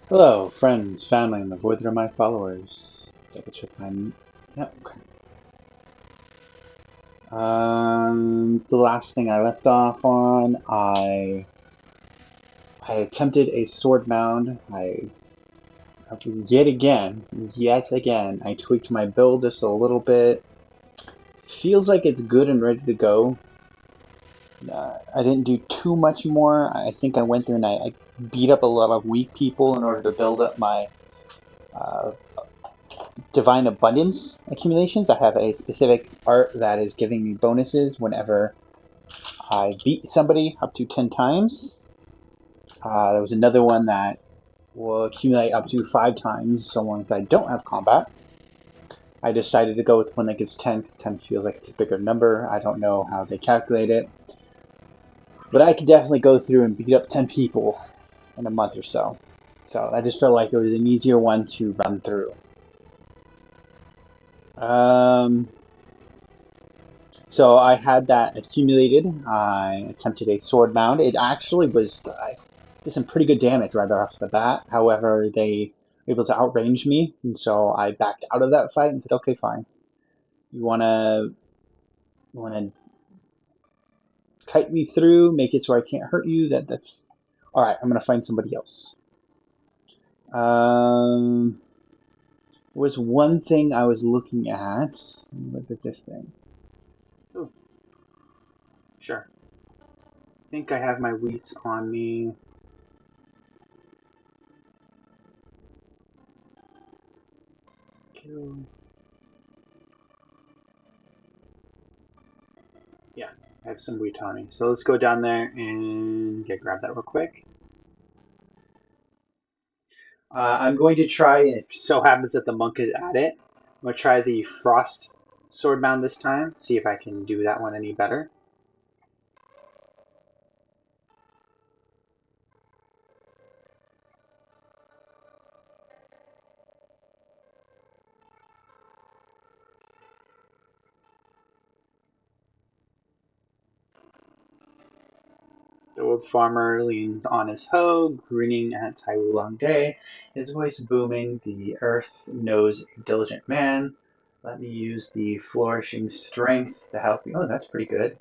Hello, friends, family, and the void that are my followers. Double check my. Yep, okay. The last thing I left off on, I attempted a sword mound. Yet again, I tweaked my build just a little bit. Feels like it's good and ready to go. I didn't do too much more. I think I went through and I beat up a lot of weak people in order to build up my uh, divine abundance accumulations. I have a specific art that is giving me bonuses whenever I beat somebody up to 10 times. There was another one that will accumulate up to 5 times so long as I don't have combat. I decided to go with one that gives 10 because 10 feels like it's a bigger number. I don't know how they calculate it. But I could definitely go through and beat up 10 people in a month or so. So I just felt like it was an easier one to run through. Um, So I had that accumulated. I attempted a sword mound. It actually was, I did some pretty good damage right off the bat. However, they were able to outrange me, and so I backed out of that fight and said, "Okay, fine. You wanna kite me through, make it so I can't hurt you. That's all right. I'm gonna find somebody else." Um, there was one thing I was looking at. What is this thing? Oh, sure. I think I have my wheat on me. Yeah, I have some Wheatoni. So let's go down there and grab that real quick. I'm going to try, and it so happens that the monk is at it. I'm going to try the Frost Swordbound this time, see if I can do that one any better. The old farmer leans on his hoe, grinning at Taiwu Long Day, his voice booming. The earth knows a diligent man. Let me use the flourishing strength to help you. Oh, that's pretty good.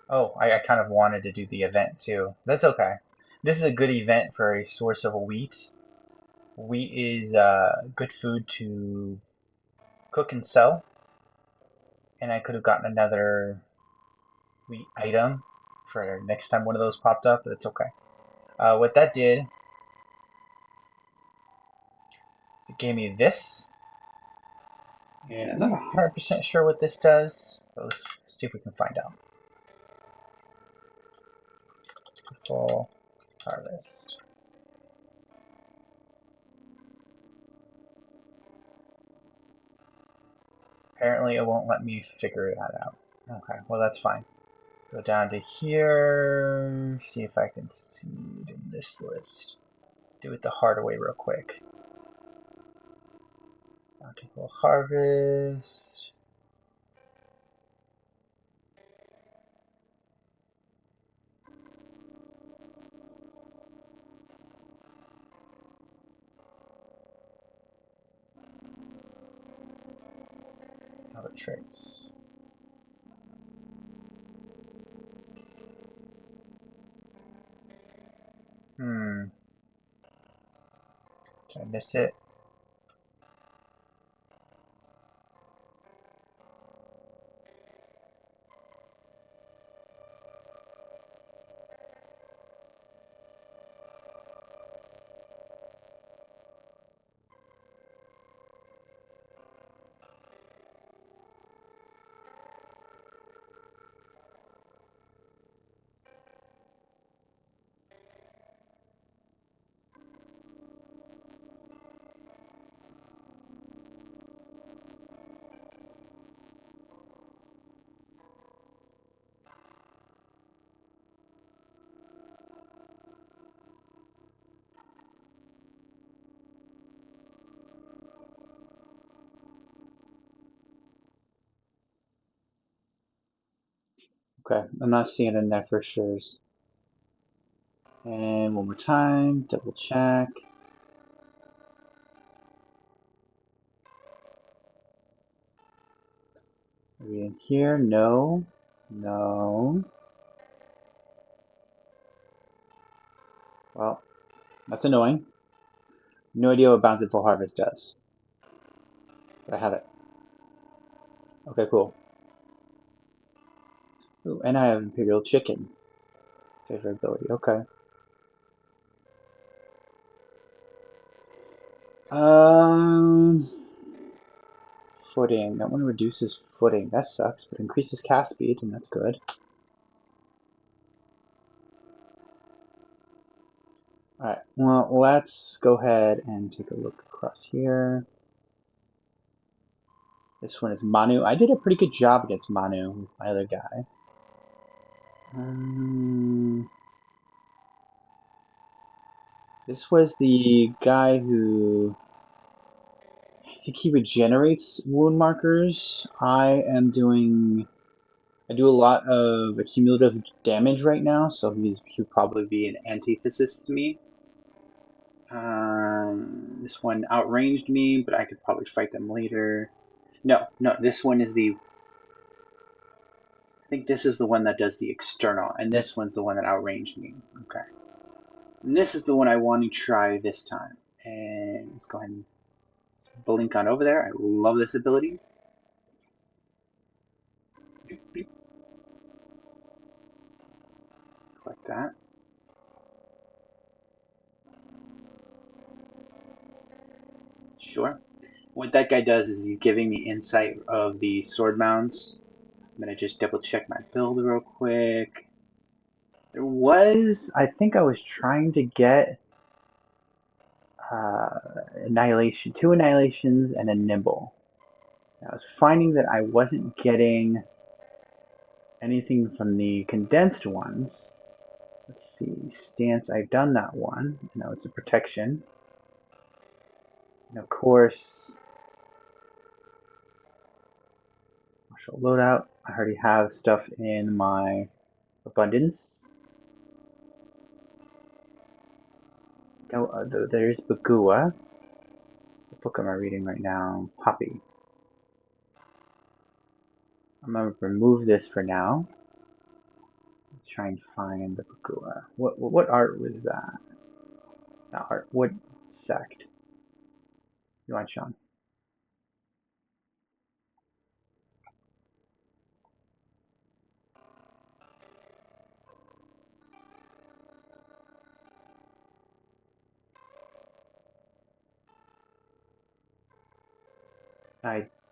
Oh, I kind of wanted to do the event too. That's okay. This is a good event for a source of wheat. Wheat is good food to cook and sell, and I could have gotten another wheat item for next time one of those popped up, but it's okay. What that did is it gave me this, and I'm not 100% sure what this does, but let's see if we can find out. Full harvest. Apparently it won't let me figure that out. Okay, well that's fine. Go down to here, see if I can see it in this list. Do it the harder way real quick. Bountiful harvest. Other traits. Did I miss it? Okay, I'm not seeing it in there for sure. And one more time, double check. Are we in here? No. No. Well, that's annoying. No idea what Bountiful Harvest does. But I have it. Okay, cool. Ooh, and I have Imperial Chicken. Favorability, okay. Footing. That one reduces footing. That sucks, but increases cast speed, and that's good. Alright, well, let's go ahead and take a look across here. This one is Manu. I did a pretty good job against Manu with my other guy. This was the guy who... I think he regenerates wound markers. I do a lot of accumulative damage right now, so he'd probably be an antithesis to me. This one outranged me, but I could probably fight them later. No, this one is the... I think this is the one that does the external, and this one's the one that outranged me. Okay. And this is the one I want to try this time. And let's go ahead and blink on over there. I love this ability. Like that. Sure. What that guy does is he's giving me insight of the sword mounds. I'm gonna just double check my build real quick. I think I was trying to get annihilation, 2 annihilations and a nimble. I was finding that I wasn't getting anything from the condensed ones. Let's see, stance, I've done that one. Now it's a protection. And of course, martial loadout. I already have stuff in my abundance. There's Bagua. What book am I reading right now? Poppy. I'm going to remove this for now. Let's try and find the Bagua. What art was that? Not art. What sect? You want Sean?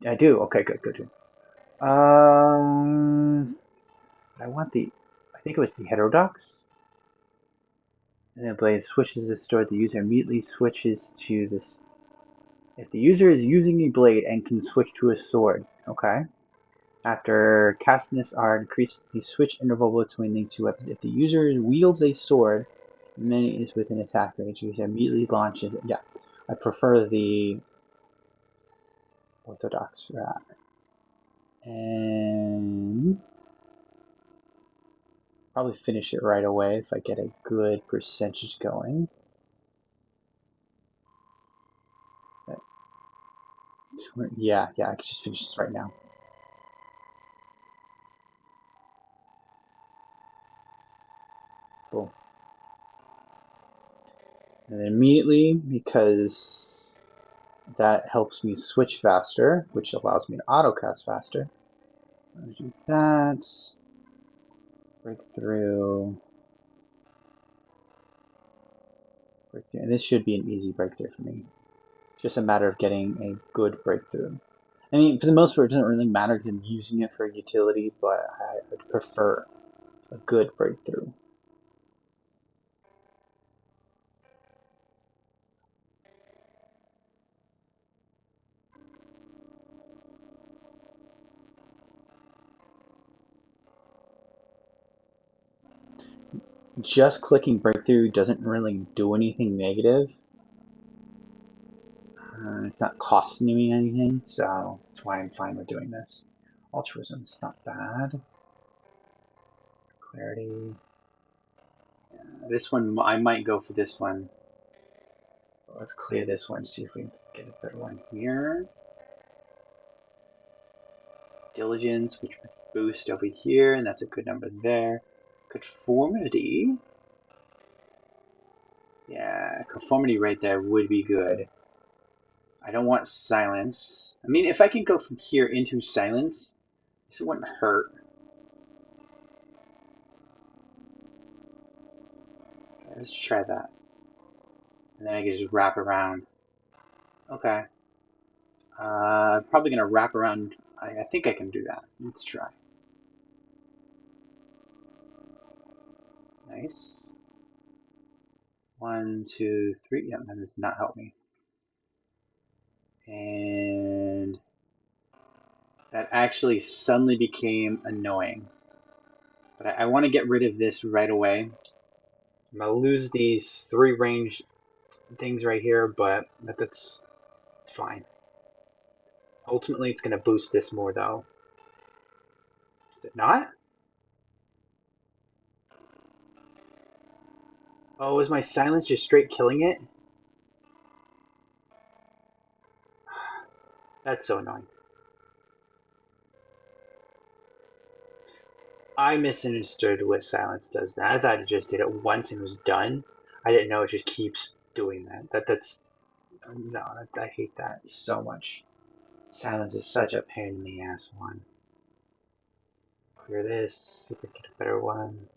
I do. Okay, good. I want I think it was the heterodox. And the blade switches the sword. The user immediately switches to this. If the user is using a blade and can switch to a sword, okay. After casting this art, increases the switch interval between the 2 weapons. If the user wields a sword, and then it is within attack range, the user immediately launches. Yeah, I prefer the orthodox for that. And probably finish it right away if I get a good percentage going. Yeah, I can just finish this right now. Cool. And then immediately, because that helps me switch faster, which allows me to autocast faster. I'll do that. Breakthrough. And this should be an easy breakthrough for me. Just a matter of getting a good breakthrough. I mean, for the most part, it doesn't really matter because I'm using it for utility, but I would prefer a good breakthrough. Just clicking breakthrough doesn't really do anything negative. It's not costing me anything, so that's why I'm fine with doing this. Altruism's not bad. Clarity. This one, I might go for this one. Let's clear this one, see if we can get a better one here. Diligence, which would boost over here, and that's a good number there. Conformity. Yeah, conformity right there would be good. I don't want silence. I mean, if I can go from here into silence, this wouldn't hurt. Okay, let's try that. And then I can just wrap around. Okay. Probably gonna wrap around. I think I can do that. Let's try. Nice. 1, 2, 3. Yeah, that does not help me. And that actually suddenly became annoying. But I want to get rid of this right away. I'm gonna lose these 3 range things right here, but that's it's fine. Ultimately, it's gonna boost this more though. Is it not? Oh, is my silence just straight killing it? That's so annoying. I misunderstood what silence does that. I thought it just did it once and was done. I didn't know it just keeps doing that. That's no, I hate that so much. Silence is such a pain in the ass one. Clear this, see if we can get a better one.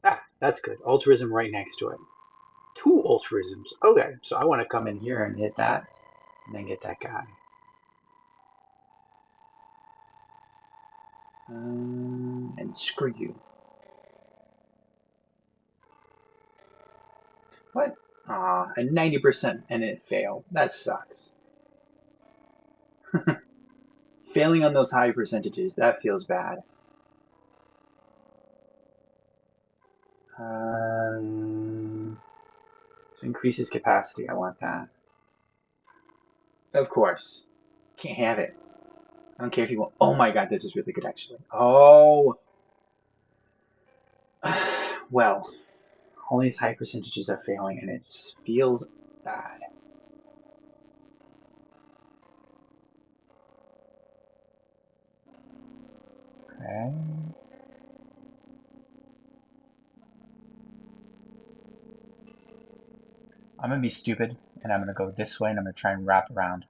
Ah, that's good. Altruism right next to it. 2 altruisms. Okay, so I want to come in here and hit that, and then get that guy. And screw you. What? Aw, a 90% and it failed. That sucks. Failing on those high percentages, that feels bad. So increases capacity, I want that. Of course. Can't have it. I don't care if you want. Oh my god, this is really good actually. Oh! Well, all these high percentages are failing and it feels bad. Okay. I'm gonna be stupid and I'm gonna go this way and I'm gonna try and wrap around.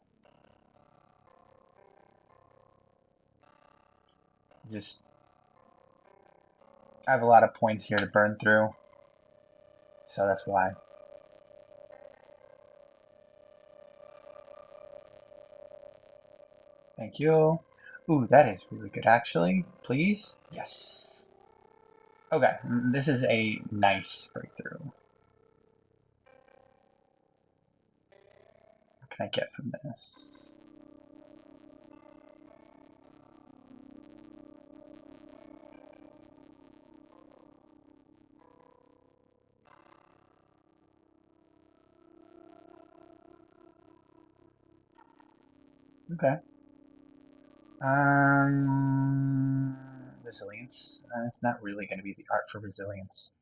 Just, I have a lot of points here to burn through, so that's why. Thank you. Ooh, that is really good actually. Please? Yes. Okay, this is a nice breakthrough. What can I get from this? Okay. Resilience. It's not really going to be the art for resilience.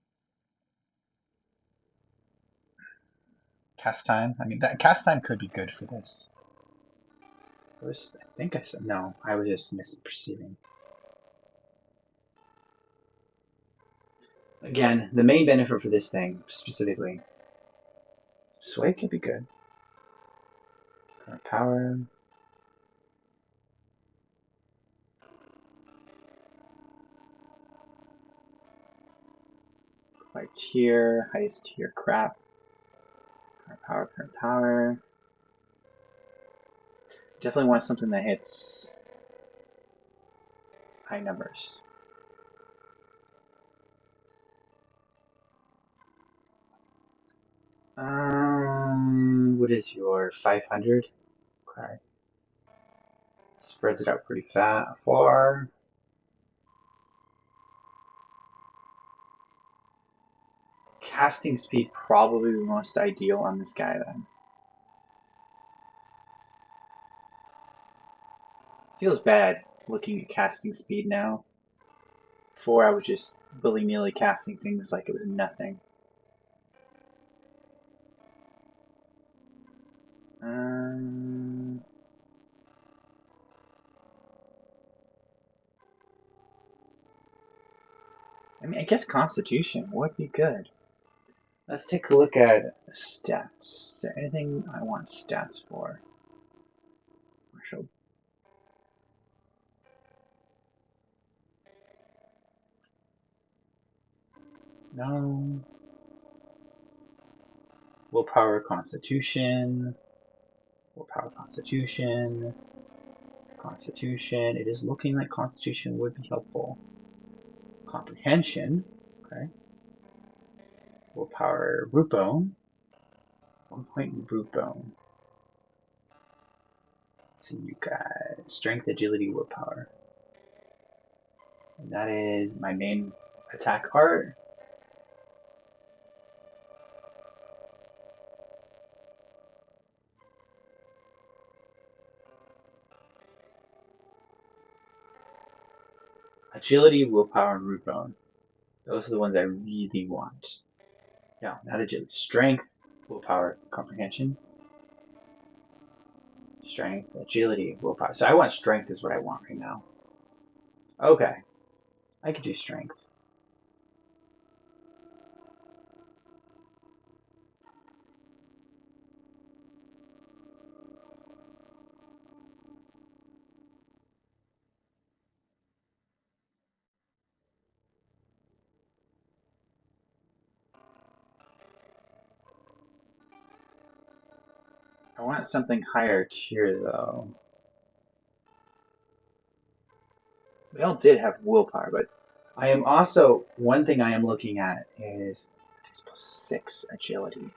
Cast time. I mean, that cast time could be good for this. First, I think I said no. I was just misperceiving. Again, the main benefit for this thing specifically, sway could be good. Current power. High tier, highest tier crap. Current power, current power. Definitely want something that hits high numbers. What is your 500? Okay. Spreads it out pretty far. Casting speed probably the most ideal on this guy then. Feels bad looking at casting speed now. Before I was just willy-nilly casting things like it was nothing. I mean, I guess Constitution would be good. Let's take a look at stats. Is there anything I want stats for? Martial. No. Willpower, Constitution. Willpower, Constitution. Constitution. It is looking like Constitution would be helpful. Comprehension. Okay. Willpower, Root Bone. 1 point Root Bone. Let's see, you got Strength, Agility, Willpower. And that is my main attack art. Agility, Willpower, and Root Bone. Those are the ones I really want. Yeah, not agility. Strength, Willpower, Comprehension. Strength, Agility, Willpower. So I want Strength is what I want right now. Okay. I could do Strength. I want something higher tier though. They all did have willpower, but I am also, one thing I am looking at is +6 agility.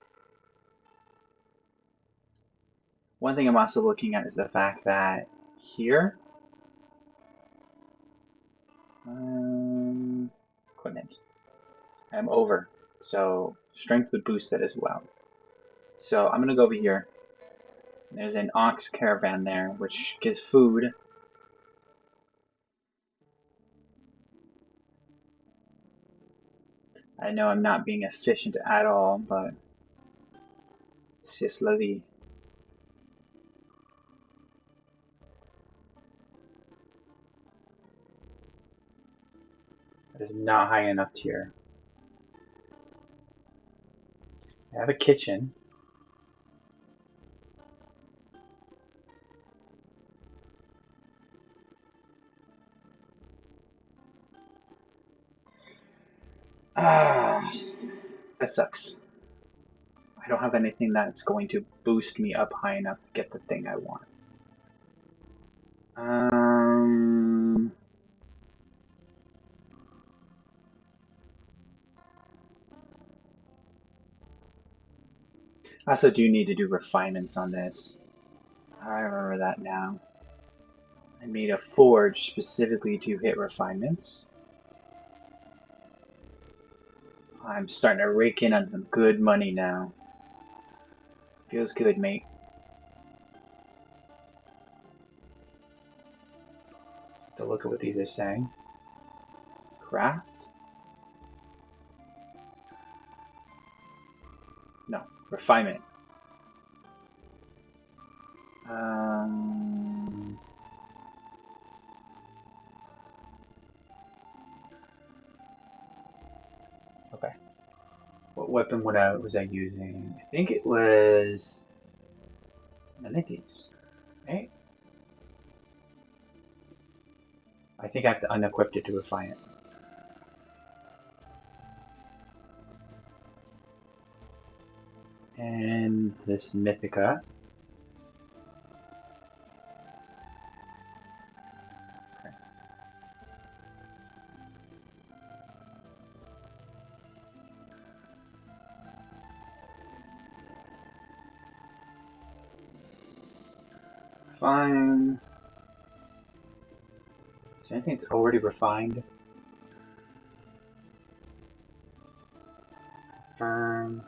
One thing I'm also looking at is the fact that here, equipment, I'm over. So strength would boost that as well. So I'm gonna go over here. There's an ox caravan there, which gives food. I know I'm not being efficient at all, but it's just la vie. That is not high enough tier. I have a kitchen. Ah, that sucks. I don't have anything that's going to boost me up high enough to get the thing I want. I also do need to do refinements on this. I remember that now. I made a forge specifically to hit refinements. I'm starting to rake in on some good money now. Feels good, mate. To look at what these are saying. Craft? No, refinement. Okay. What weapon was I using? I think it was none of these, right? I think I have to unequip it to refine it. And this Mythica. Okay. Fine. Is there anything that's already refined? Firm.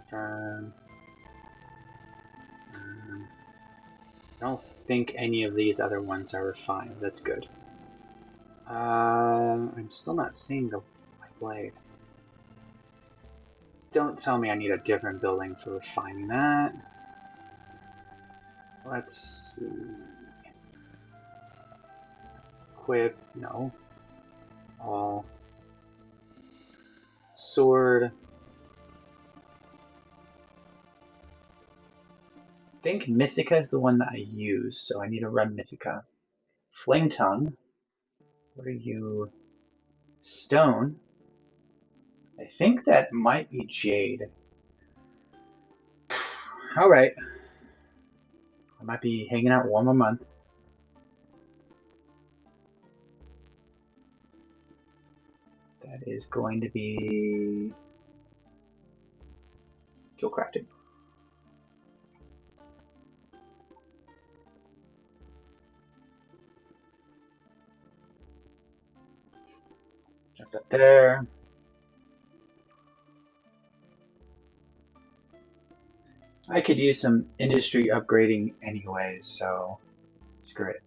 Firm. I don't think any of these other ones are refined. That's good. I'm still not seeing my blade. Don't tell me I need a different building for refining that. Let's see. Equip, no. All. Sword. I think Mythica is the one that I use, so I need to run Mythica. Flame Tongue. What are you? Stone. I think that might be Jade. Alright. I might be hanging out one more month. That is going to be Skill Crafting. Jump up there. I could use some industry upgrading anyways, so screw it.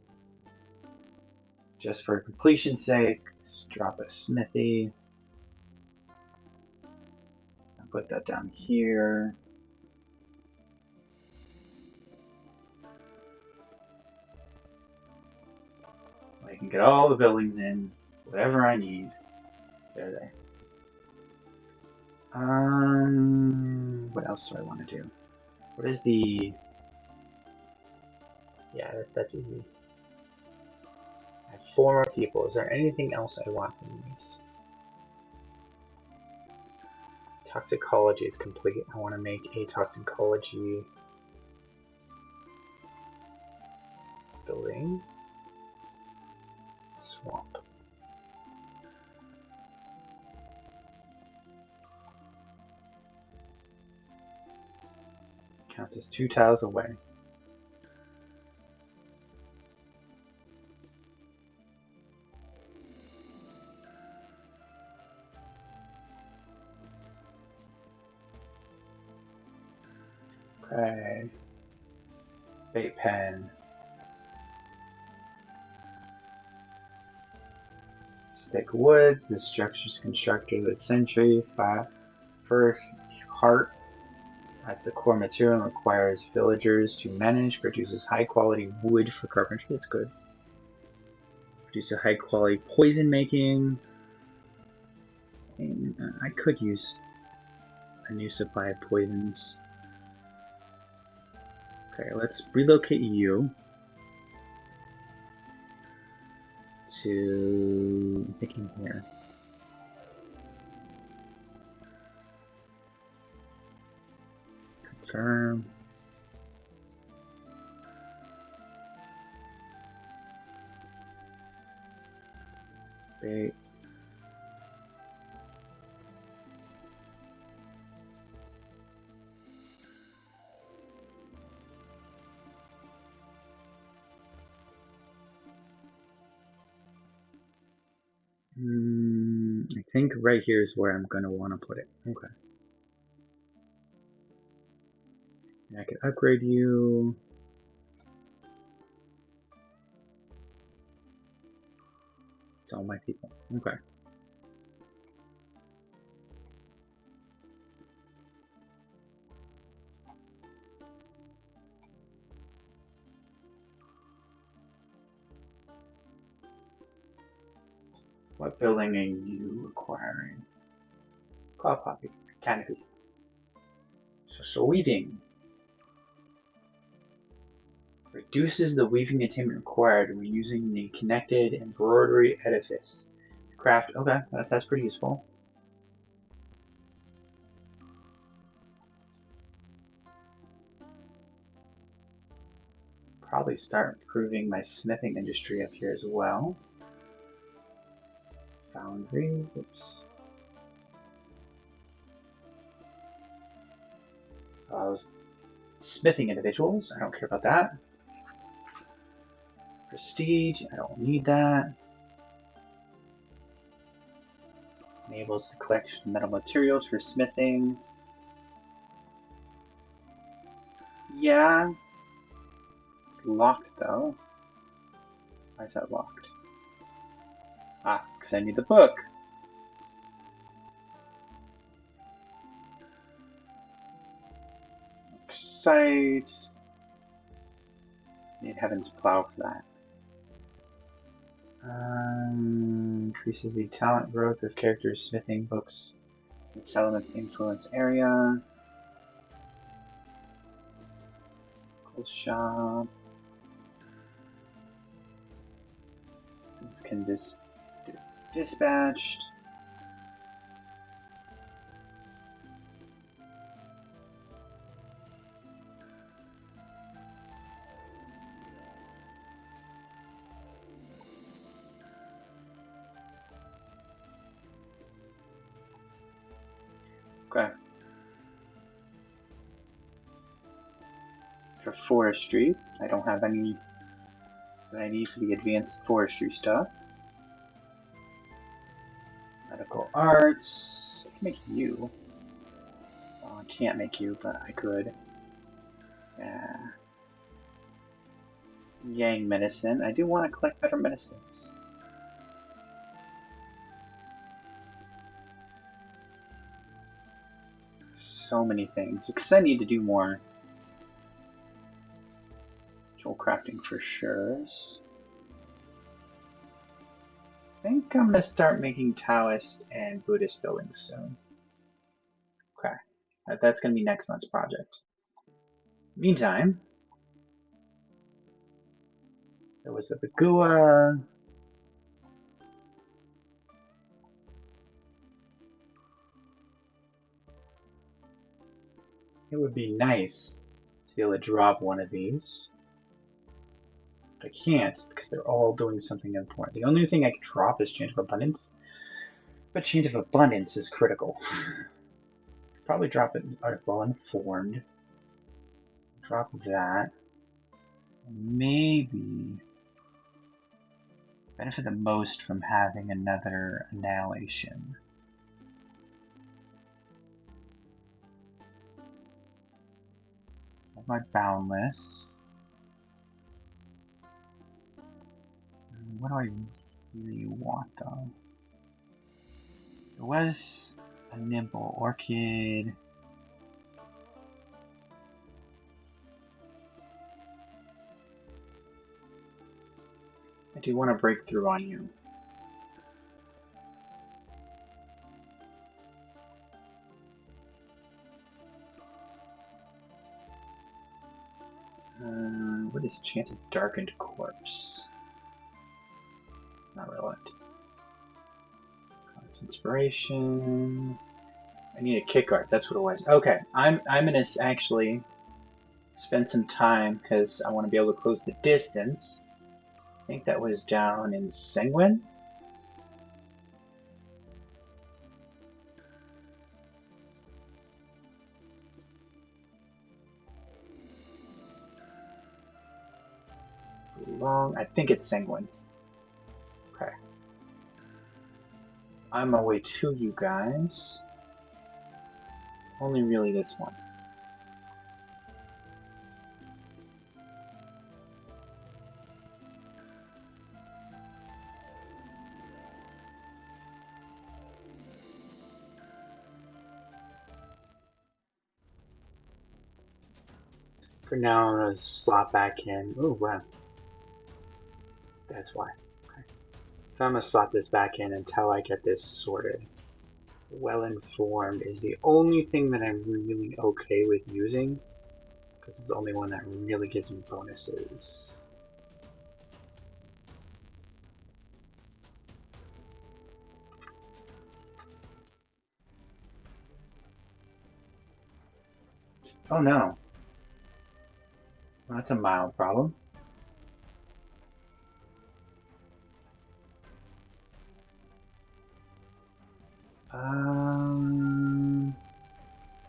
Just for completion's sake, let's drop a smithy. I'll put that down here. I can get all the buildings in, whatever I need. There. What else do I want to do? What is the... Yeah, that's easy. I have 4 more people. Is there anything else I want from these? Toxicology is complete. I want to make a toxicology building. Swamp. Counts as 2 tiles away. Okay. Bait pen. Stick woods. This structure is constructed with century, fir heart as the core material and requires villagers to manage. Produces high quality wood for carpentry. That's good. Produces high quality poison making. And I could use a new supply of poisons. Okay, let's relocate you to, I'm thinking here. Confirm. Wait. I think right here is where I'm going to want to put it. Okay. And I can upgrade you. It's all my people. Okay. What building are you acquiring? Cloud poppy. Canopy. Social weaving. Reduces the weaving attainment required when using the connected embroidery edifice. Craft. Okay, that's pretty useful. Probably start improving my smithing industry up here as well. Foundry. Oops. Smithing individuals. I don't care about that. Prestige. I don't need that. Enables the collection of metal materials for smithing. Yeah. It's locked though. Why is that locked? Ah, because I need the book. Site. Need Heaven's Plow for that. Increases the talent growth of characters smithing books in Settlement's influence area. Close shop. This can dispatched. Okay. For forestry, I don't have any that I need for the advanced forestry stuff. Medical arts. I can make you. Well, I can't make you, but I could. Yeah. Yang medicine. I do want to collect better medicines. So many things. Because I need to do more tool crafting for sure. I think I'm going to start making Taoist and Buddhist buildings soon. Okay. That's going to be next month's project. Meantime, there was a Bagua. It would be nice to be able to drop one of these. But I can't because they're all doing something important. The only thing I can drop is Chant of Abundance. But Chant of Abundance is critical. Probably drop it in Article Unformed. Drop that. Maybe benefit the most from having another Annihilation. My Boundless. What do I really want though? There was a Nimble Orchid. I do want to break through on you. What is Chanted Darkened Corpse? Not relevant. Inspiration. I need a kick art. That's what it was. Okay, I'm gonna actually spend some time because I want to be able to close the distance. I think that was down in Sanguine. Long. I think it's Sanguine. Okay. On my way to you guys. Only really this one. For now, I'm going to slot back in. Oh, wow. That's why. Okay. So I'm going to slot this back in until I get this sorted. Well-informed is the only thing that I'm really okay with using, because it's the only one that really gives me bonuses. Oh no. Well, that's a mild problem.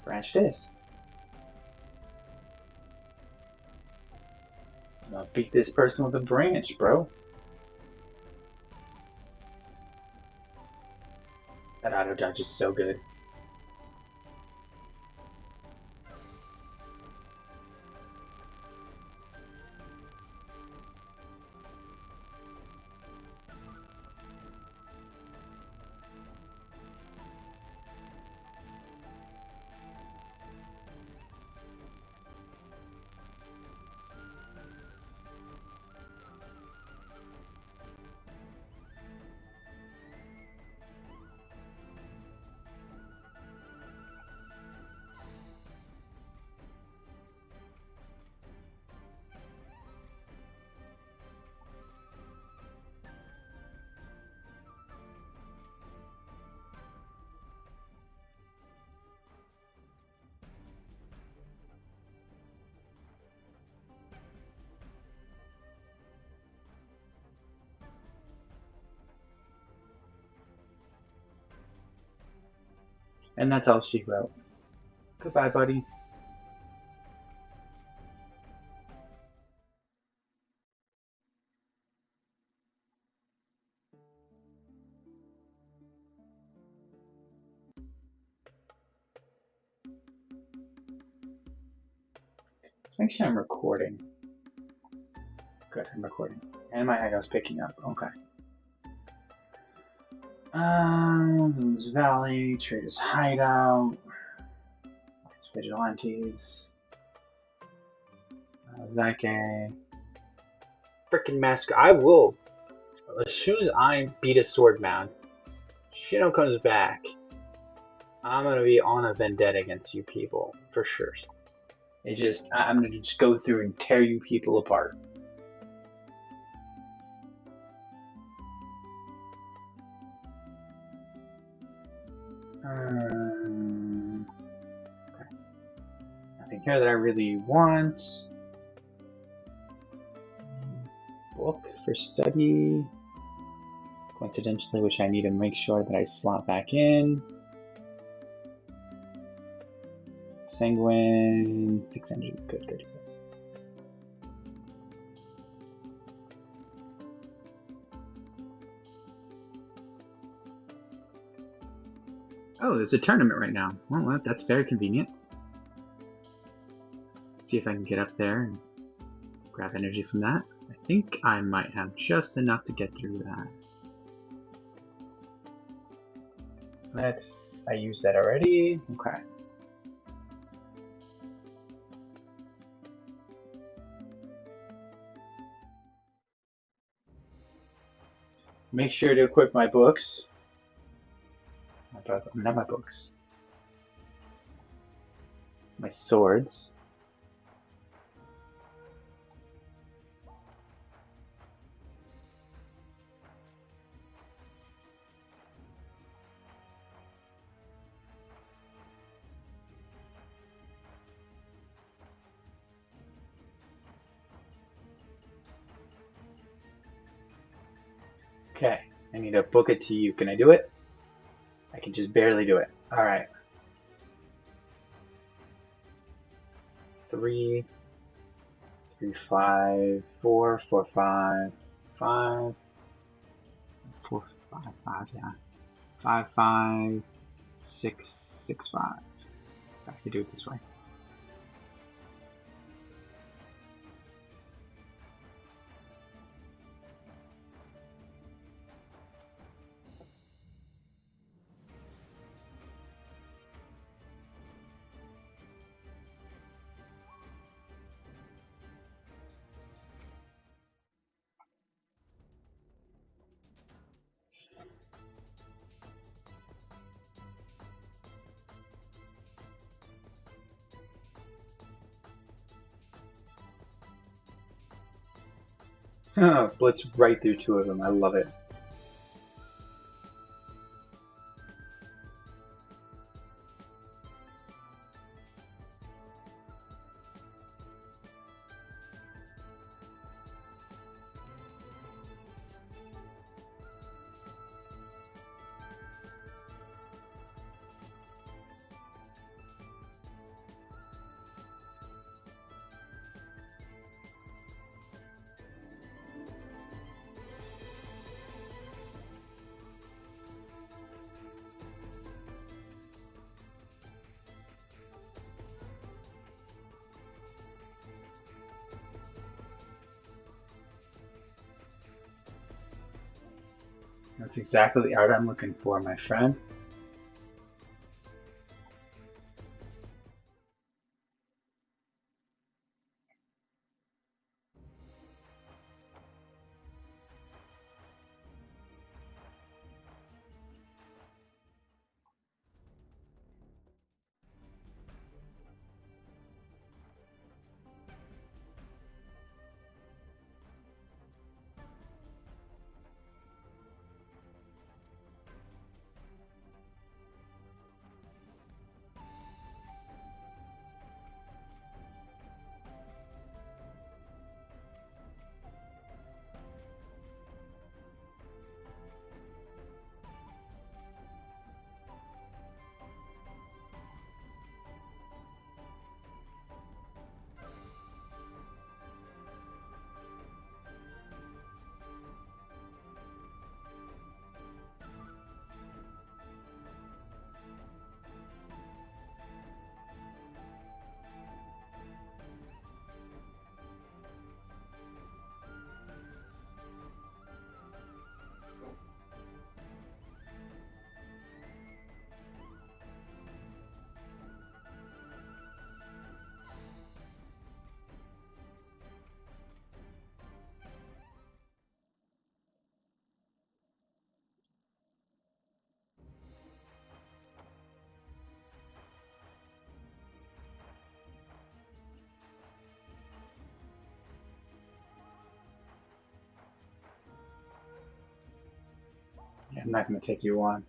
Branch this. I'm gonna beat this person with a branch, bro. That auto dodge is so good. And that's all she wrote. Goodbye, buddy. Let's make sure I'm recording. Good, I'm recording. And my echo's picking up. Okay. Moon's Valley, Trader's Hideout, it's Vigilantes, Zyke, frickin' Massacre. I will, as soon as I beat a sword mound, Shino comes back, I'm gonna be on a vendetta against you people, for sure. I'm gonna just go through and tear you people apart. Okay. Nothing here that I really want. Book for study. Coincidentally, which I need to make sure that I slot back in. Sanguine, 600. Good, good. Oh, there's a tournament right now. Well, that's very convenient. Let's see if I can get up there and grab energy from that. I think I might have just enough to get through that. I used that already. Okay. Make sure to equip my books. Not my books. My swords. Okay, I need to book it to you. Can I do it? I can just barely do it. All right. 3, 3, 5, 4, 4, 5, 5, 4, 5, 5, yeah. 5, 5, 6, 6, 5. I can do it this way. Blitz right through 2 of them. I love it. That's exactly the art I'm looking for, my friend. Yeah, I'm not going to take you on.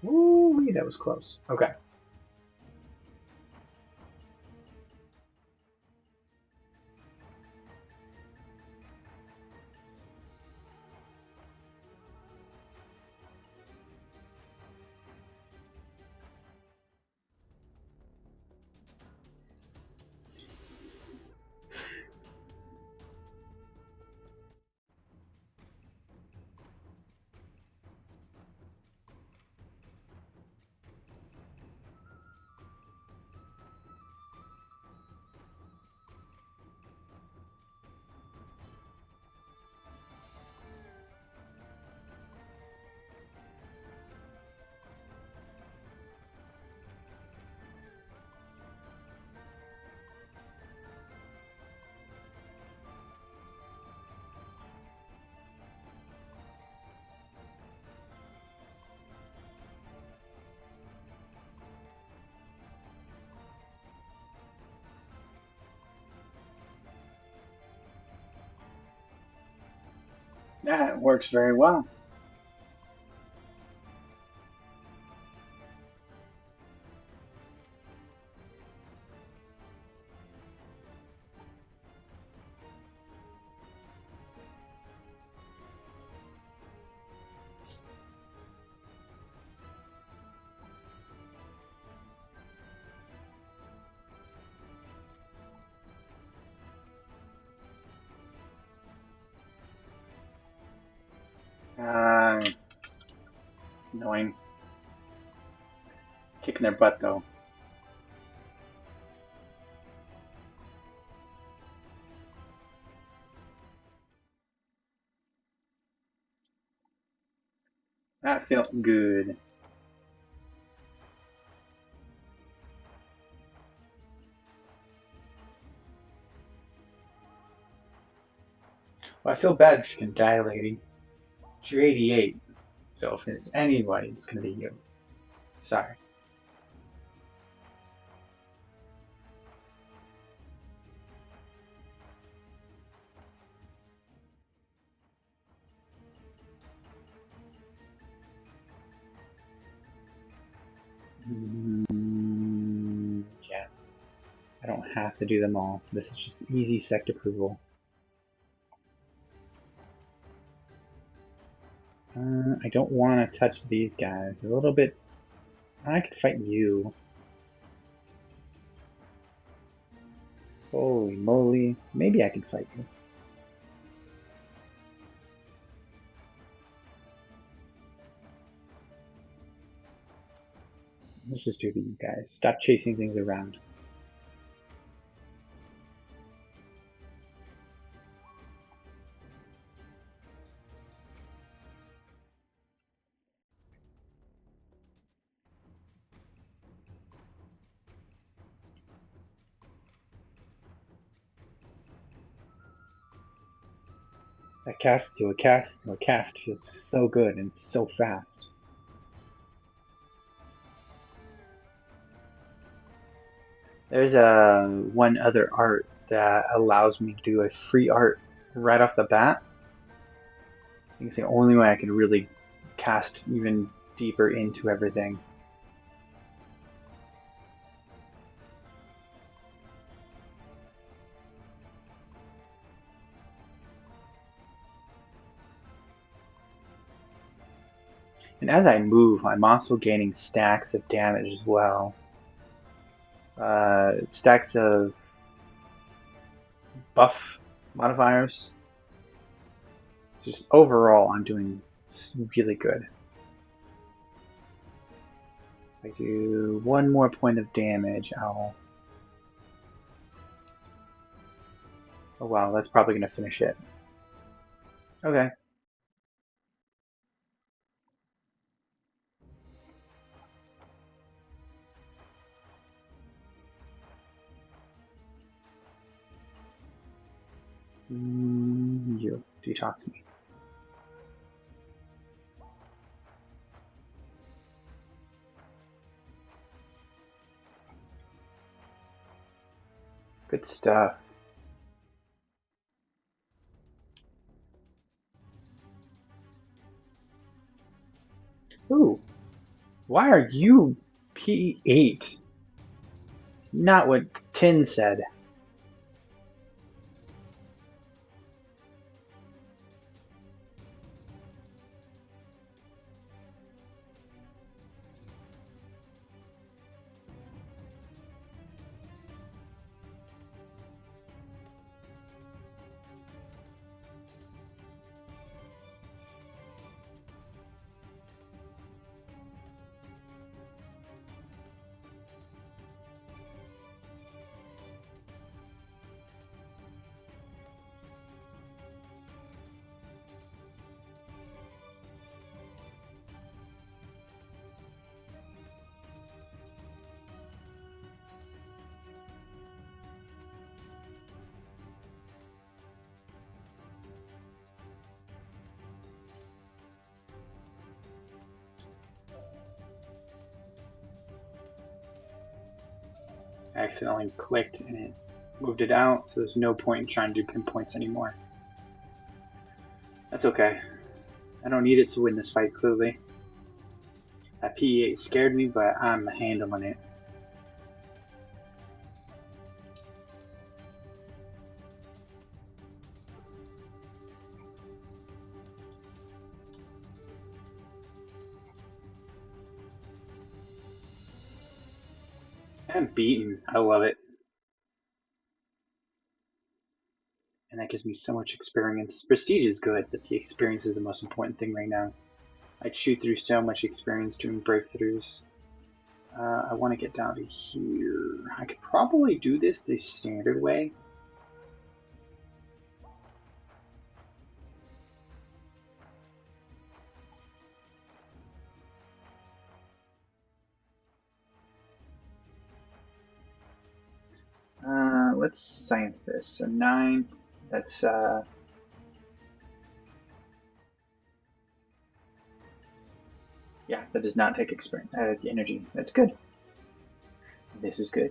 Ooh, that was close. Okay. That works very well. It's annoying. Kicking their butt, though. That felt good. Well, I feel bad for you, dilating. You're 88, so if it's anybody, it's going to be you. Sorry. Yeah, I don't have to do them all. This is just easy sect approval. I don't want to touch these guys. A little bit. I could fight you. Holy moly. Maybe I can fight you. Let's just do you guys. Stop chasing things around. A cast to a cast to a cast feels so good and so fast. There's one other art that allows me to do a free art right off the bat. I think it's the only way I can really cast even deeper into everything. And as I move, I'm also gaining stacks of damage as well. Stacks of buff modifiers. Just overall, I'm doing really good. If I do one more point of damage, I'll... Oh wow, that's probably going to finish it. Okay. You detox me. Good stuff. Ooh, why are you P8? Not what Tin said. I accidentally clicked and it moved it out, so there's no point in trying to do pinpoints anymore. That's okay. I don't need it to win this fight, clearly. That P8 scared me, but I'm handling it. I'm beaten. I love it. And that gives me so much experience. Prestige is good, but the experience is the most important thing right now. I'd shoot through so much experience doing breakthroughs. I want to get down to here. I could probably do this the standard way. Let's science this. So 9, that's yeah, that does not take experience, energy. That's good. This is good.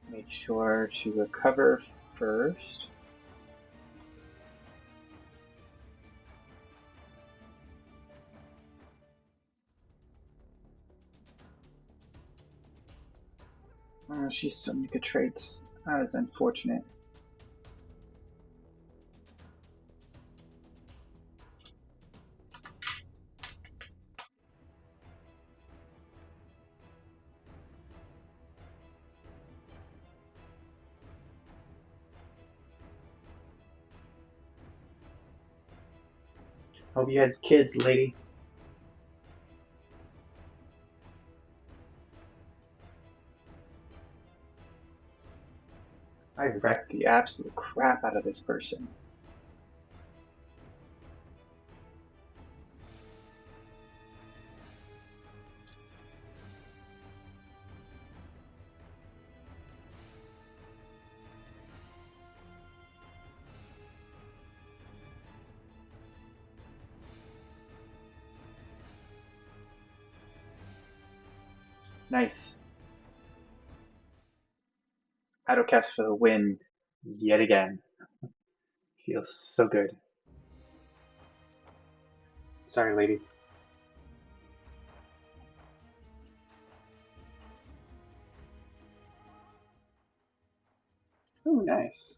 Make sure to recover first. Oh, she's so many good traits. That is unfortunate. Hope you had kids, lady. I wrecked the absolute crap out of this person. Nice. Autocast for the win yet again. Feels so good. Sorry, lady. Oh, nice.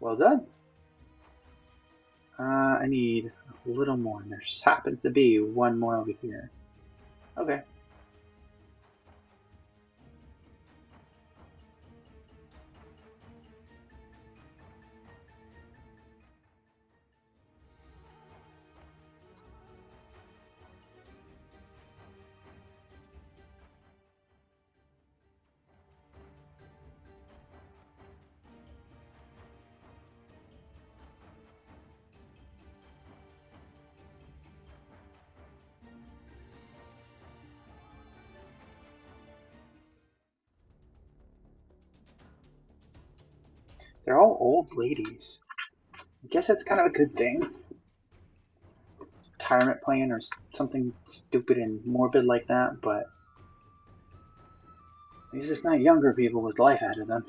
Well done. I need a little more, and there just happens to be one more over here. Okay. They're all old ladies. I guess that's kind of a good thing. Retirement plan or something stupid and morbid like that, but at least it's not younger people with life ahead of them.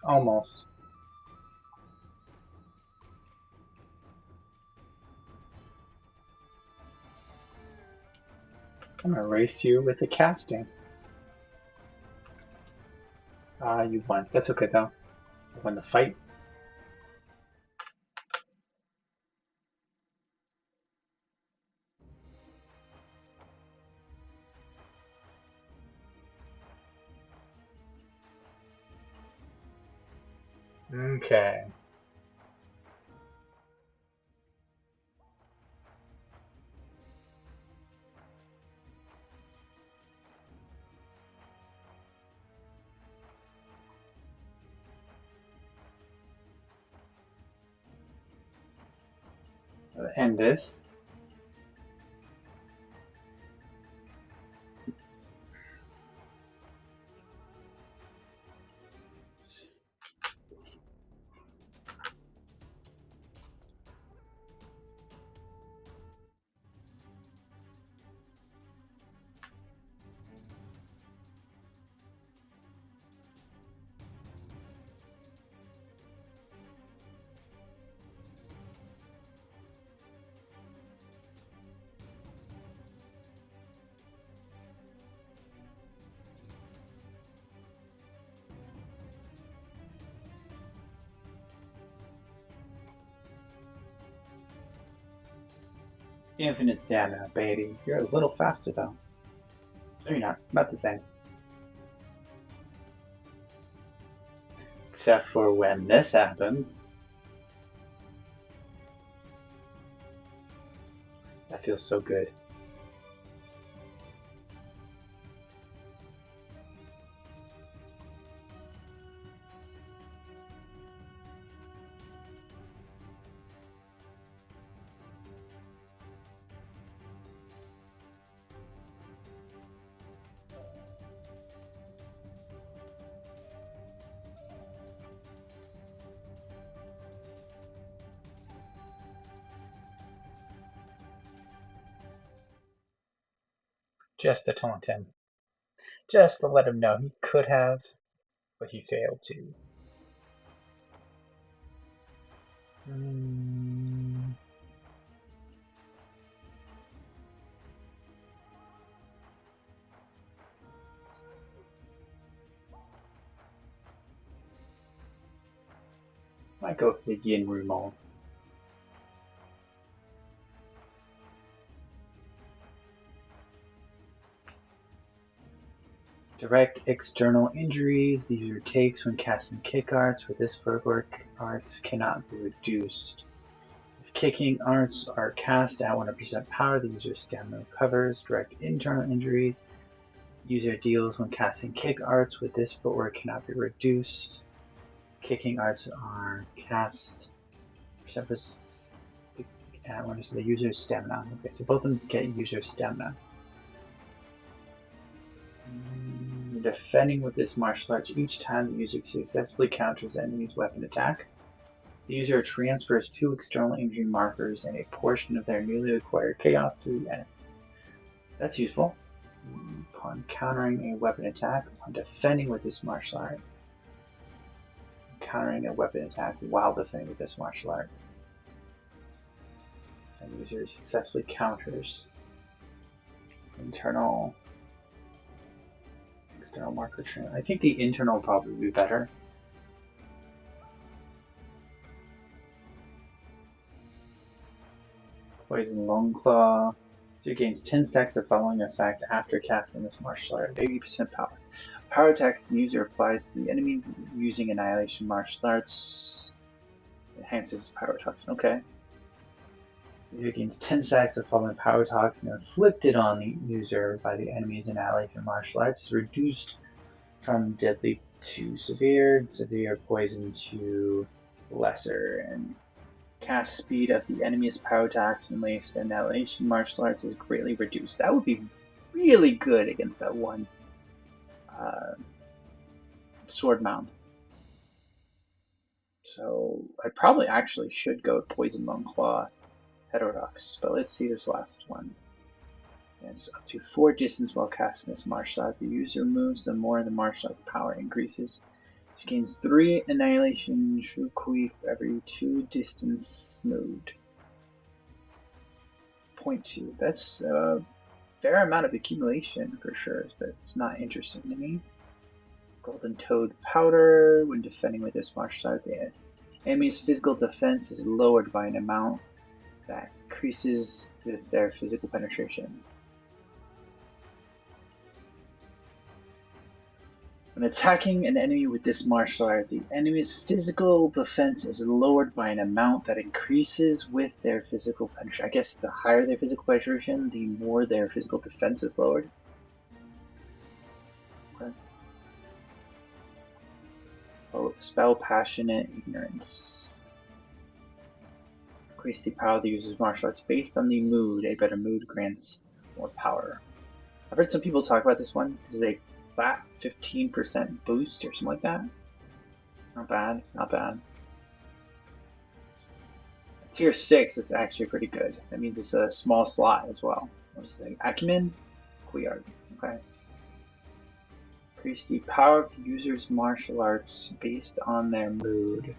Almost. I'm gonna race you with the casting. You won. That's okay though. I won the fight. Okay. And this. Infinite stamina, baby. You're a little faster though. No, you're not. About the same. Except for when this happens. That feels so good. Just to taunt him. Just to let him know he could have, but he failed to. Might go with the Yin Rumon. Direct external injuries. These are takes when casting kick arts. With this footwork, arts cannot be reduced. Kicking arts are cast at 100% power. The user's stamina recovers. Direct internal injuries. User deals when casting kick arts with this footwork cannot be reduced. Kicking arts are cast at the user's stamina. Okay, so both of them get user stamina. Defending with this martial arts, each time the user successfully counters the enemy's weapon attack, the user transfers 2 external injury markers and a portion of their newly acquired chaos to the enemy. That's useful. Upon countering a weapon attack, upon defending with this martial art, countering a weapon attack while defending with this martial art, and the user successfully counters internal, external marker train. I think the internal will probably be better. Poison Longclaw. It gains 10 stacks of following effect after casting this martial art, 80% power. Power attacks the user applies to the enemy using Annihilation martial arts. Enhances power toxin. Okay. It gains 10 stacks of following power toxin inflicted on the user by the enemy's Annihilation martial arts is reduced from deadly to severe, severe poison to lesser, and cast speed of the enemy's power toxin laced Annihilation martial arts is greatly reduced. That would be really good against that one sword mound. So I probably actually should go with Poison Longclaw Heterodox, but let's see this last one. It's up to 4 distance while casting this martial art. The user moves, the more the martial art's power increases. She gains 3 Annihilation Shukui for every 2 distance moved. 0.2. That's a fair amount of accumulation for sure, but it's not interesting to me. Golden Toad Powder. When defending with this martial art, the enemy's physical defense is lowered by an amount that increases with their physical penetration. When attacking an enemy with this martial art, the enemy's physical defense is lowered by an amount that increases with their physical penetration. I guess the higher their physical penetration, the more their physical defense is lowered. Okay. Oh, spell Passionate Ignorance. Increase the power of the user's martial arts based on the mood. A better mood grants more power. I've heard some people talk about this one. This is a flat 15% boost or something like that. Not bad, not bad. Tier 6 is actually pretty good. That means it's a small slot as well. What is it? Acumen? Quiard. Okay. Increase the power of the user's martial arts based on their mood.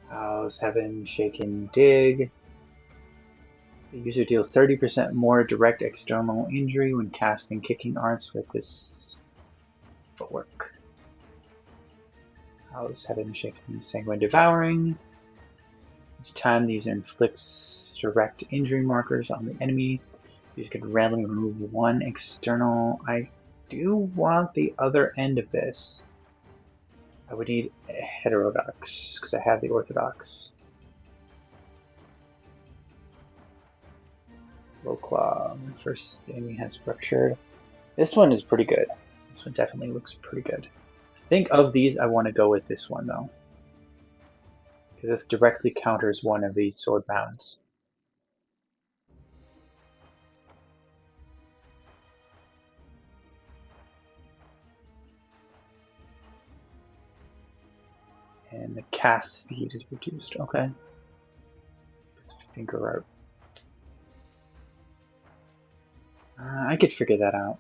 House, Heaven, Shaken, Dig. The user deals 30% more direct external injury when casting kicking arts with this footwork. House, Heaven, Shaken, Sanguine, Devouring. Each time the user inflicts direct injury markers on the enemy, the user can randomly remove 1 external. I do want the other end of this. I would need a heterodox because I have the orthodox. Low claw. First, the enemy has ruptured. This one is pretty good. This one definitely looks pretty good. I think of these, I want to go with this one though, because this directly counters one of these sword mounds. And the cast speed is reduced. Okay. It's finger art. I could figure that out.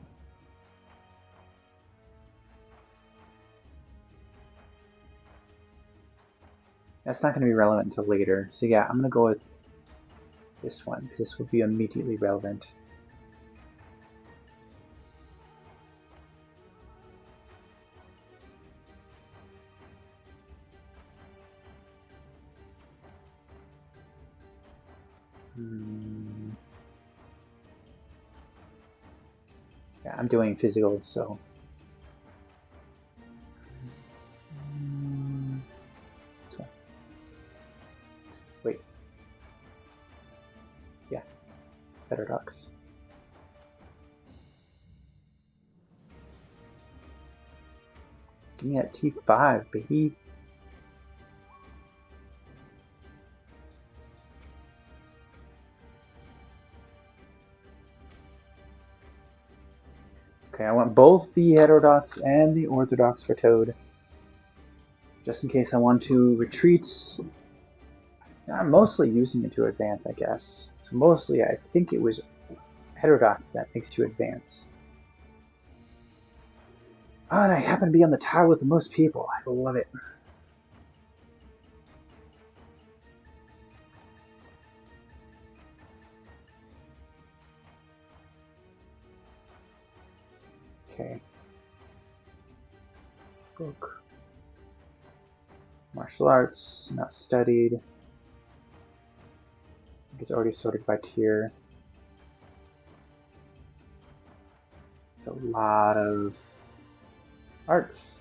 That's not going to be relevant until later. So yeah, I'm going to go with this one because this will be immediately relevant. Yeah, I'm doing physical, so. This one. Wait, Heterodox. Give me that T5, baby. Okay, I want both the heterodox and the orthodox for Toad. Just in case I want to retreat. I'm mostly using it to advance, I guess. So mostly I think it was heterodox that makes you advance. Oh, and I happen to be on the tile with the most people. I love it. Okay. Book. Martial arts, not studied. It's already sorted by tier. It's a lot of arts.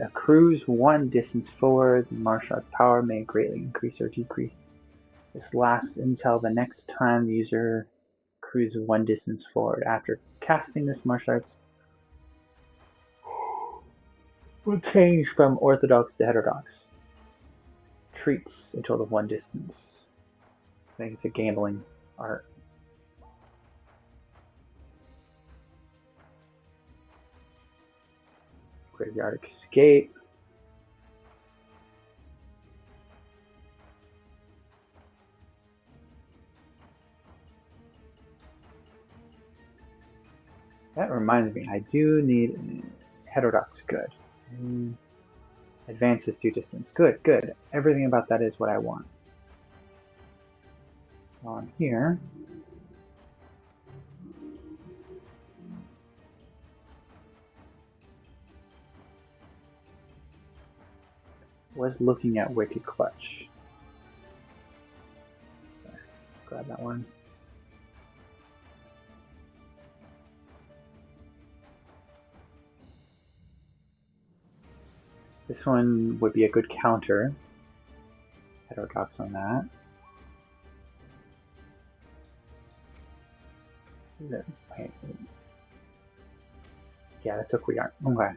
Accrues 1 distance forward. Martial art power may greatly increase or decrease. This lasts until the next time the user accrues 1 distance forward. After casting this martial arts, will change from orthodox to heterodox. Treats a total of 1 distance. I think it's a gambling art. Graveyard escape. That reminds me, I do need heterodox. Good. Advances 2 distance. Good, good. Everything about that is what I want. On here. Was looking at Wicked Clutch. Grab that one. This one would be a good counter. Heterodox on that. Is it? Wait. Yeah, that's a quick art. Okay.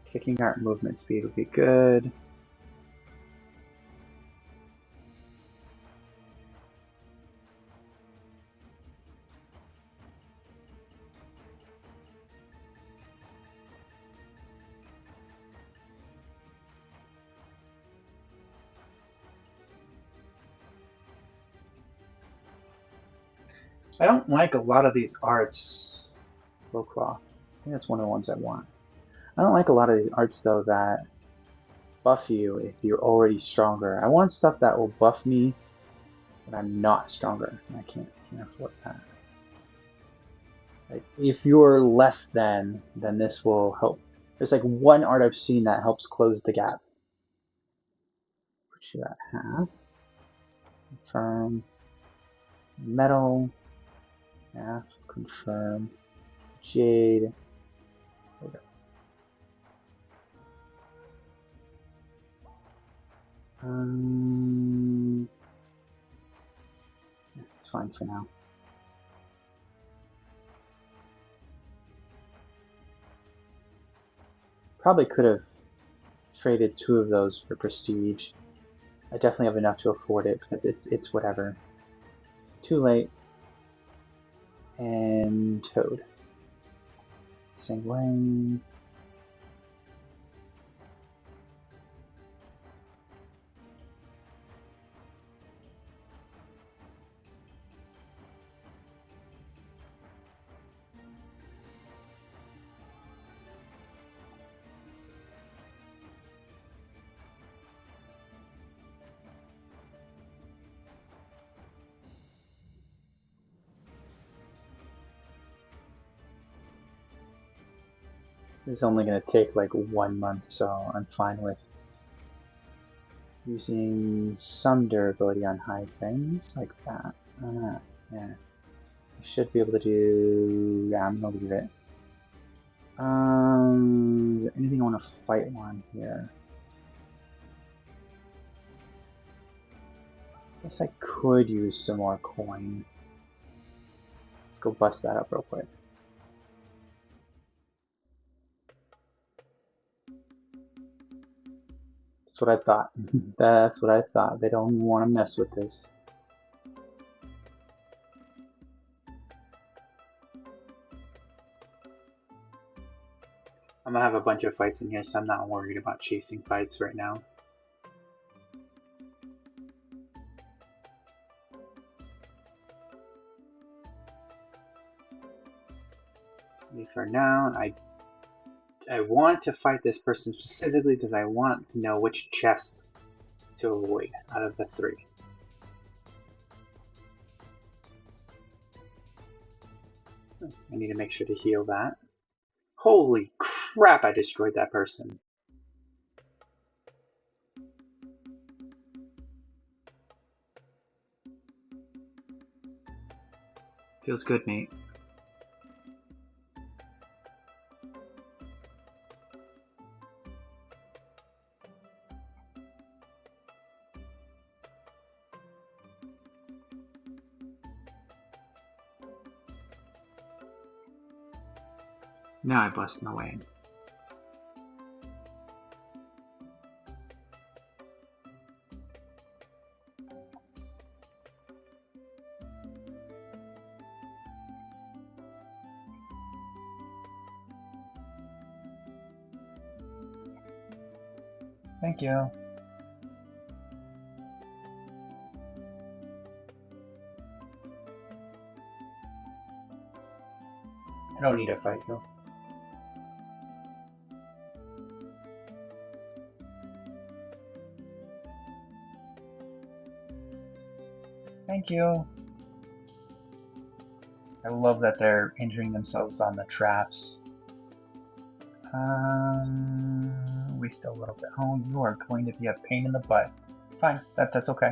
Kicking art movement speed would be good. I don't like a lot of these arts. Lowclaw. I think that's one of the ones I want. I don't like a lot of these arts though that buff you if you're already stronger. I want stuff that will buff me when I'm not stronger. I can't afford that. Like, if you're less than, then this will help. There's like one art I've seen that helps close the gap. Put you at half. Confirm. Metal. Half. Confirm. Jade. There we go. Yeah, it's fine for now. Probably could have traded 2 of those for prestige. I definitely have enough to afford it, but it's whatever. Too late. And Toad. Same way. This is only going to take like 1 month, so I'm fine with using some durability on high things like that. Yeah. I should be able to do... Yeah, I'm going to leave it. Is there anything I want to fight on here? Guess I could use some more coin. Let's go bust that up real quick. That's what I thought. That's what I thought. They don't want to mess with this. I'm gonna have a bunch of fights in here, so I'm not worried about chasing fights right now. For now, I want to fight this person specifically because I want to know which chests to avoid out of the 3. I need to make sure to heal that. Holy crap, I destroyed that person. Feels good, mate. Now I bust my way. Thank you. I don't need a fight though. Thank you. I love that they're injuring themselves on the traps. Waste a little bit. Oh, you are going to be a pain in the butt. Fine, that's okay.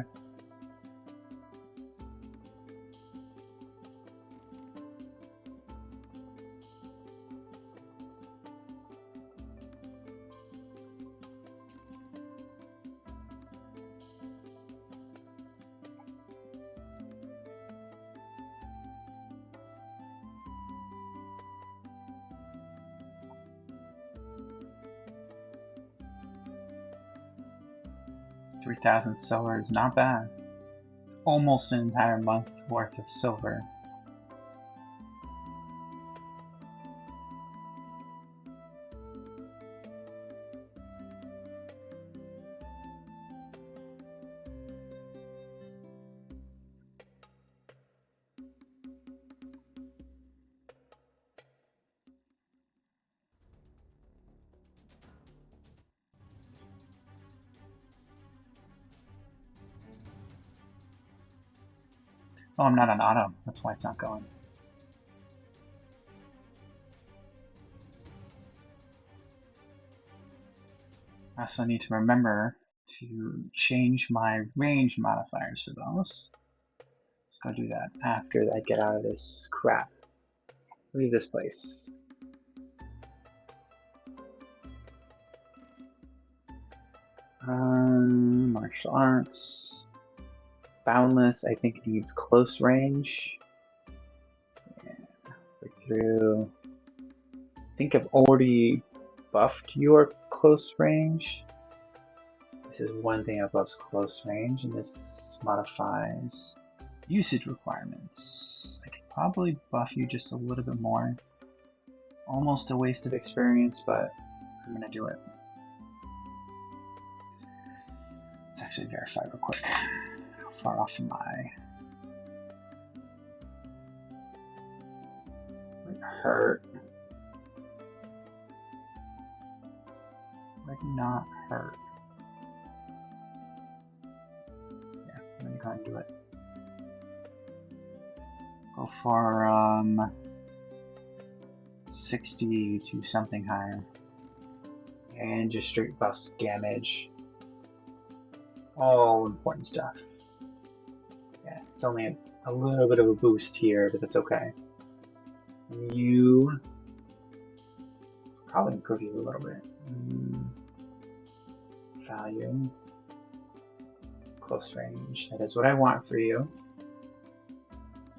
3,000 silver is not bad. It's almost an entire month's worth of silver. Oh, I'm not on auto. That's why it's not going. I also need to remember to change my range modifiers for those. Let's go do that after I get out of this crap. Leave this place. Martial arts. Boundless, I think, needs close range. Yeah, breakthrough. I think I've already buffed your close range. This is one thing above close range, and this modifies usage requirements. I could probably buff you just a little bit more. Almost a waste of experience, but I'm gonna do it. Let's actually verify real quick. How far off am I? Would hurt. Would not hurt. Yeah, I'm gonna go ahead and do it. Go for 60 to something higher. And just straight buffs damage. All important stuff. Yeah, it's only a little bit of a boost here, but that's okay. You probably improve you a little bit. Value. Close range. That is what I want for you.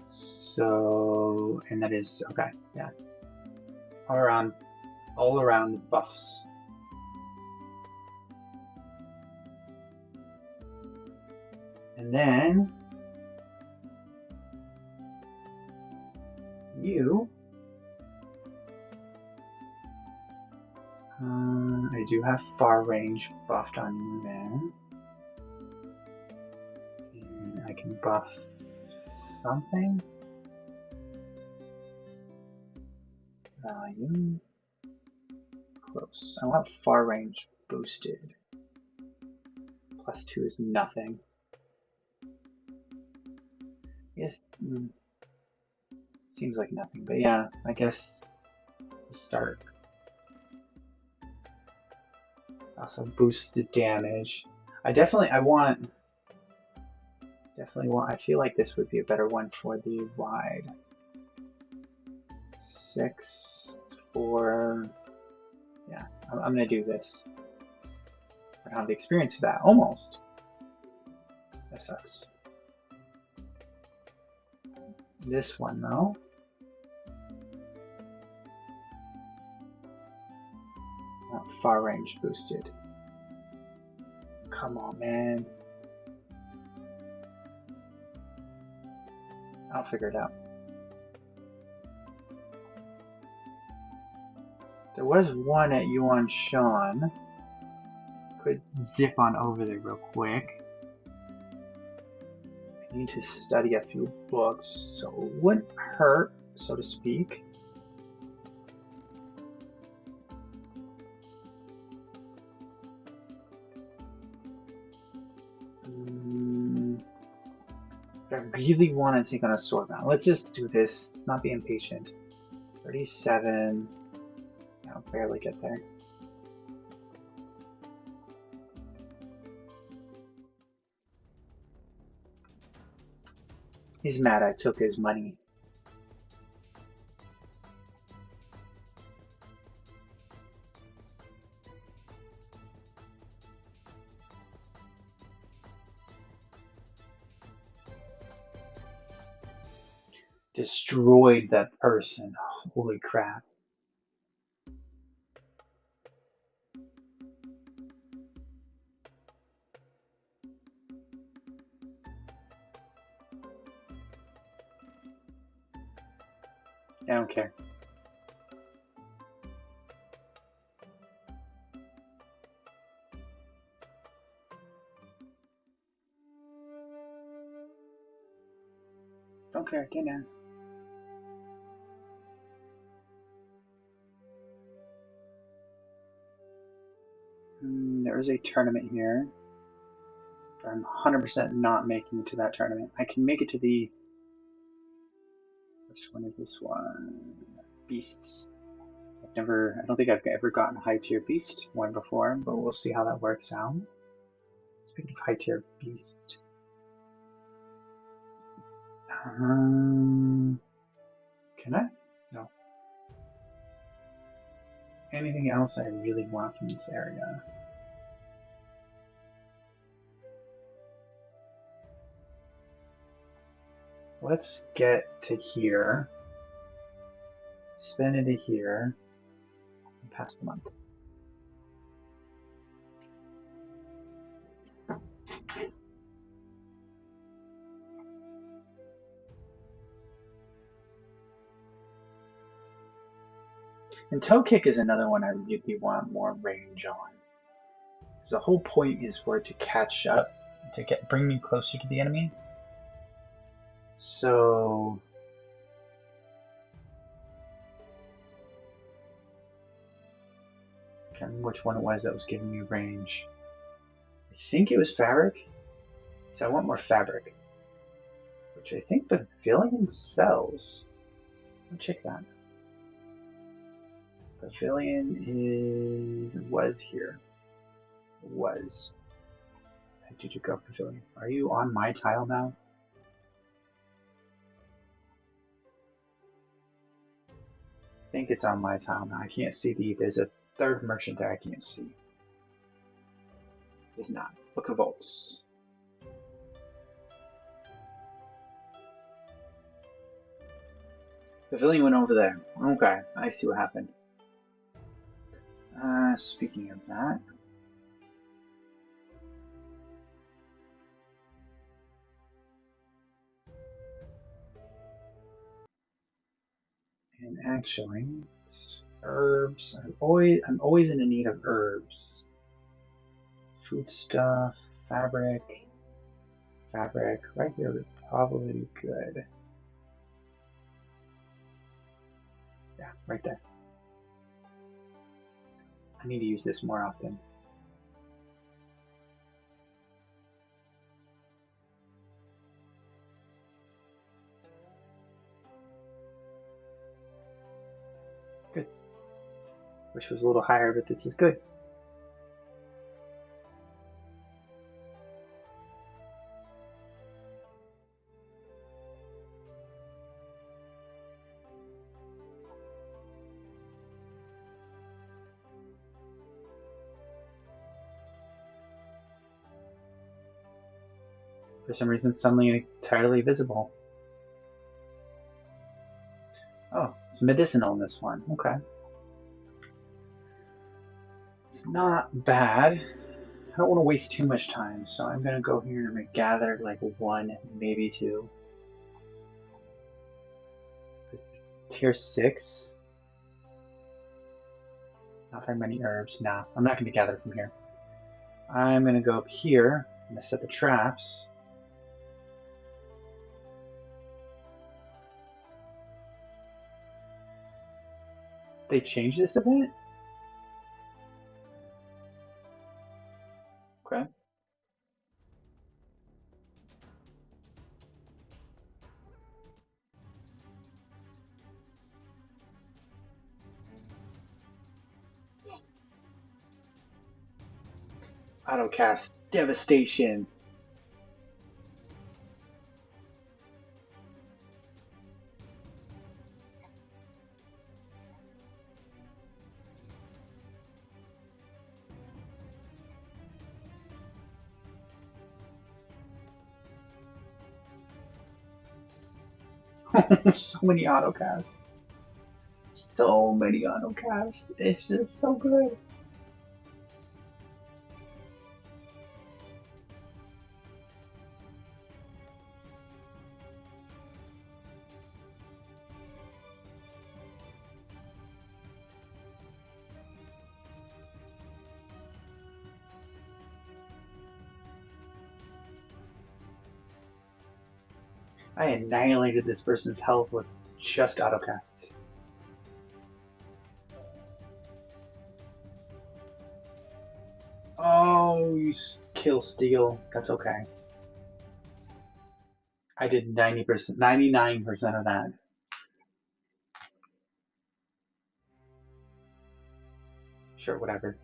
So, and that is, okay, yeah. All around buffs. And then you, I do have far range buffed on you there. And I can buff something. Value. Close. I want far range boosted. +2 is nothing. Yes, seems like nothing, but yeah, I guess we'll start. Also boosts the damage. I feel like this would be a better one for the wide. 6, 4, yeah, I'm gonna do this. I don't have the experience for that, almost. That sucks. This one though. Not far range boosted. Come on, man. I'll figure it out. There was one at Yuan Shan. Could zip on over there real quick. I need to study a few books, so it wouldn't hurt, so to speak. I really want to take on a sword round. Let's just do this. Let's not be impatient. 37. I'll barely get there. He's mad I took his money. Destroyed that person. Holy crap. I don't care. Don't care, can't ask. There is a tournament here. I'm 100% not making it to that tournament. I can make it to the... Which one is this one? Beasts. I don't think I've ever gotten high tier beast one before, but we'll see how that works out. Speaking of high tier beast. Can I? No. Anything else I really want from this area? Let's get to here. Spin into here. And pass the month. And toe kick is another one I really want more range on. Because the whole point is for it to catch up, to bring me closer to the enemy. So I can't remember which one it was that was giving me range. I think it was fabric. So I want more fabric. Which I think Pavilion sells. Let me check that. Pavilion was here. Was. Did you go Pavilion? Are you on my tile now? think it's on my tile now. I can't see there's a third merchant there I can't see. It's not. Book of Vaults. Pavilion went over there. Okay, I see what happened. Speaking of that. And actually, herbs. I'm always in the need of herbs. Food stuff, fabric. Right here would probably be good. Yeah, right there. I need to use this more often. Good. Wish it was a little higher, but this is good. For some reason, suddenly entirely visible. Oh, it's medicinal in this one. Okay. It's not bad. I don't want to waste too much time, so I'm going to go here and gather like one, maybe two. It's tier 6. Not very many herbs. Nah, I'm not going to gather from here. I'm going to go up here. I'm going to set the traps. They changed this a bit? Okay. Autocast devastation. So many autocasts. So many autocasts. It's just so good. I annihilated this person's health with just autocasts. Oh, you kill steal. That's okay. I did 90%, 99% of that. Sure, whatever.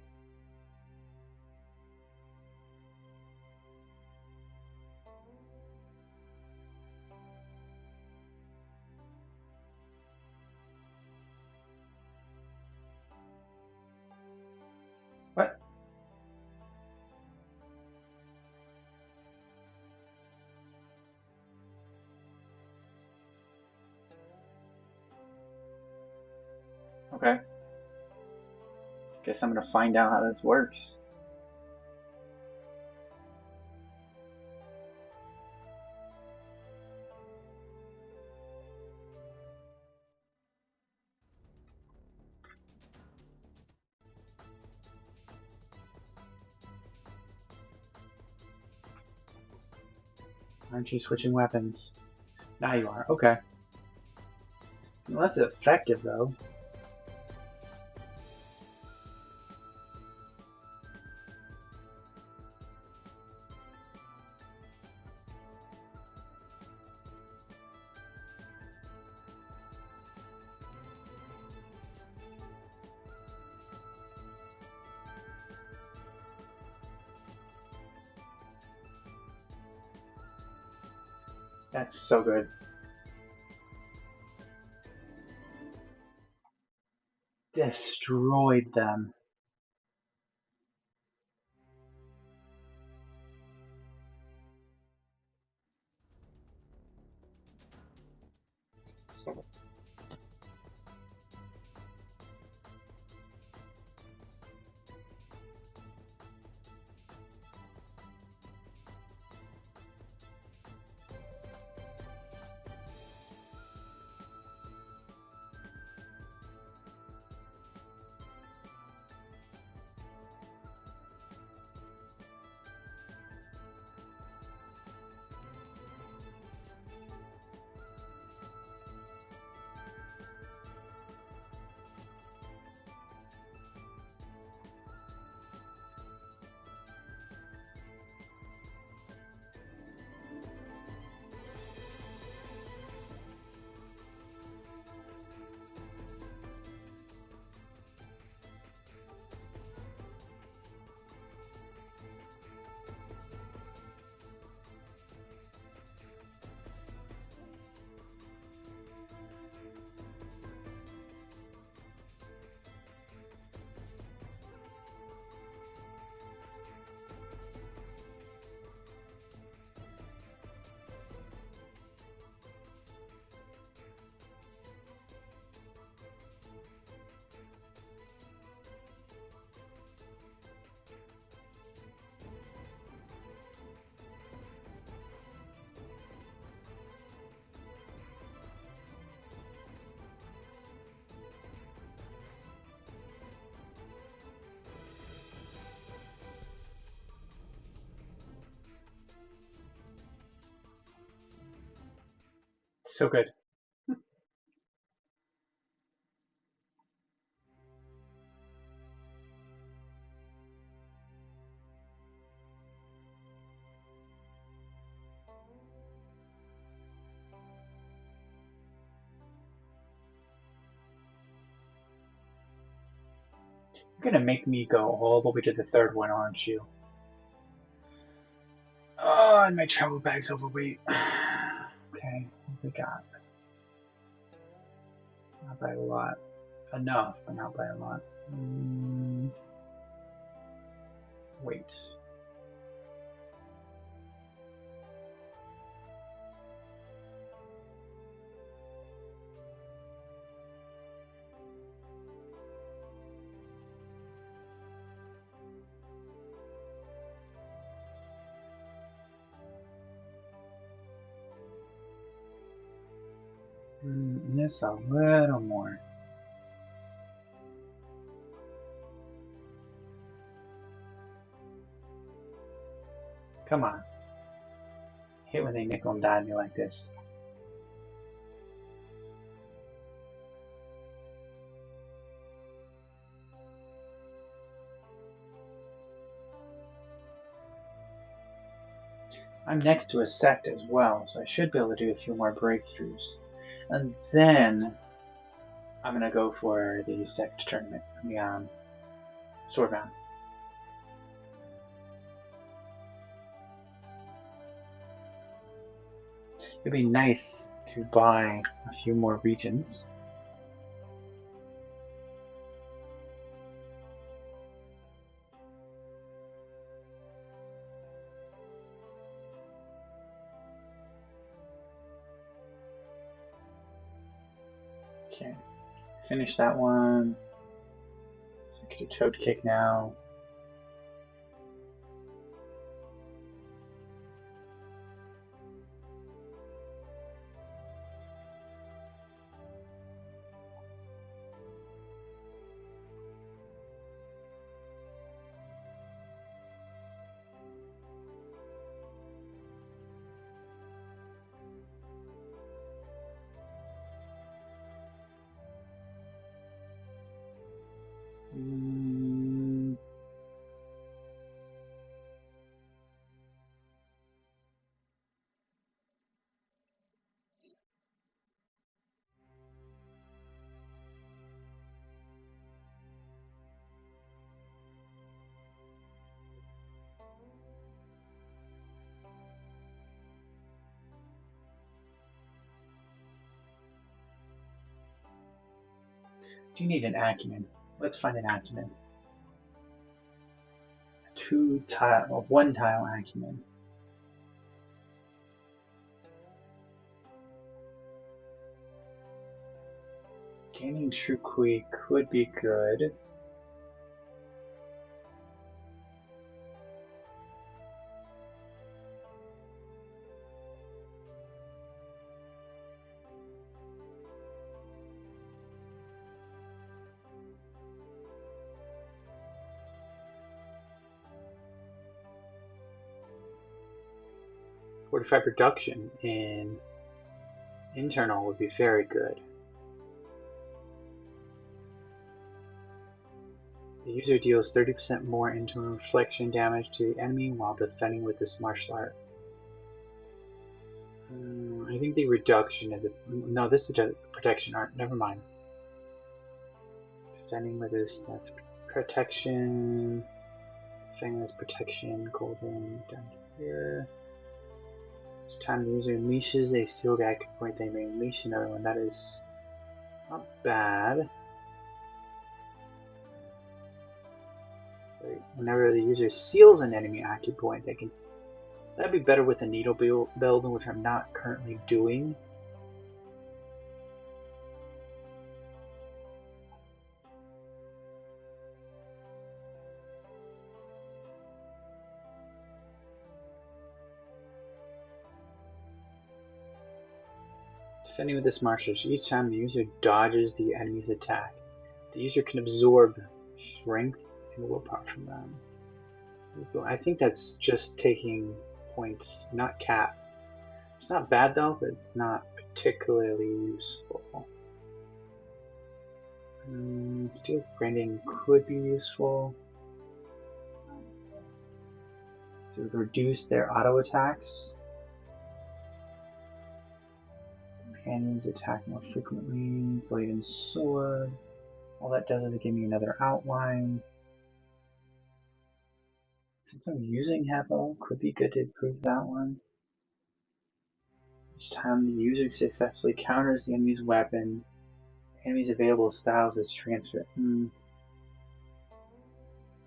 What? Okay. Guess I'm gonna find out how this works. Aren't you switching weapons? Now you are. Okay. Well, that's effective, though. That's so good. destroyed them. So good. You're gonna make me go all the way to the third one, aren't you? Oh, and my travel bag's overweight. Okay, what we got? Not by a lot. Enough, but not by a lot. Wait. Just a little more. Come on. Hate when they nickel and dime me like this. I'm next to a sect as well, so I should be able to do a few more breakthroughs. And then I'm gonna go for the sect tournament, the sword round. It'd be nice to buy a few more regions. Okay, finish that one. So I can do Toad Kick now. Do you need an acumen? Let's find an acumen. One tile acumen. Gaining True Kui could be good. Fortified production in internal would be very good. The user deals 30% more internal reflection damage to the enemy while defending with this martial art. I think the reduction is a... No, this is a protection art. Never mind. Defending with this, that's protection. Defending with protection. Golden down here. Each time the user unleashes a sealed active point, they may unleash another one. That is not bad. Whenever the user seals an enemy active point, they can... That'd be better with a needle build, which I'm not currently doing. Defending with this martial art, each time the user dodges the enemy's attack, the user can absorb strength and willpower from them. I think that's just taking points, not cap. It's not bad though, but it's not particularly useful. Steel branding could be useful. So we reduce their auto attacks. Companions attack more frequently. Blade and sword. All that does is give me another outline. Since I'm using Hepo, could be good to improve that one. Each time the user successfully counters the enemy's weapon, enemy's available styles is transferred.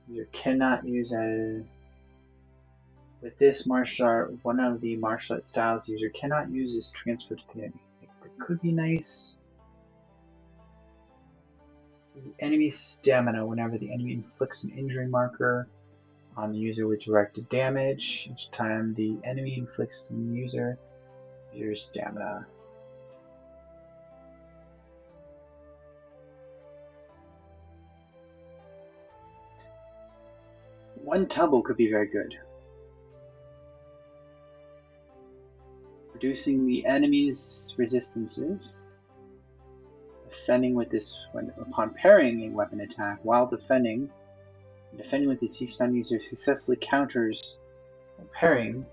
User cannot use a... With this martial art, one of the martial art styles the user cannot use is transferred to the enemy. It could be nice. The enemy stamina. Whenever the enemy inflicts an injury marker on the user with directed damage, each time the enemy inflicts on the user's stamina. One tumble could be very good. Reducing the enemy's resistances. Defending with this upon parrying a weapon attack while defending with this each time user successfully counters parrying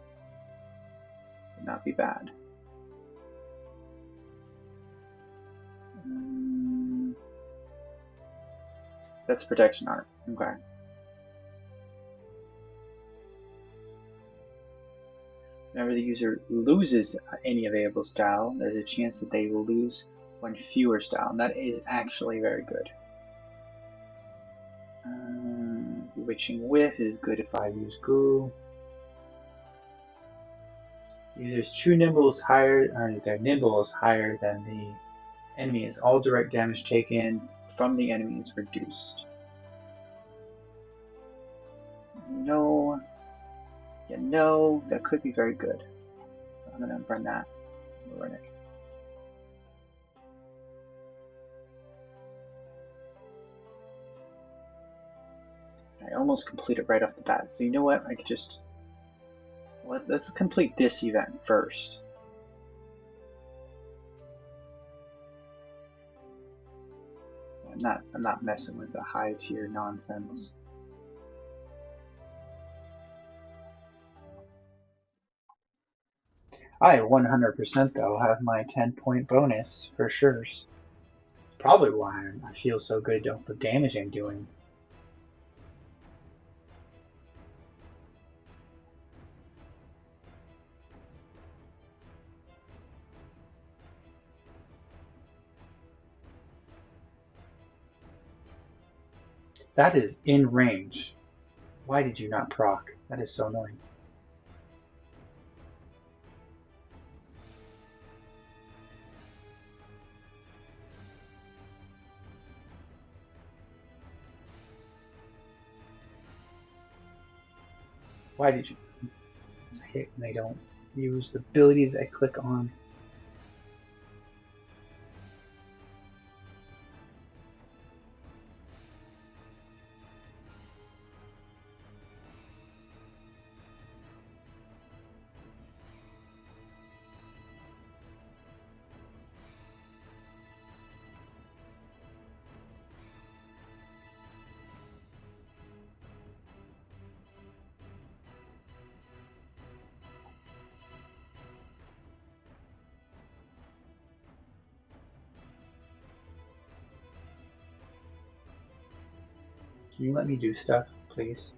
would not be bad. That's protection art. Okay. Whenever the user loses any available style, there's a chance that they will lose one fewer style, and that is actually very good. Bewitching Whiff is good if I use Goo. User's true nimble is higher, or their nimble is higher than the enemy's. All direct damage taken from the enemy is reduced. No. Yeah, no, that could be very good. I'm gonna run that. We'll run it. I almost complete it right off the bat. So you know what? I could just let's complete this event first. I'm not messing with the high tier nonsense. I 100% though have my 10-point bonus for sure. It's probably why I feel so good about the damage I'm doing. That is in range. Why did you not proc? That is so annoying. Why did you? I hate when they don't use the abilities I click on. Can you let me do stuff, please?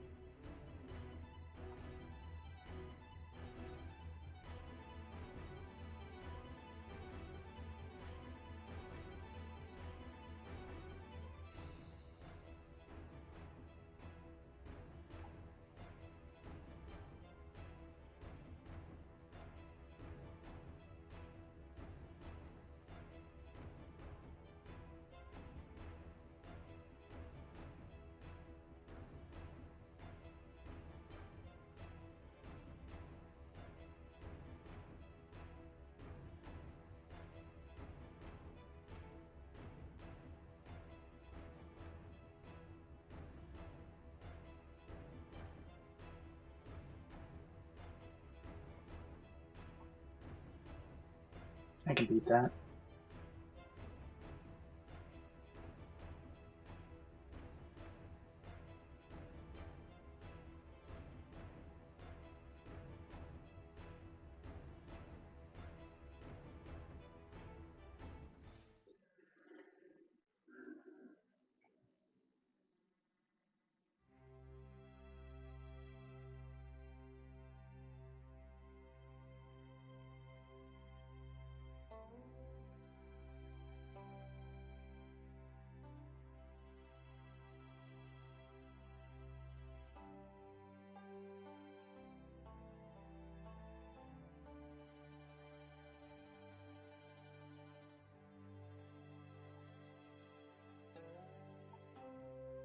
I can beat that.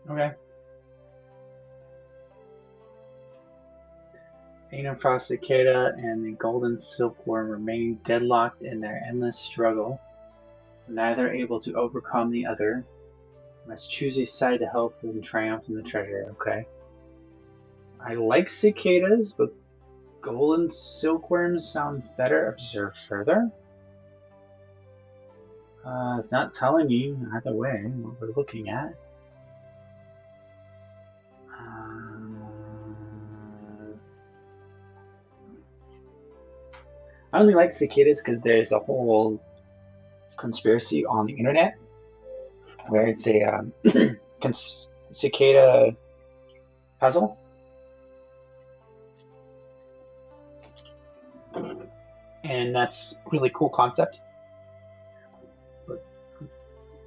Okay. Aiden Frost Cicada and the Golden Silkworm remain deadlocked in their endless struggle, neither able to overcome the other. Must choose a side to help them triumph in the treasure. Okay. I like cicadas, but golden silkworms sounds better. Observe further. It's not telling me either way what we're looking at. I only like cicadas because there's a whole conspiracy on the internet where it's a cicada puzzle. And that's a really cool concept. But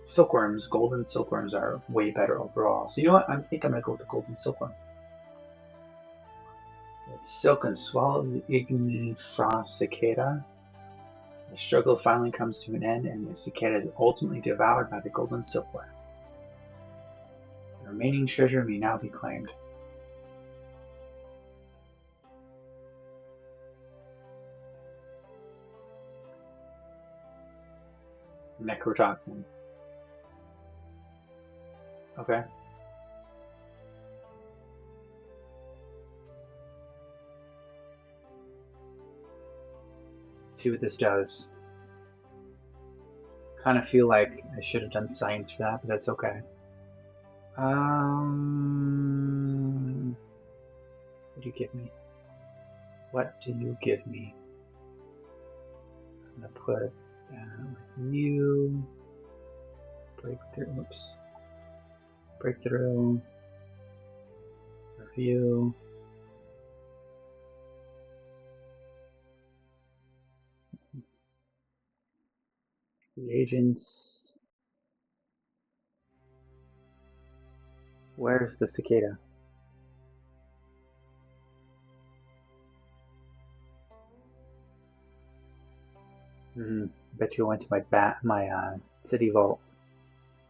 silkworms, golden silkworms are way better overall. So you know what? I think I'm gonna go with the golden silkworm. It's silk and swallows the ignorant frost cicada. The struggle finally comes to an end, and the cicada is ultimately devoured by the golden silkworm. The remaining treasure may now be claimed. Necrotoxin. Okay. See what this does. Kind of feel like I should have done science for that, but that's okay. What do you give me? What do you give me? I'm gonna put with you. Breakthrough. Oops. Breakthrough. Review. Reagents. Where's the cicada? Bet you went to my city vault.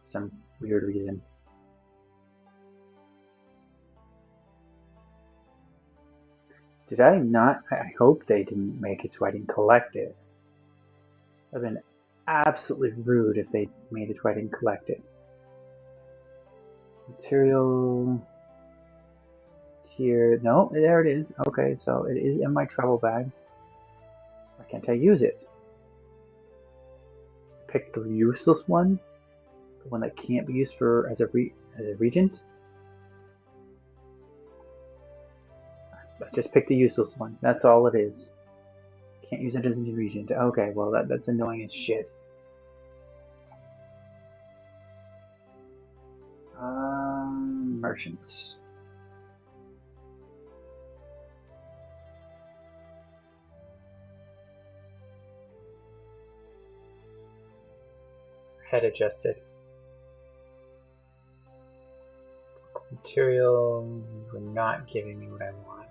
Some weird reason. Did I not? I hope they didn't make it so I didn't collect it. That would have been absolutely rude if they made it so I didn't collect it. Material tier. No, there it is. Okay, so it is in my travel bag. Why can't I use it? Pick the useless one? The one that can't be used for as a regent? I just picked the useless one. That's all it is. Can't use it as a regent. Okay, well that's annoying as shit. Merchants. Head adjusted. Material, you're not giving me what I want.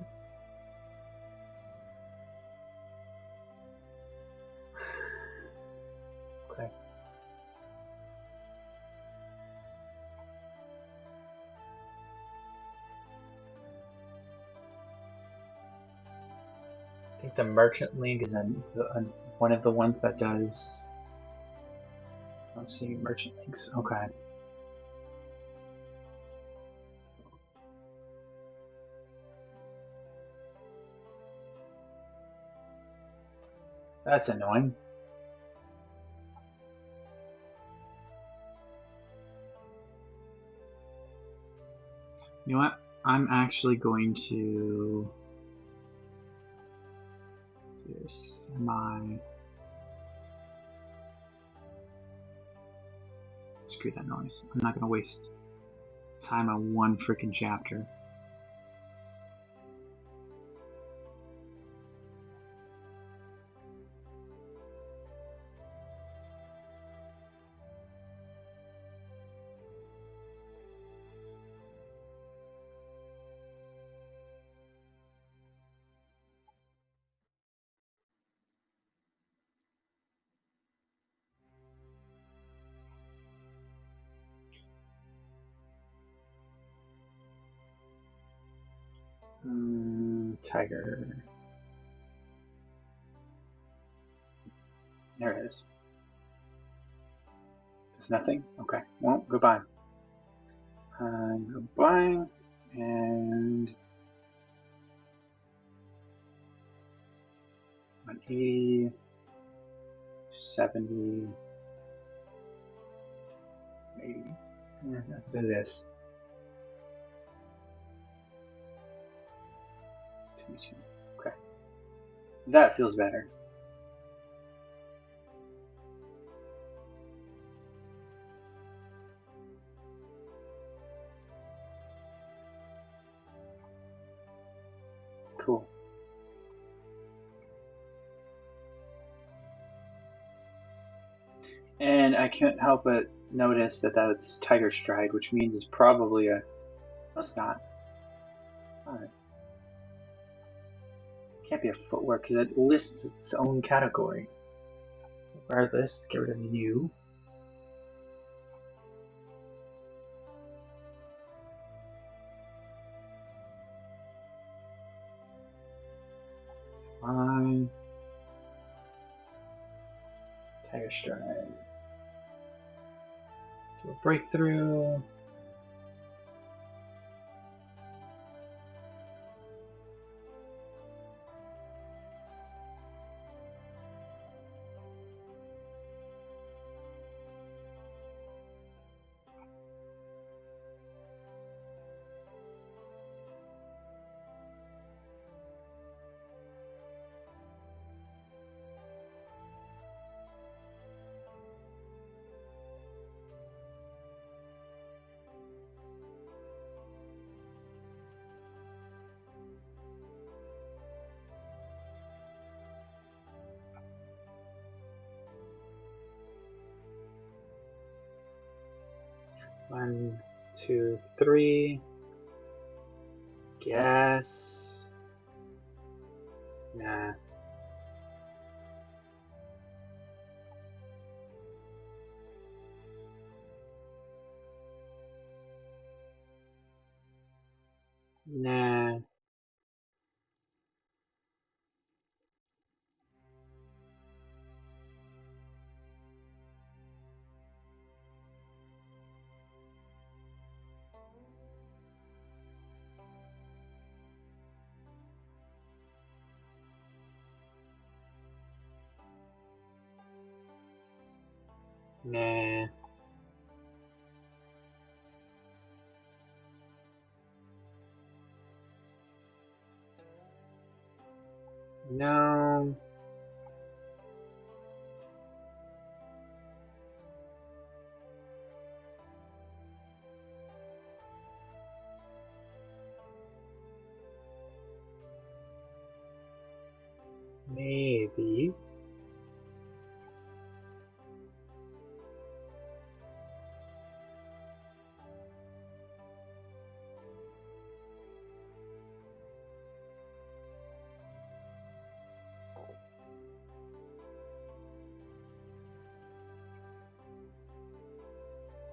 Okay. I think the Merchant League is one of the ones that does. Let's see, Merchant Leagues. Okay. That's annoying. You know what? I'm actually going to do this. Screw that noise. I'm not going to waste time on one freaking chapter. Tiger. There it is. There's nothing? Okay. Well, goodbye. Goodbye. And 180, 70, 80. After this. 22. Okay. That feels better. Cool. And I can't help but notice that that's Tiger Stride, which means it's probably a... No, it's not. Alright. Can't be a footwear because it lists its own category. Regardless, get rid of you. Fine. Tiger Stride. Do a breakthrough. One. 2, 3. Guess. Nah. Nah. Nah. No. Maybe.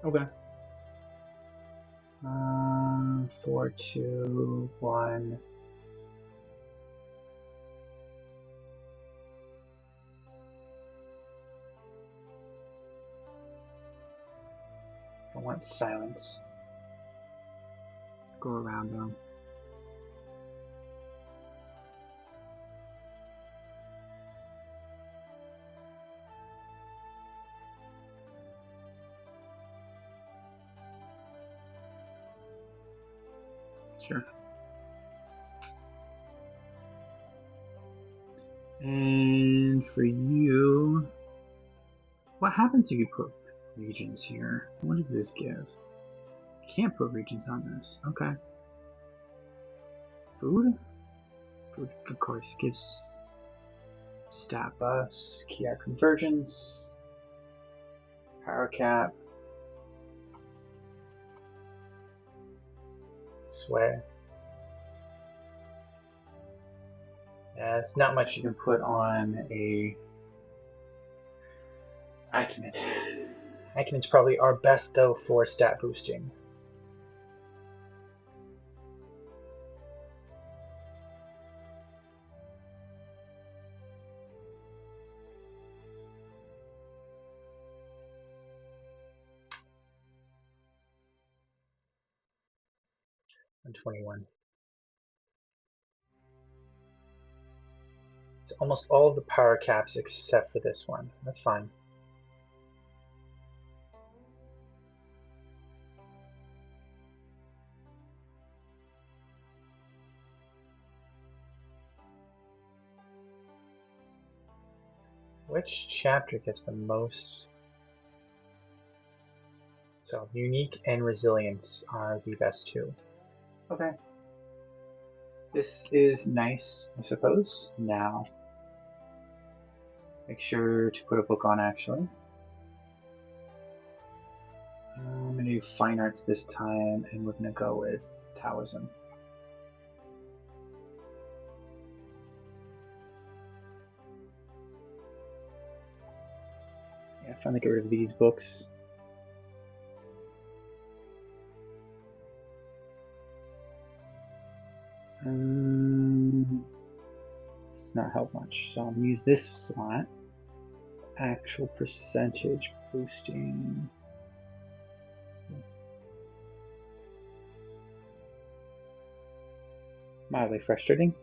Okay. 4, 2, 1. I want silence. Go around them. Sure. And for you, what happens if you put regions here? What does this give? Can't put regions on this. Okay. Food? Food, of course, gives stat buffs, key art convergence, power cap, sway. Yeah, it's not much you can put on a Acumen. Acumen's probably our best though for stat boosting. On 21. It's almost all of the power caps except for this one. That's fine. Which chapter gives the most? So unique and resilience are the best two. Okay. This is nice, I suppose. Now, make sure to put a book on actually. I'm going to do fine arts this time, and we're going to go with Taoism. Yeah, finally get rid of these books. Does not help much, so I'm going to use this slot. Actual percentage boosting. Mildly frustrating.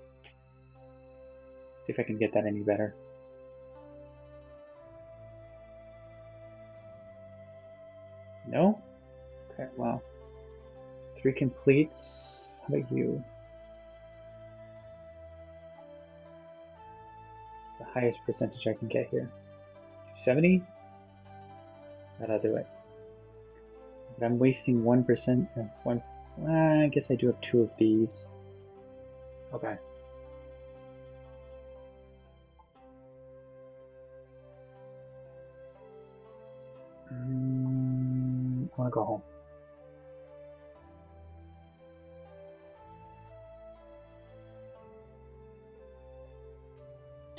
See if I can get that any better. No? Okay, well. 3 completes. How about you? The highest percentage I can get here. 70? That'll do it. But I'm wasting 1%. I guess I do have 2 of these. Okay. I want to go home.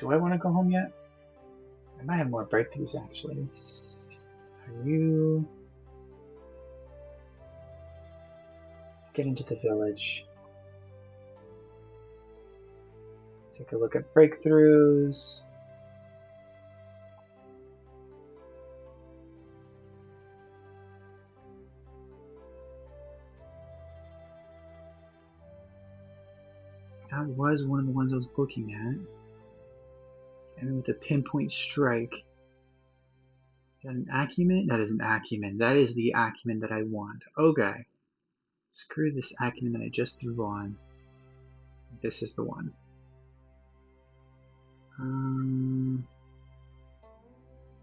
Do I want to go home yet? I might have more breakthroughs actually. Are you? Let's get into the village. Take a look at breakthroughs. That was one of the ones I was looking at. And with a pinpoint strike. Is that an acumen? That is an acumen. That is the acumen that I want. Okay. Screw this acumen that I just threw on. This is the one.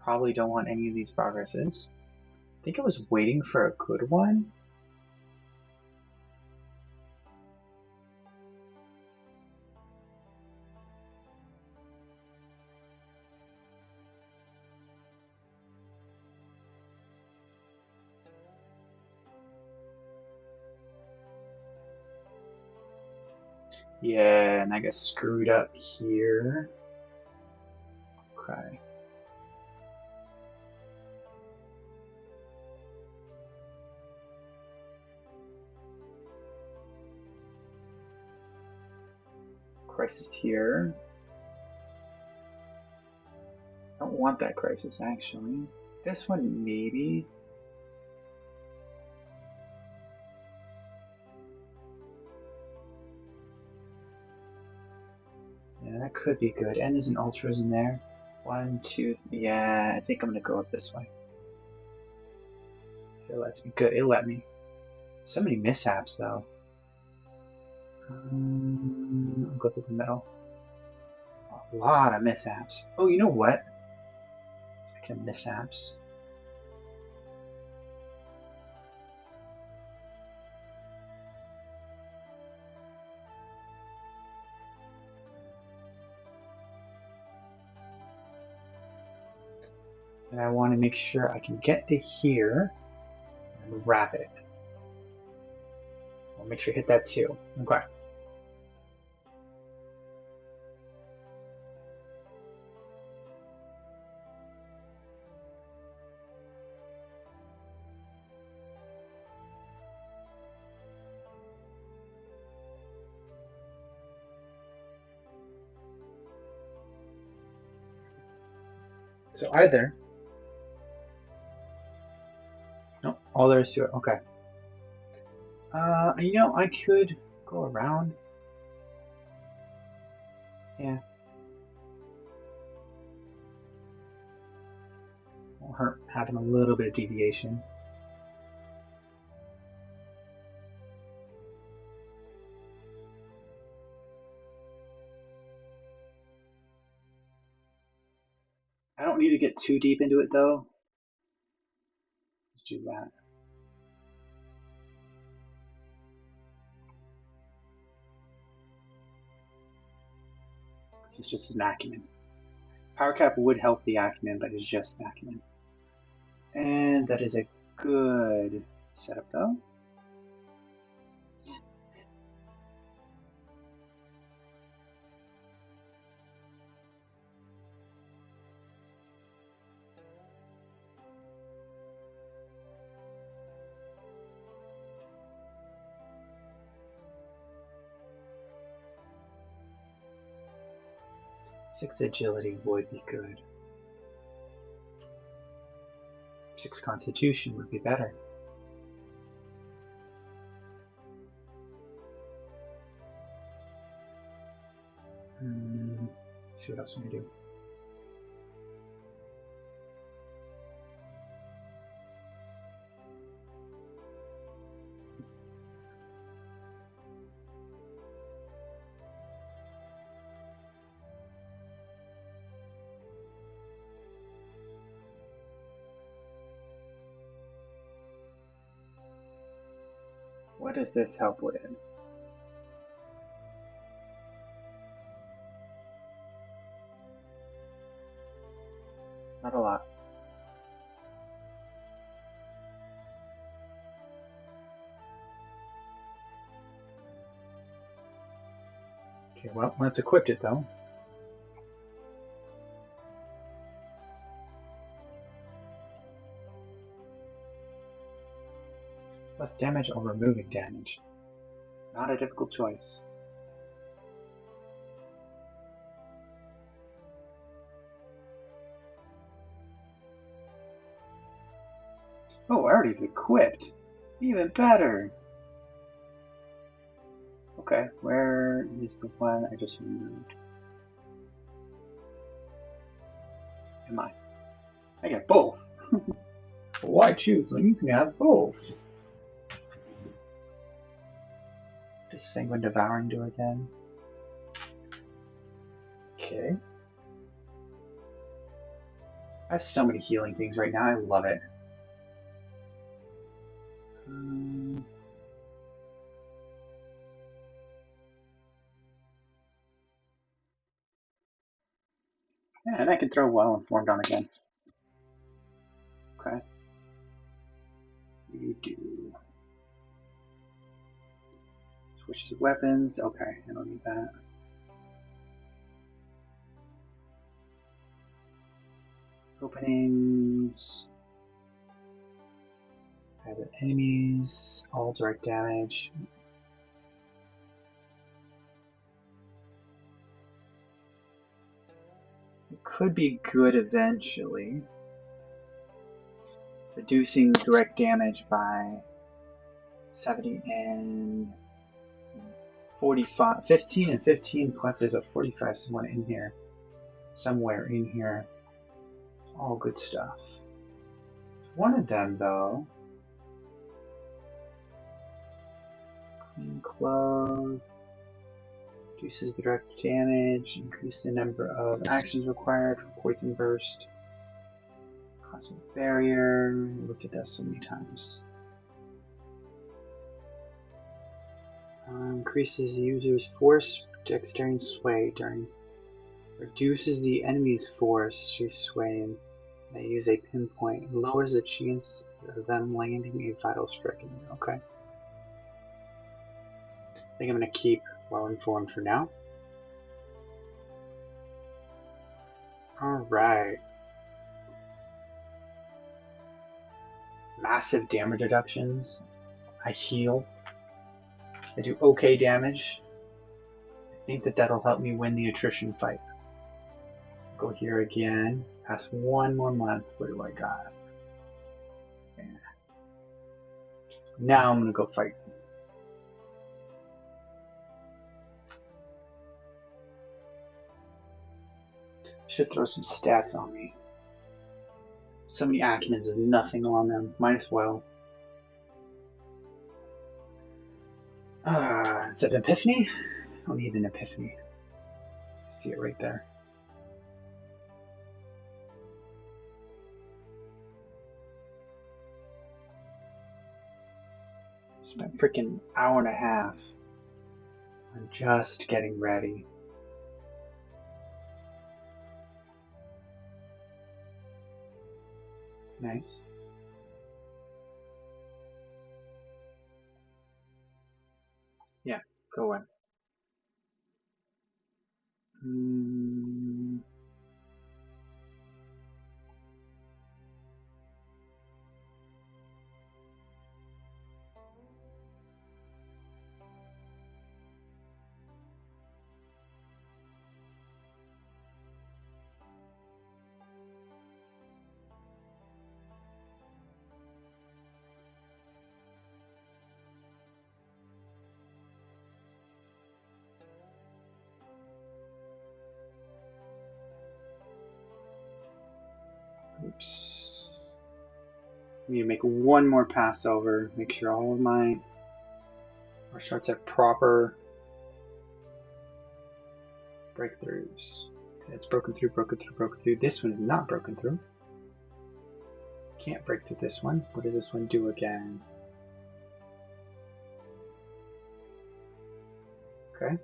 Probably don't want any of these progresses. I think I was waiting for a good one. Yeah, and I got screwed up here. Okay. Crisis here. I don't want that crisis actually. This one maybe. Yeah, that could be good. And there's an ultras in there. 1, 2, 3. Yeah, I think I'm gonna go up this way. It lets me. Good, it let me. So many mishaps though. I'll go through the middle. A lot of mishaps. Oh, you know what? Speaking of mishaps. And I want to make sure I can get to here and wrap it. I'll make sure I hit that too. Okay. So either. No, all there is to it. Okay. You know, I could go around. Yeah. Won't hurt having a little bit of deviation. I don't need to get too deep into it though. Let's do that. This is just an acumen. Power cap would help the acumen, but it's just an acumen. And that is a good setup though. Six agility would be good. 6 constitution would be better. Let's see what else we can do. What does this help with? Not a lot. Okay, well, let's equip it though. Less damage or removing damage? Not a difficult choice. Oh, already equipped. Even better. Okay, where is the one I just removed? Am I? I get both. Why choose when you can have both? Does Sanguine Devouring do again? Okay. I have so many healing things right now, I love it. Yeah, and I can throw Well Informed on again. Okay. You do. Switches weapons. Okay, I don't need that. Openings. Other enemies. All direct damage. It could be good eventually. Reducing direct damage by 70 and 45. 15 and 15 plus there's a 45 somewhere in here. Somewhere in here. All good stuff. One of them though. Clean clothes. Reduces the direct damage. Increase the number of actions required for Poison Burst. Cosmic Barrier. Looked at that so many times. Increases the user's force, dexterity, and sway during. Reduces the enemy's force to sway and they use a pinpoint. Lowers the chance of them landing a vital strike in you. Okay. I think I'm going to keep Well Informed for now. Alright. Massive damage reductions. I heal. I do okay damage. I think that that'll help me win the attrition fight. Go here again. Pass one more month. What do I got? Yeah. Now I'm gonna go fight. Should throw some stats on me. So many acumens and nothing on them. Might as well. Is it an epiphany? I don't need an epiphany. See it right there. Spent freaking hour and a half on just getting ready. Nice. Yeah, go away. Oops. I need to make one more pass over. Make sure all of my martial arts have proper breakthroughs. Okay, it's broken through, broken through, broken through. This one is not broken through. Can't break through this one. What does this one do again? Okay.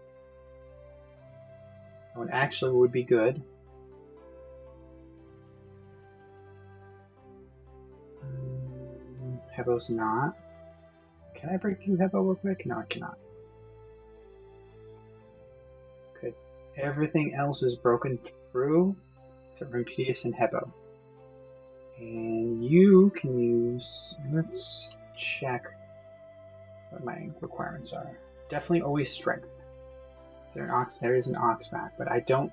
That one actually would be good. Hebo's not. Can I break through Hebo real quick? No, I cannot. Okay. Everything else is broken through except for Impedius and Hebo. And you can use. Let's check what my requirements are. Definitely always strength. There is an ox back, but I doubt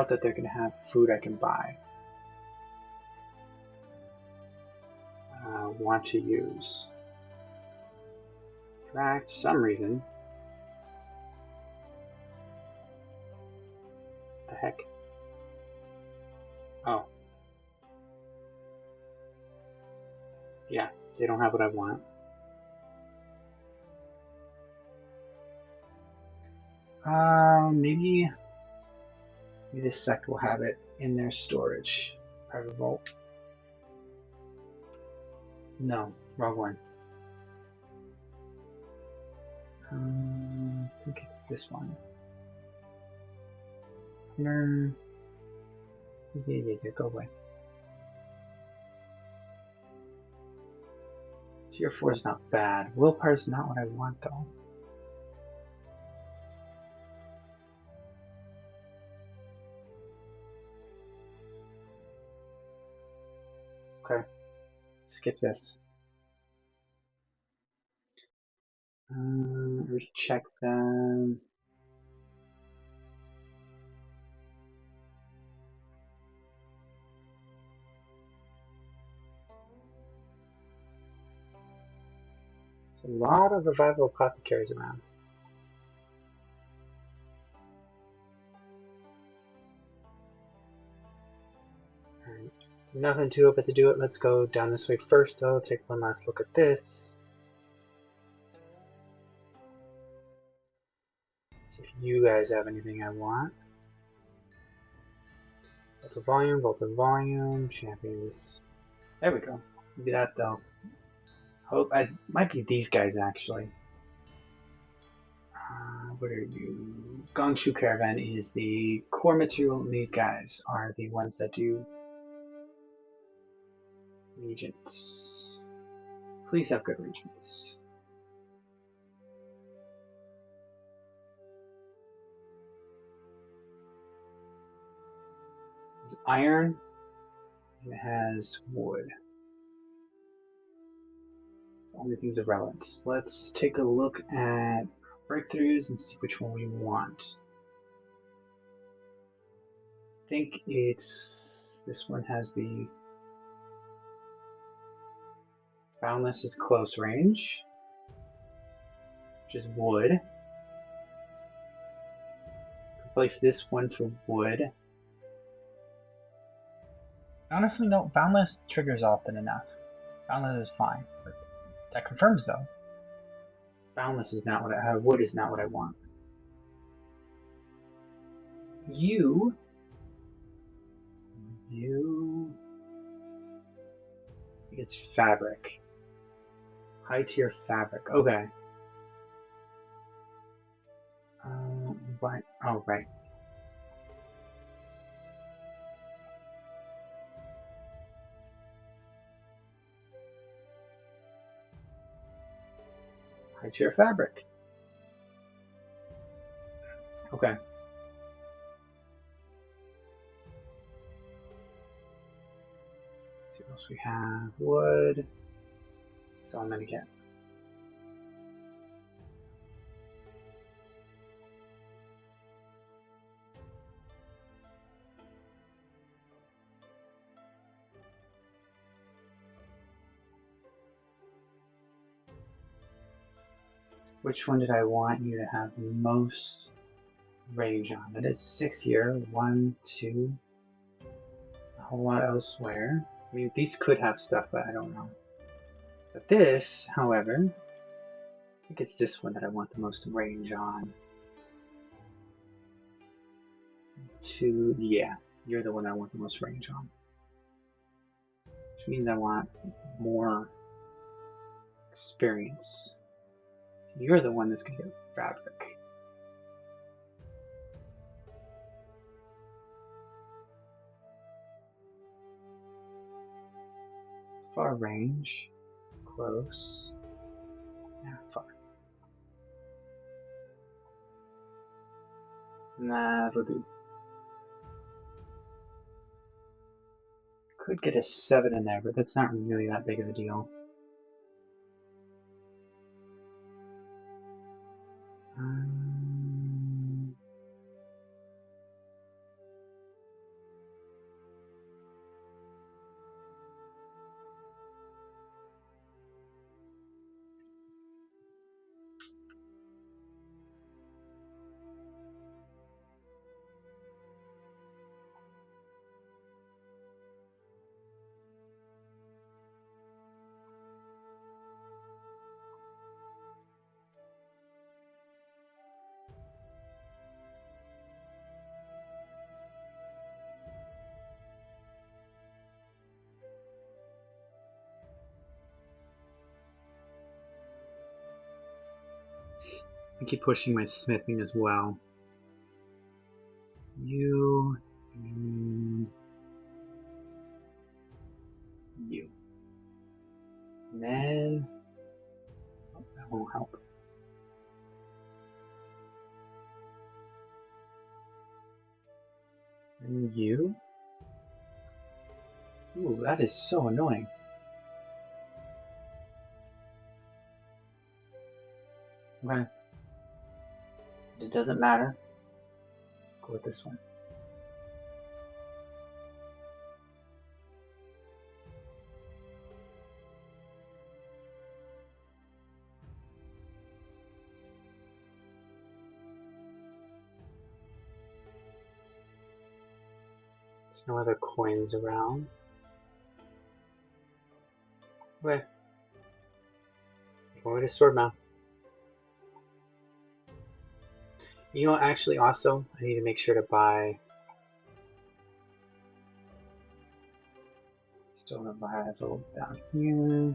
that they're gonna have food I can buy. Want to use. For some reason. The heck? Oh. Yeah, they don't have what I want. Maybe this sect will have it in their storage. Private vault. No, wrong one. I think it's this one. Yeah, go away. Tier 4 is not bad. Willpower is not what I want, though. Okay. Skip this. Recheck them. There's a lot of revival apothecaries around. Alright. Nothing to it but to do it. Let's go down this way first, though. Take one last look at this. See if you guys have anything I want. Vault of volume, champions. There we go. Maybe that though. Hope I might be these guys actually. What are you? Gongshu Caravan is the core material, and these guys are the ones that do regents. Please have good regents. It's iron. And it has wood. The only things of relevance. Let's take a look at breakthroughs and see which one we want. I think it's this one has the boundless is close range, which is wood. Replace this one for wood. Honestly, no, boundless triggers often enough. Boundless is fine. But that confirms though. Boundless is not what wood is not what I want. You. I think it's fabric. High tier fabric. Okay. What? Oh, right. High tier fabric. Okay. See what else we have. Wood. That's all I'm gonna get. Which one did I want you to have the most range on? That is 6 here. 1, 2. A whole lot elsewhere. I mean, these could have stuff, but I don't know. But this, however, I think it's this one that I want the most range on. 2, yeah, you're the one I want the most range on. Which means I want more experience. You're the one that's going to get fabric. Far range. Close. Yeah, far. Nah, that'll do. Could get a 7 in there, but that's not really that big of a deal. I keep pushing my smithing as well. You and you. And then oh, that won't help. And you. Ooh, that is so annoying. Okay. It doesn't matter. Go with this one. There's no other coins around. Okay. Going to sword mount. You know, actually, also, I need to make sure to buy still a revival down here. There's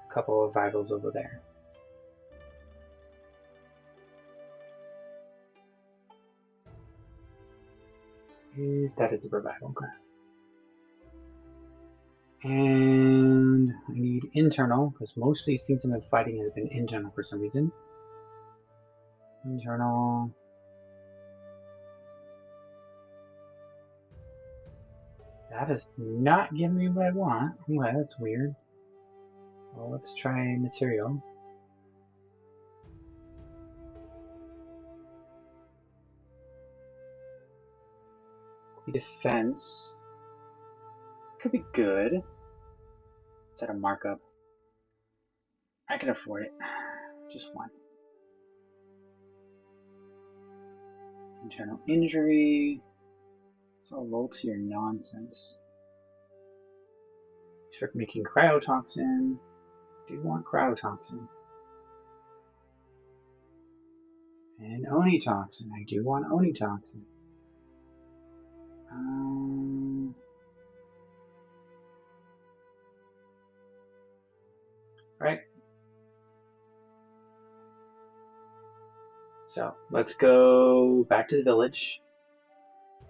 a couple of revivals over there. That is the revival. Okay. And I need internal, because most of these things I've been fighting have been internal for some reason. Internal. That is not giving me what I want. Anyway, that's weird. Well, let's try material. Defense. Could be good. Set a markup. I can afford it. Just one. Internal injury. So roll to your nonsense. Start making cryotoxin. Do you want cryotoxin? And onitoxin. I do want onitoxin. Right. So let's go back to the village.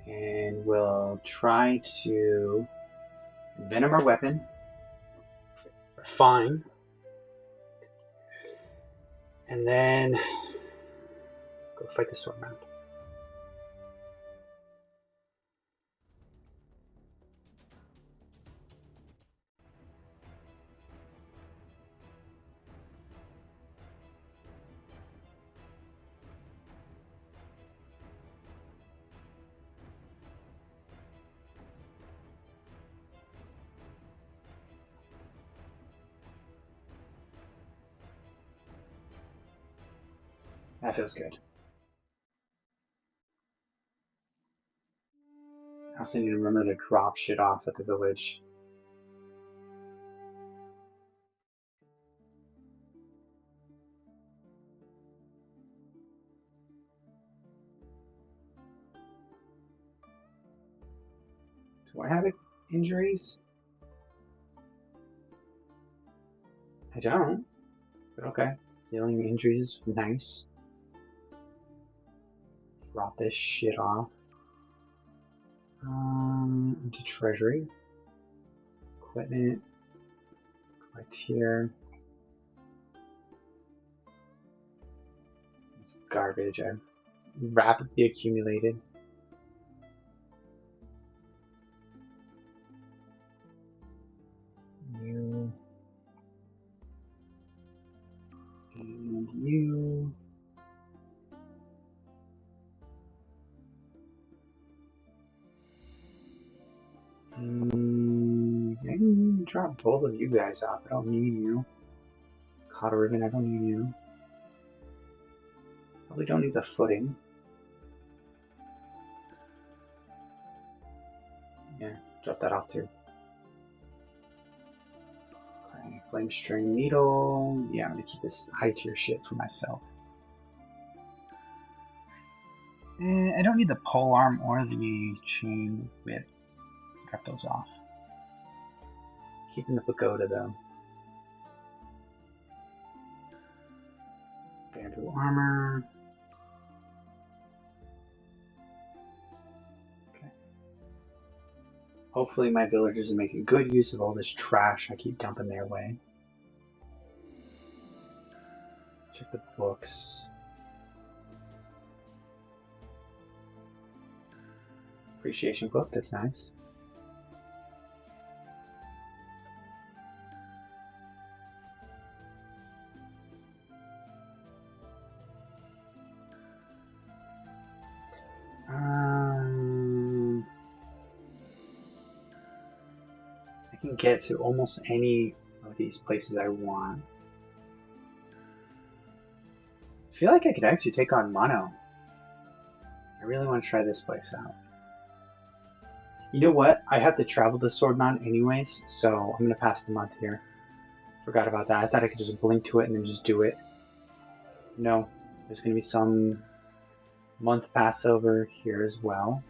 And we'll try to venom our weapon. Fine. And then go fight the sword mount. That feels good. I also need to remember to drop shit off at the village. Do I have injuries? I don't. But okay. Healing injuries, nice. Drop this shit off. Into treasury. Equipment. Collect here. It's garbage. I've rapidly accumulated. You. And you. I can drop both of you guys off. I don't need you. Caught ribbon, I don't need you. Probably don't need the footing. Yeah, drop that off too. Okay, flame string needle. Yeah, I'm gonna keep this high tier shit for myself. I don't need the pole arm or the chain width. Drop those off. Keeping the pagoda though. Bamboo armor. Okay. Hopefully my villagers are making good use of all this trash I keep dumping their way. Check the books. Appreciation book, that's nice. I can get to almost any of these places I want. I feel like I could actually take on Mono. I really want to try this place out. You know what? I have to travel to Sword Mountain anyways, so I'm going to pass the month here. Forgot about that. I thought I could just blink to it and then just do it. No, there's going to be some month Passover here as well.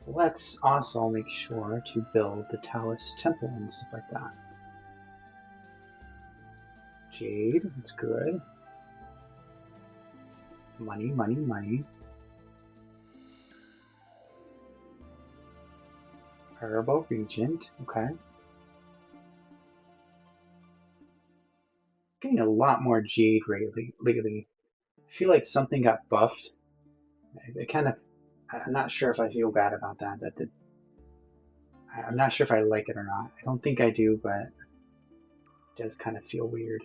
Let's also make sure to build the Taoist temple and stuff like that. Jade, that's good. Money, money, money. Herbal Regent, okay. Getting a lot more Jade lately. I feel like something got buffed. It kind of, I'm not sure if I feel bad about that. I'm not sure if I like it or not. I don't think I do, but it does kind of feel weird.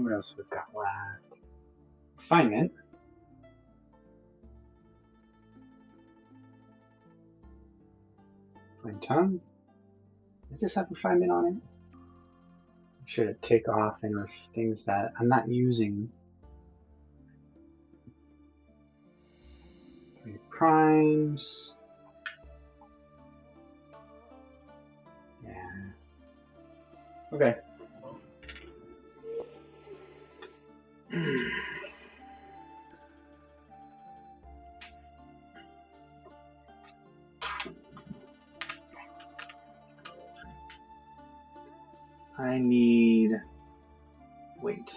What else we've got left? Refinement. Flame tongue. Does this have refinement on it? Make sure to take off any things that I'm not using. Primes. Yeah. Okay. I need weight. Is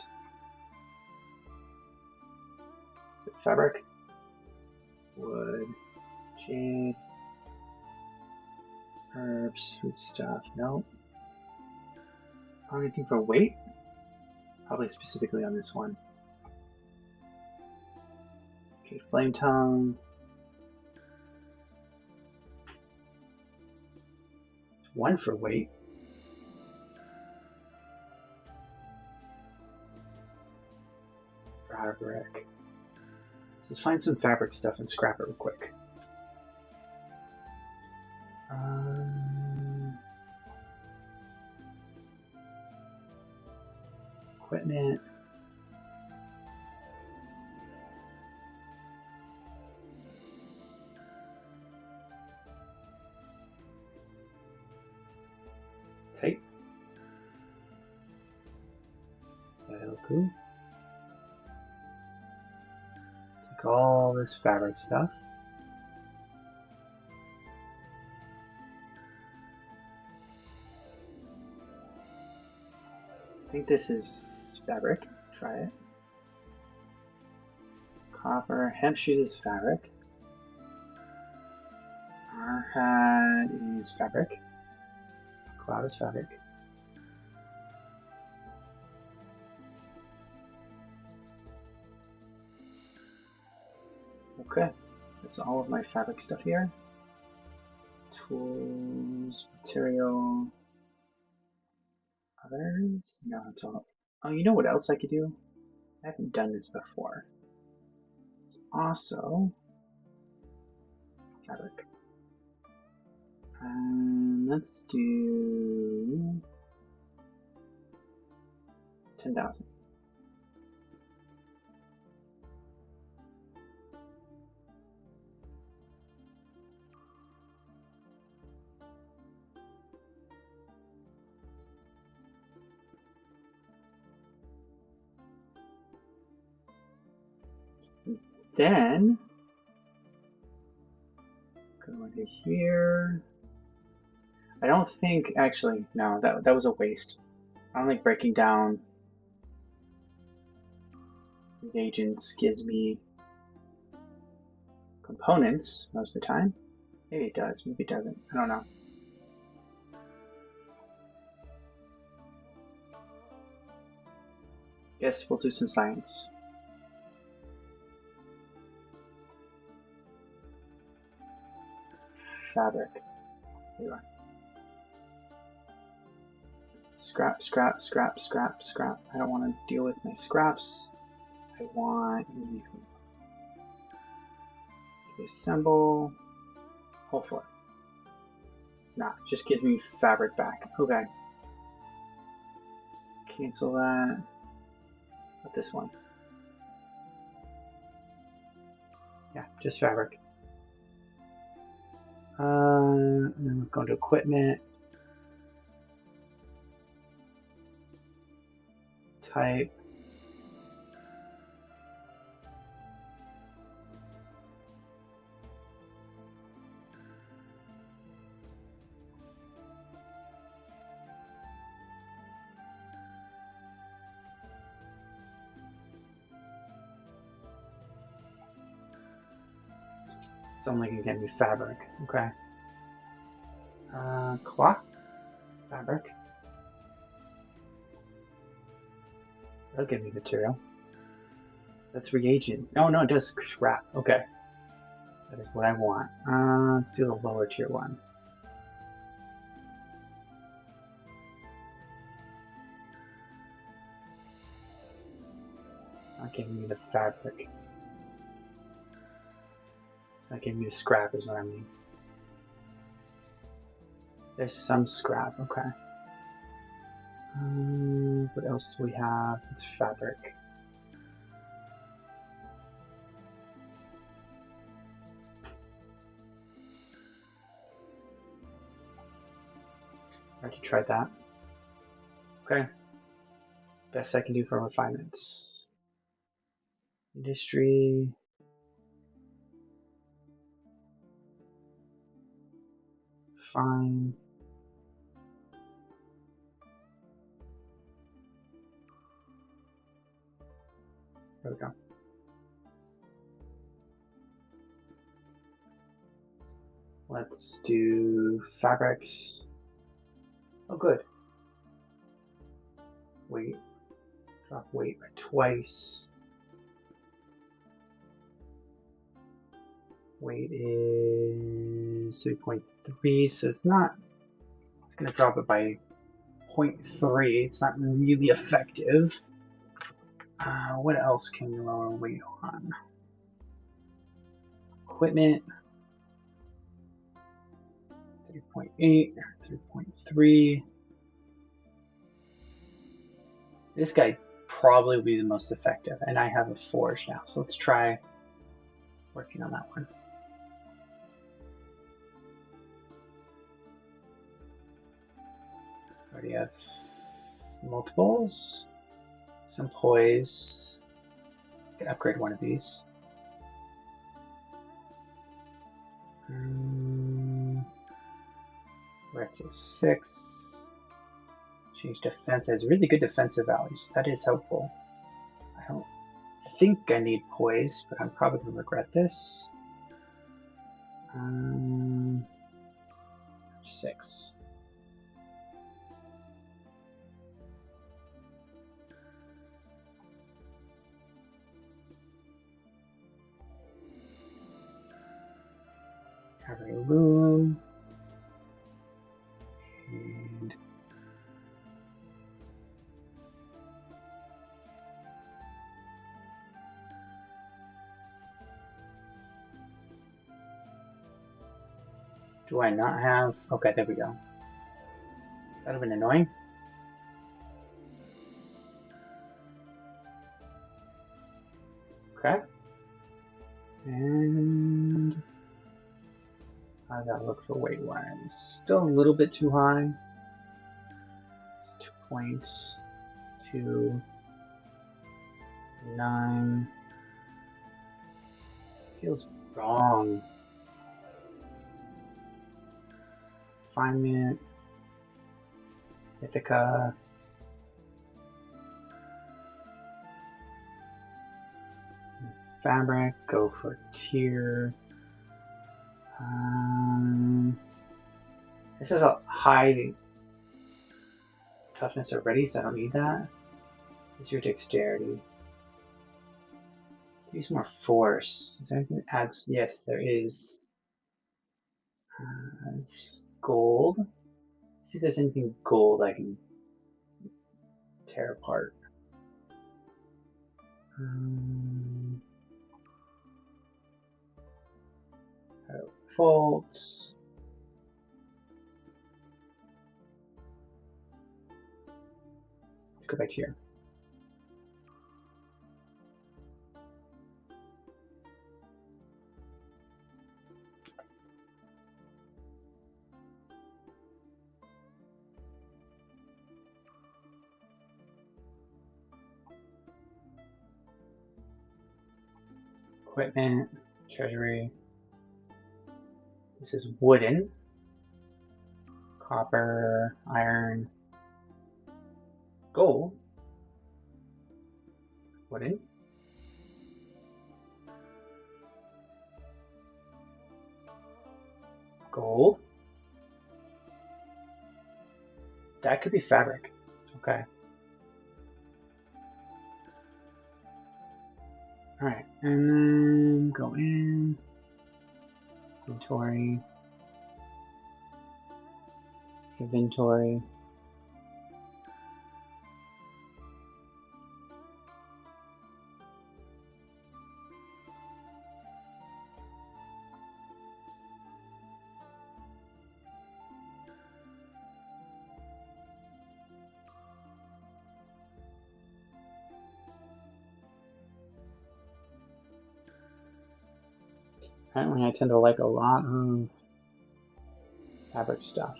it fabric? Wood, jade, herbs, food stuff. Nope. Anything for weight? Probably specifically on this one. Okay, flame tongue. One for weight. Fabric. Let's find some fabric stuff and scrap it real quick. Equipment. Tape. That'll do. Take all this fabric stuff. I think this is fabric. Try it. Copper. Hemp shoes is fabric. Our hat is fabric. Cloud is fabric. Okay, that's all of my fabric stuff here. Tools, material, others? No, that's all. Oh, you know what else I could do? I haven't done this before. It's also fabric. Let's do 10,000. then go into here. I don't think, actually, no, that was a waste. I don't think breaking down reagents gives me components most of the time. Maybe it does, maybe it doesn't. I don't know. Guess we'll do some science. Fabric. There you are. Scrap, scrap, scrap, scrap, scrap. I don't want to deal with my scraps. I want you to assemble. Hold for it. It's not. Just give me fabric back. Okay. Cancel that. What this one? Yeah, just fabric. And then let's go into equipment. Type. It's only gonna get me fabric. Okay. Cloth. Fabric. That'll give me material. That's reagents. Oh no, it does scrap. Okay. That is what I want. Let's do the lower tier one. Not giving me the fabric. Not giving me the scrap is what I mean. There's some scrap, okay. What else do we have? It's fabric. Already tried that. Okay. Best I can do for refinements. Industry. Fine. There we go. Let's do fabrics. Oh, good. Weight. Drop weight by twice. Weight is 3.3, so it's not, it's going to drop it by 0.3. It's not really effective. What else can we lower weight on? Equipment. 3.8, 3.3. This guy probably will be the most effective, and I have a forge now, so let's try working on that one. Already have multiples, some poise. I can upgrade one of these. That's a 6. Change defense. It has really good defensive values. That is helpful. I don't think I need poise, but I'm probably going to regret this. 6. Have a loom. And do I not have? Okay, there we go. That would have been annoying. Okay. And how does that look for weight wise? Still a little bit too high. It's 2.29. Feels wrong. Refinement. Ithaca. Fabric. Go for tier. This is a high toughness already, so I don't need that. What's your dexterity? Use more force. Is there anything that adds? Yes, there is. It's gold. Let's see if there's anything gold I can tear apart. Faults. Let's go back here. Equipment, treasury. This is wooden. Copper, iron, gold. Wooden. Gold. That could be fabric. Okay. Alright, and then go in. Inventory. Inventory. Apparently I tend to like a lot of fabric stuff.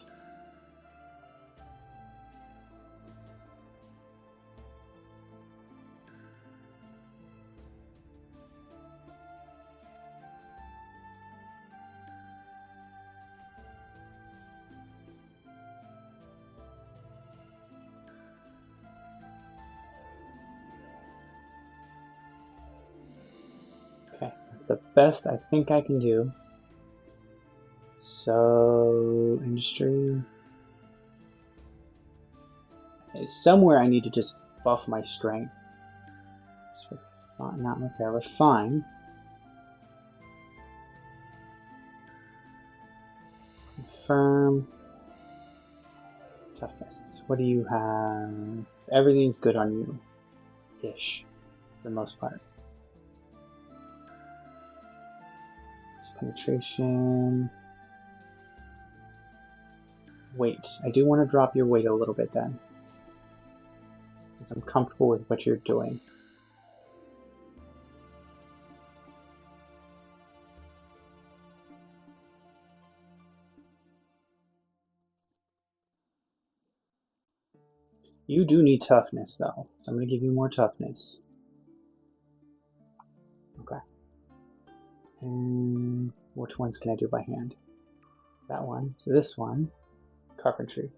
Okay, that's the best I think I can do. So, industry. Somewhere I need to just buff my strength. Not repair, refine. Confirm. Toughness. What do you have? Everything's good on you. Ish. For the most part. Penetration. Weight. I do want to drop your weight a little bit then. Since I'm comfortable with what you're doing. You do need toughness though, so I'm going to give you more toughness. Okay. And which ones can I do by hand? That one. So this one. Carpentry.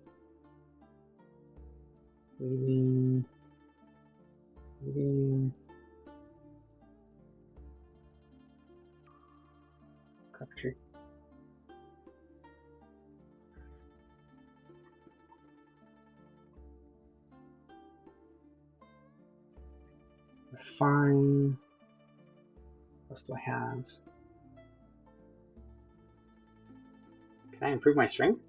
Weaving. Weaving. Carpentry. Refine. What else do I have? Can I improve my strength?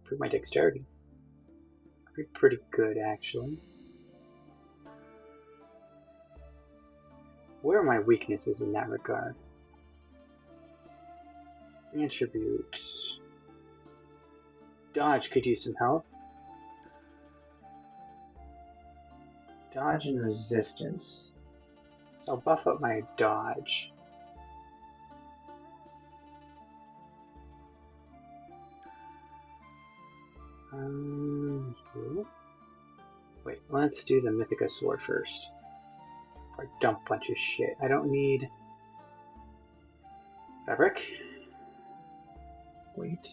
Improve my dexterity. Could be pretty good actually. Where are my weaknesses in that regard? Attributes. Dodge could use some help. Dodge and resistance. So I'll buff up my dodge. You. Wait, let's do the Mythica sword first. Before I dump a bunch of shit. I don't need fabric. Wait.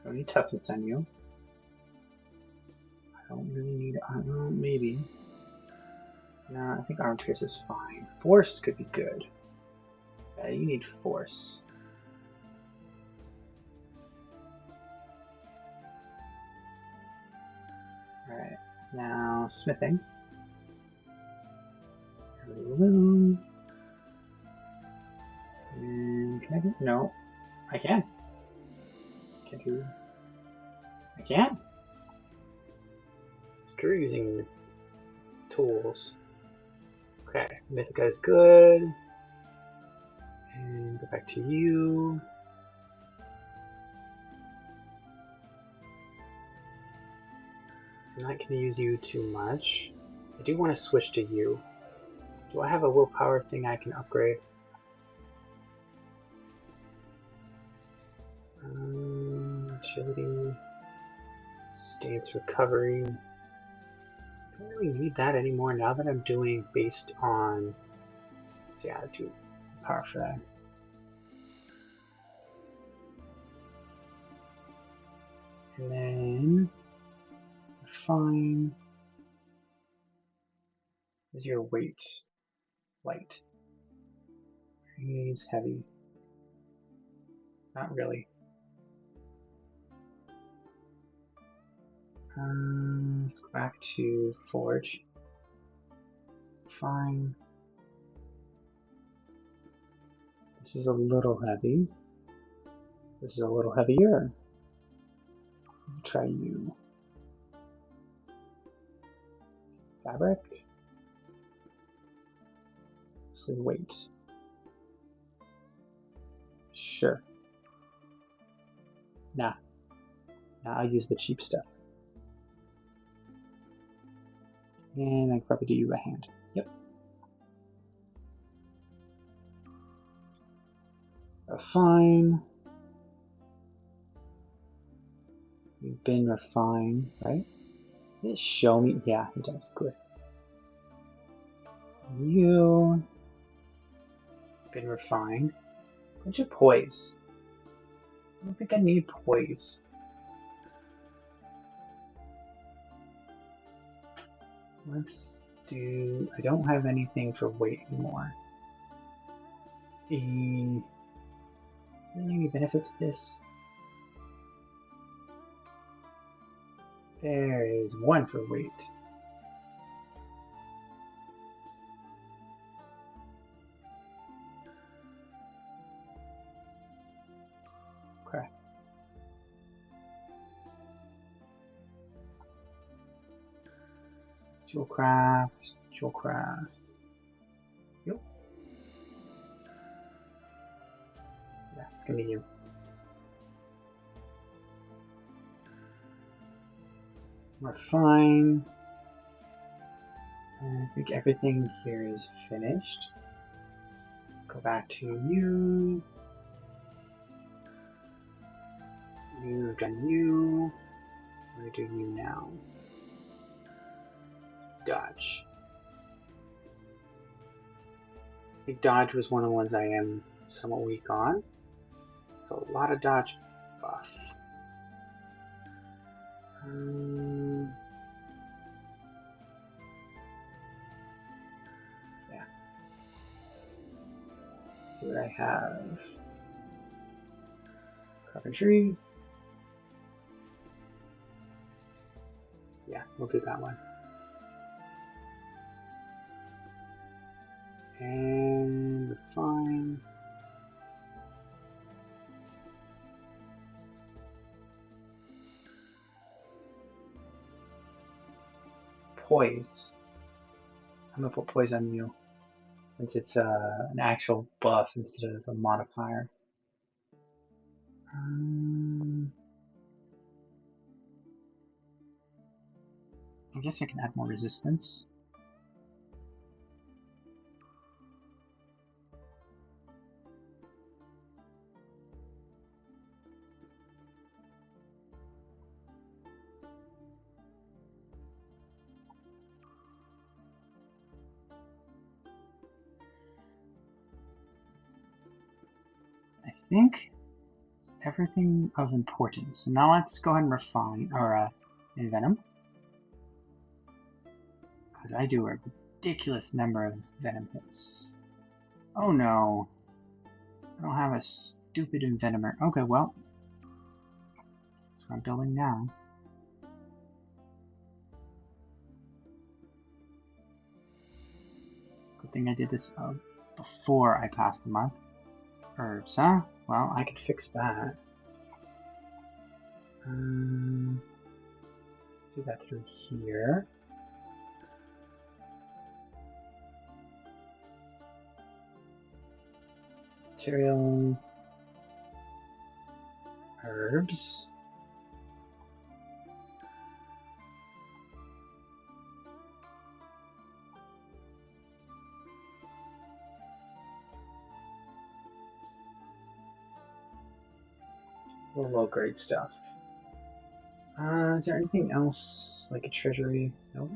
I don't need toughness on you. I don't really need armor, maybe. Nah, I think armor pierce is fine. Force could be good. Yeah, you need force. Alright, now smithing. And can I do? No, I can. Can't do. I can. Screw using tools. Okay, Mythica is good. And go back to you. I'm not going to use you too much. I do want to switch to you. Do I have a willpower thing I can upgrade? Agility, stance recovery. I don't really need that anymore now that I'm doing based on. Yeah, I do power for that. And then fine. Where's your weight? Light. He's heavy. Not really. Let's go back to Forge. Fine. This is a little heavy. This is a little heavier. Try you. Fabric. Mostly weight. Sure. Nah. I'll use the cheap stuff. And I can probably do you by hand. Yep. Refine. You've been refined, right? Did it show me? Yeah, it does. Good. You. Been refined. Bunch of poise. I don't think I need poise. Let's do. I don't have anything for weight anymore. Really any benefit to this? There is one for weight. Okay. Jewel craft. Yep. Yeah, it's gonna be you. We're fine. And I think everything here is finished. Let's go back to you. You've done you. I'm gonna do you now. Dodge. I think dodge was one of the ones I am somewhat weak on. So a lot of dodge buff. Yeah. Let's see what I have. Carpentry. Yeah, we'll do that one. And refine. Poise. I'm gonna put poise on you since it's an actual buff instead of a modifier. I guess I can add more resistance. think it's everything of importance. So now let's go ahead and refine, or envenom. Because I do a ridiculous number of venom hits. Oh no. I don't have a stupid envenomer. Okay, well. That's what I'm building now. Good thing I did this before I passed the month. Herbs, huh? Well, I could fix that. Do that through here. Material. Herbs. Low grade stuff. Is there anything else like a treasury? Nope.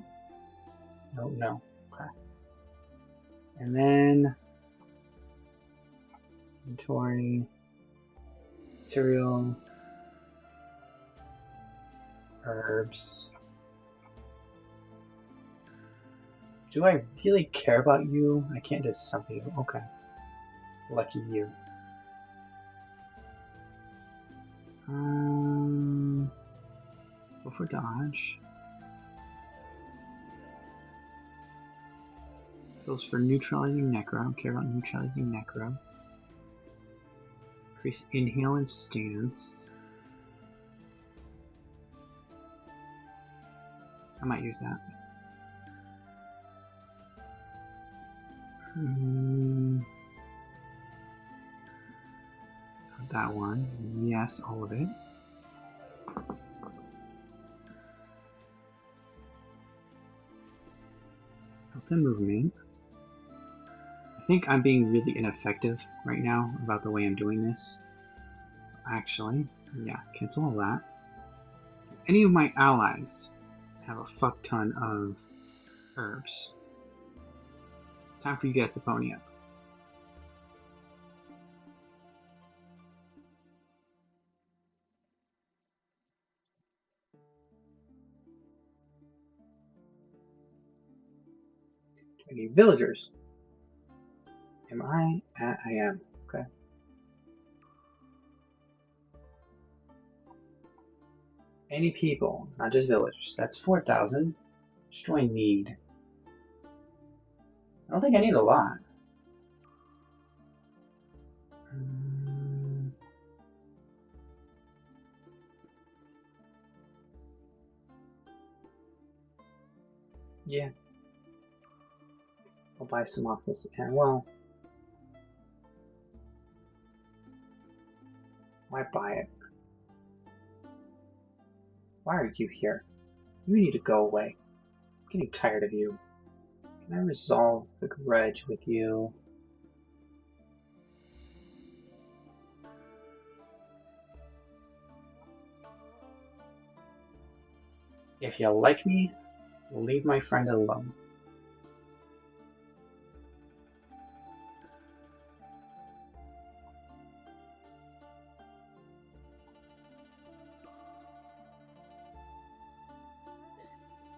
Nope, no. Okay. And then inventory, material, herbs. Do I really care about you? I can't disassemble you. Okay. Lucky you. Go for dodge. Goes for neutralizing necro. I don't care about neutralizing necro. Increase inhale and stance. I might use that. That one. Yes, all of it. Health and movement. I think I'm being really ineffective right now about the way I'm doing this. Actually, yeah, cancel all that. Any of my allies have a fuck ton of herbs. Time for you guys to pony up. I need villagers. Am I? I am. Okay. Any people, not just villagers. That's 4,000. Destroy need. I don't think I need a lot. Yeah. I'll buy some off this and well. Why buy it? Why are you here? You need to go away. I'm getting tired of you. Can I resolve the grudge with you? If you like me, leave my friend alone.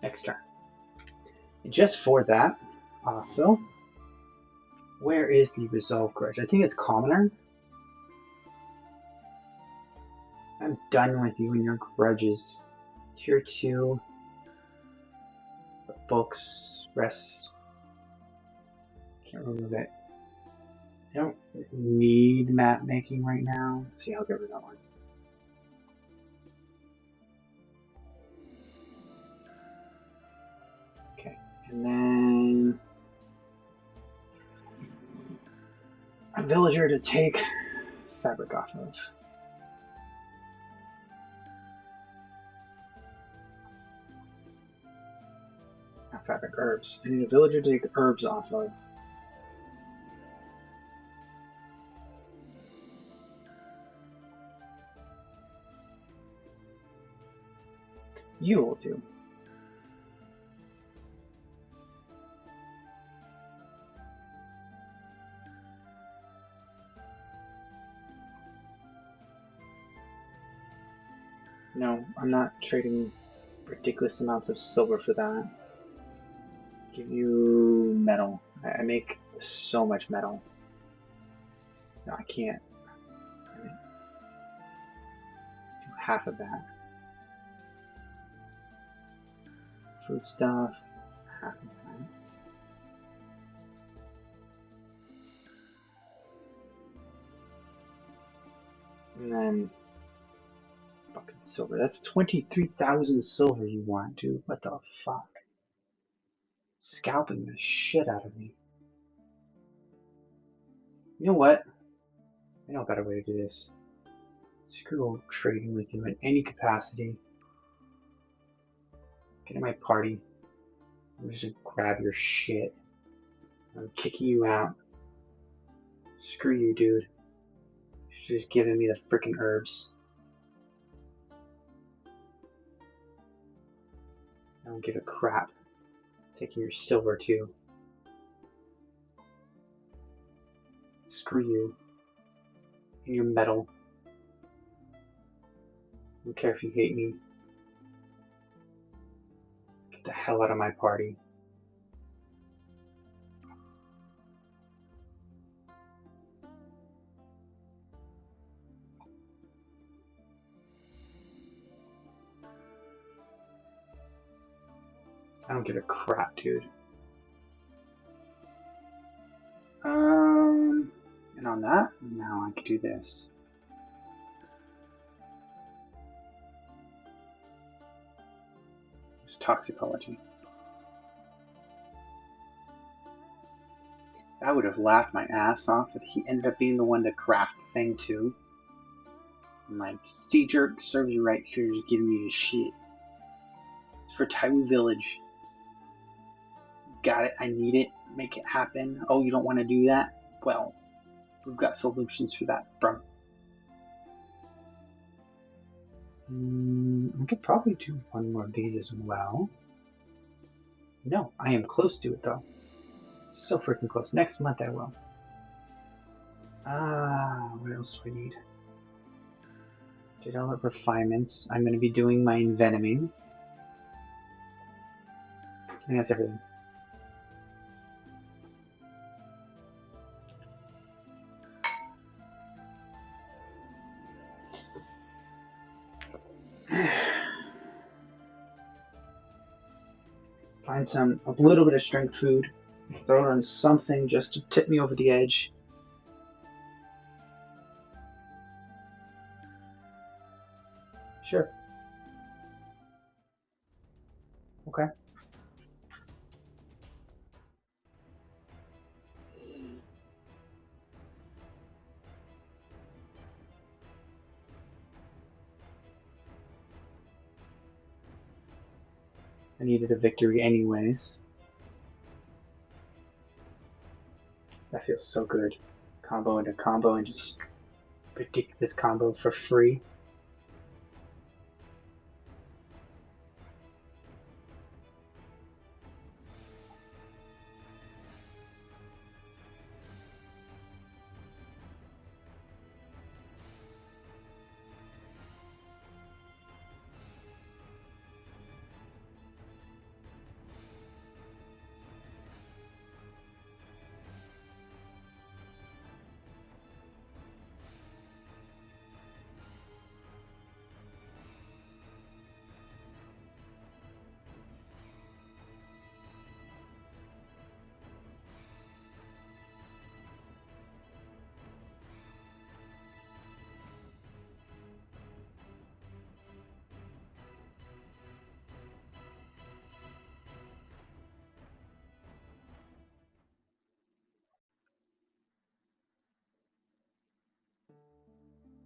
Next turn. And just for that, also, where is the resolve grudge? I think it's commoner. I'm done with you and your grudges. Tier 2. The books, rest. Can't remove it. I don't need map making right now. See, I'll get rid of that one. Okay, and then a villager to take fabric off of. Not fabric, herbs. I need a villager to take herbs off of. You will do. No, I'm not trading ridiculous amounts of silver for that. Give you metal. I make so much metal. No, I can't. Do half of that. Food stuff, half of that. And then fucking silver. That's 23,000 silver you want, dude. What the fuck? Scalping the shit out of me. You know what? I know a better way to do this. Screw trading with you in any capacity. Get in my party. I'm just gonna grab your shit. I'm kicking you out. Screw you, dude. You're just giving me the freaking herbs. I don't give a crap. Taking your silver too. Screw you. And your metal. I don't care if you hate me. Get the hell out of my party. I don't give a crap, dude. And on that, now I can do this. It's toxicology. I would have laughed my ass off if he ended up being the one to craft the thing too. I'm like, sea jerk, serves you right here, just giving me his shit. It's for Taiwu Village. Got it, I need it, make it happen. Oh, you don't want to do that? Well, we've got solutions for that, bro. I could probably do one more of these as well. No, I am close to it though. So freaking close. Next month I will. What else do we need? Did all the refinements. I'm going to be doing my envenoming. I think that's everything. Find a little bit of strength food. Throw it on something just to tip me over the edge. Sure. Okay. I needed a victory anyways. That feels so good. Combo into combo and just predict this combo for free.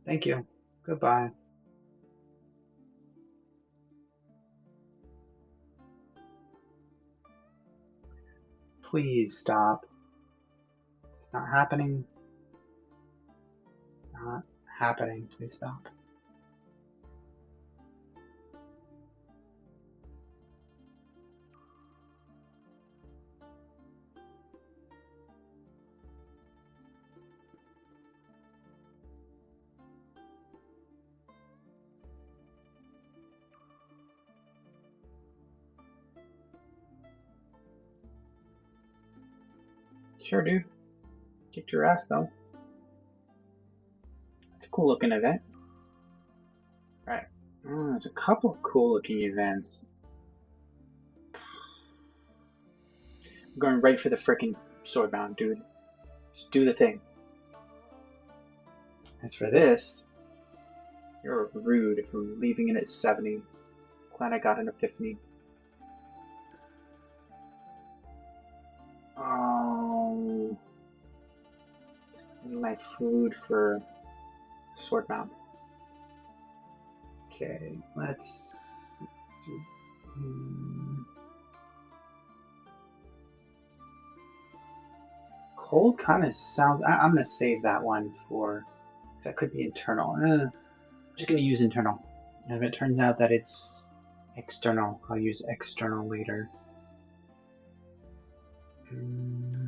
Thank you. Goodbye. Please stop. It's not happening. It's not happening. Please stop. Sure, dude. Kicked your ass, though. It's a cool looking event. Right. Oh, there's a couple of cool looking events. I'm going right for the frickin' swordbound, dude. Just do the thing. As for this, you're rude if I'm leaving it at 70. Glad I got an epiphany. Oh, my food for swordbound. Okay, let's do. Cold kind of sounds. I'm gonna save that one for. That could be internal. I'm just gonna use internal. And if it turns out that it's external, I'll use external later. Oops.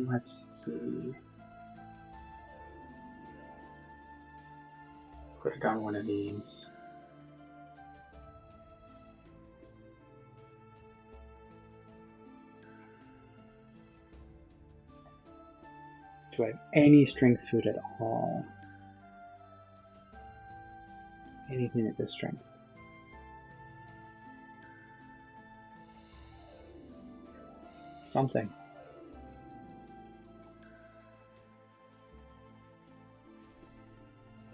Let's see. Put it on one of these. Do I have any strength food at all? Anything that's a strength? Something.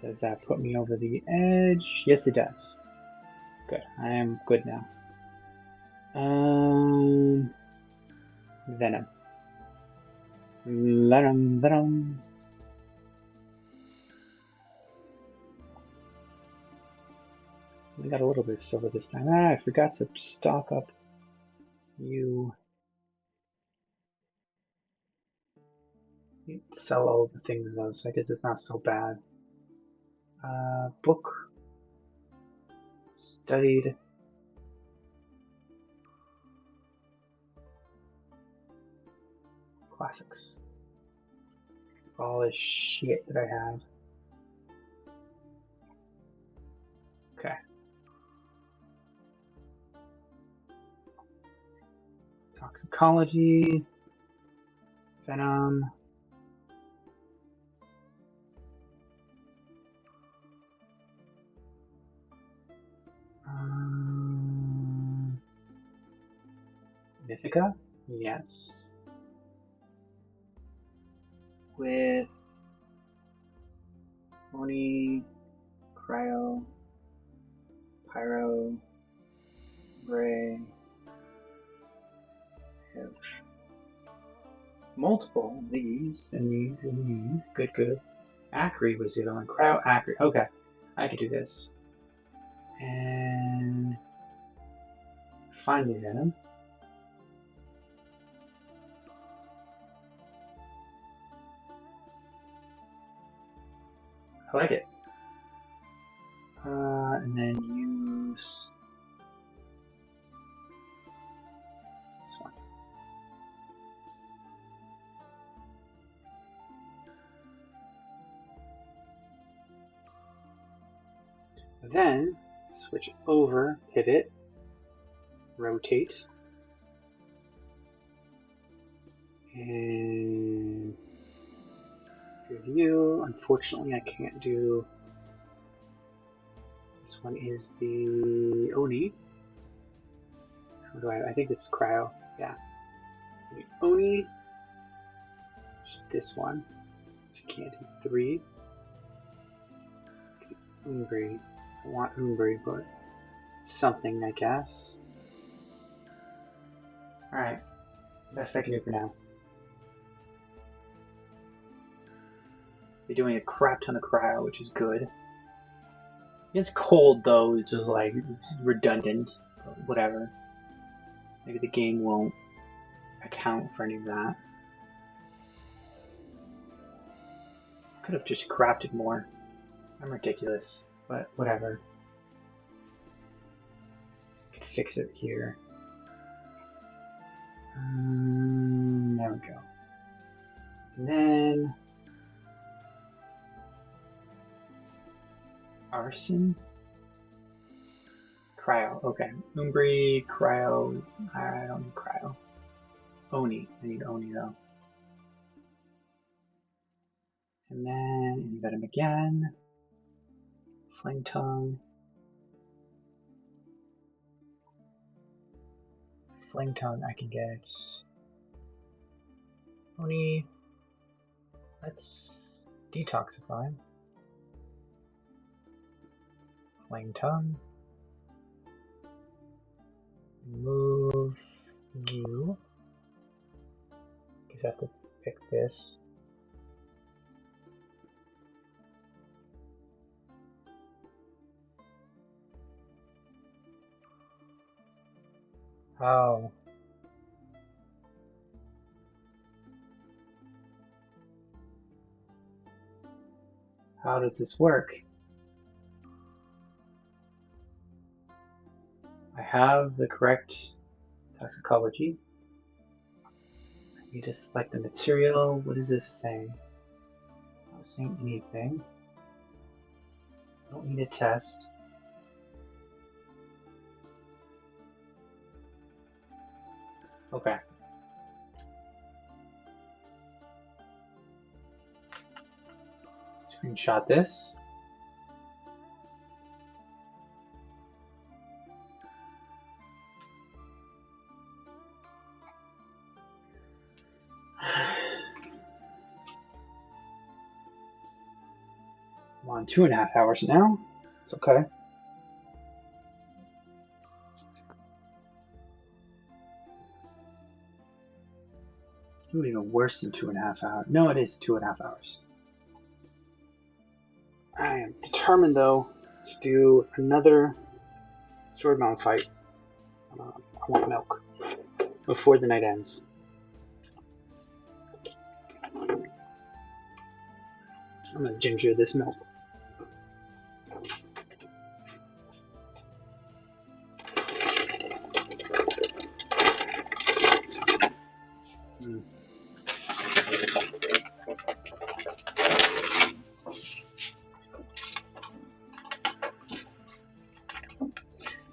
Does that put me over the edge? Yes, it does. Good. I am good now. Venom. Venom. We got a little bit of silver this time. I forgot to stock up you. You sell all the things though, so I guess it's not so bad. Book. Studied. Classics. All this shit that I have. Okay. Toxicology. Venom. Mythica? Yes. With Oni, Cryo, Pyro, Ray. Have multiple of these and these and these. Good, good. Acri was the other one. Cryo, Acri. Okay. I could do this. And finally Venom. I like it. And then use this one. Then switch over, pivot, rotate, and review. Unfortunately, I can't do. This one is the Oni. What do I think it's Cryo. Yeah. So the Oni. This one. You can't do 3. Umbri. I want Umbri, but something, I guess. Alright. Best I can do for now. You're doing a crap ton of cryo, which is good. It's cold though, it's just like it's redundant, but whatever. Maybe the game won't account for any of that. Could have just crafted more. I'm ridiculous, but whatever. fix it here. There we go. And then arson, cryo. Okay, Umbri, cryo. I don't need cryo. Oni. I need Oni though. And then invent him again. Flame tongue. Flame tongue. I can get Oni. Let's detoxify. Flame tongue. Move you. Guess I have to pick this. How? How does this work? I have the correct toxicology. I need to select the material. What does this say? Not saying anything. Don't need a test. Okay. Screenshot this. I'm on 2.5 hours now. It's okay. Ooh, even worse than 2.5 hours. No, it is 2.5 hours. I am determined, though, to do another sword mound fight. I want milk before the night ends. I'm gonna ginger this milk.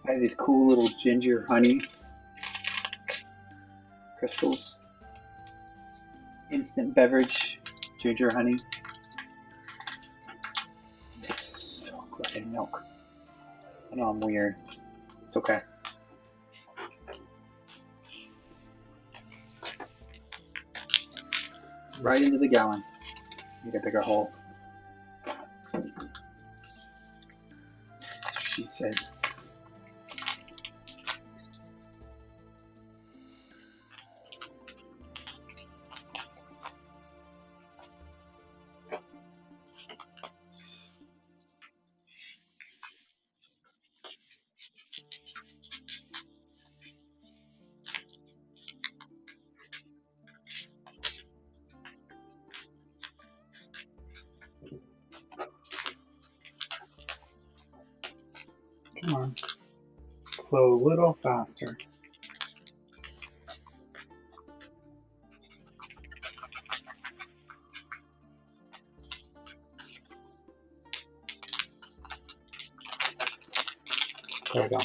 I have these cool little ginger honey crystals. Instant beverage ginger honey. It tastes so good in milk. I know I'm weird. It's okay. Right into the gallon. Need a bigger hole. That's what she said. Come on. Flow a little faster. There we go.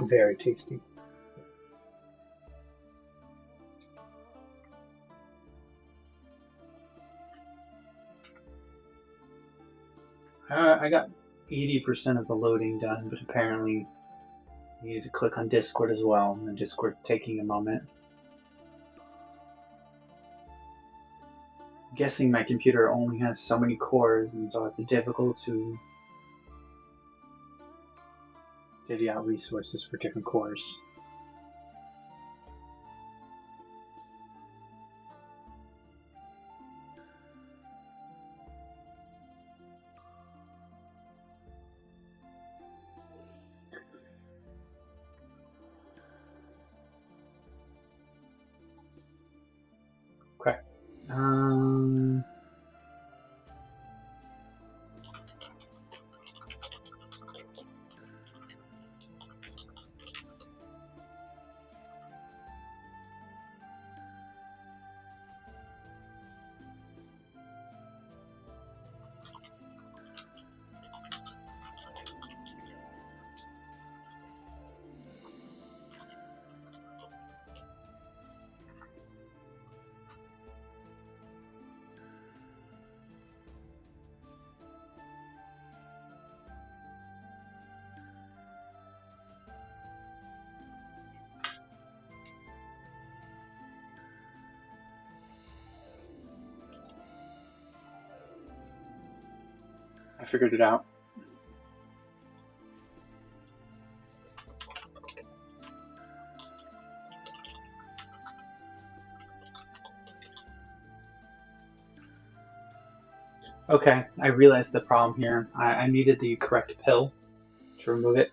Very tasty. I got 80% of the loading done, but apparently you need to click on Discord as well, and Discord's taking a moment. I'm guessing my computer only has so many cores, and so it's difficult to divvy out resources for different cores. figured it out. Okay, I realized the problem here. I needed the correct pill to remove it.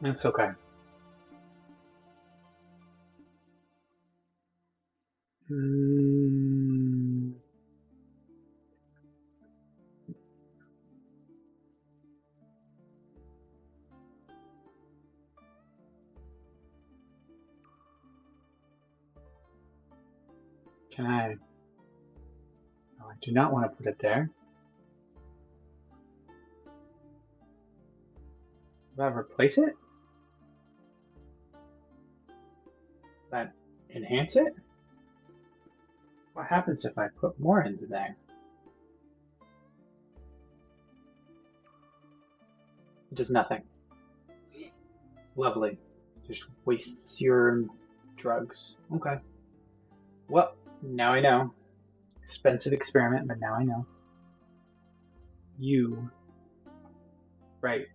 That's okay. Can I? No, I do not want to put it there. Do I replace it? That enhance it? What happens if I put more into there? It does nothing. Lovely. Just wastes your drugs. Okay. Well, now I know. Expensive experiment, but now I know. You. Right.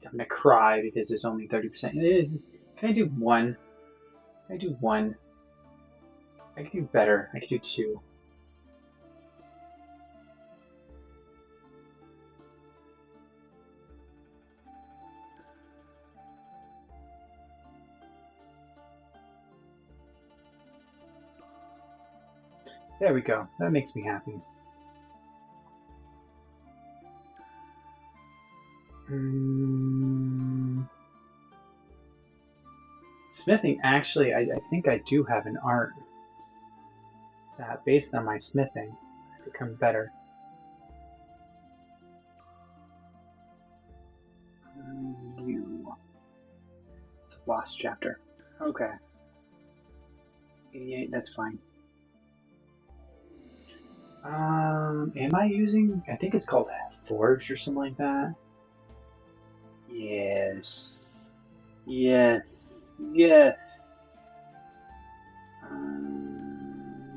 I'm gonna cry because there's only 30%. It is. Can I do one? Can I do one? I can do better. I can do two. There we go. That makes me happy. Smithing, actually, I think I do have an art that, based on my smithing, I become better. You. It's a lost chapter. Okay. 88, that's fine. Am I using, I think it's called Forge or something like that? Yes. Yes. Yes.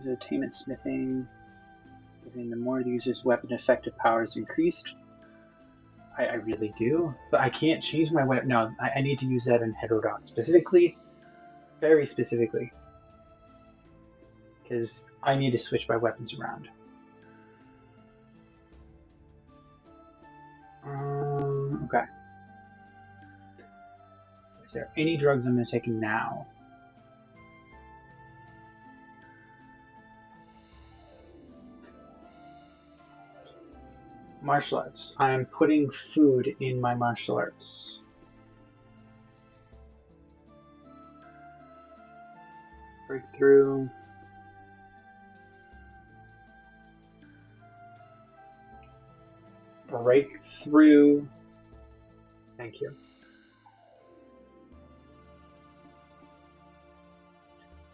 Entertainment smithing. The more the user's weapon effective power is increased. I really do. But I can't change my weapon. No, I need to use that in Heterodon. Specifically. Very specifically. Because I need to switch my weapons around. Okay. Is there any drugs I'm going to take now? Martial arts. I'm putting food in my martial arts. Breakthrough. Breakthrough. Thank you.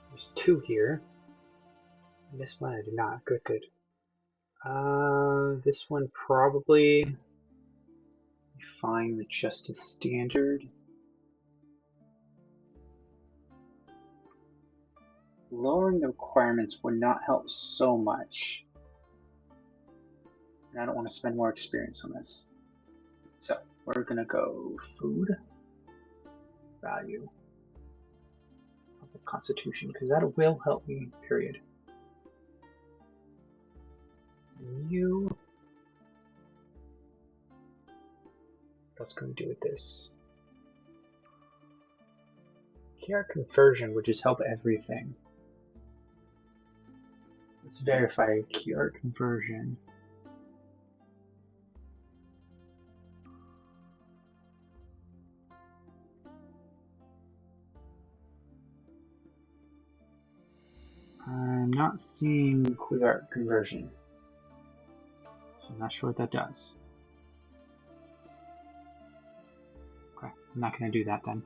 There's two here. This one I do not. Good, good. This one probably fine with just a standard. Lowering the requirements would not help so much. And I don't want to spend more experience on this. So we're gonna go food, value, constitution, because that will help me, period. You. What else can we do with this? Key art conversion would just help everything. Let's verify key art conversion. I'm not seeing key art conversion, so I'm not sure what that does. Okay, I'm not going to do that then.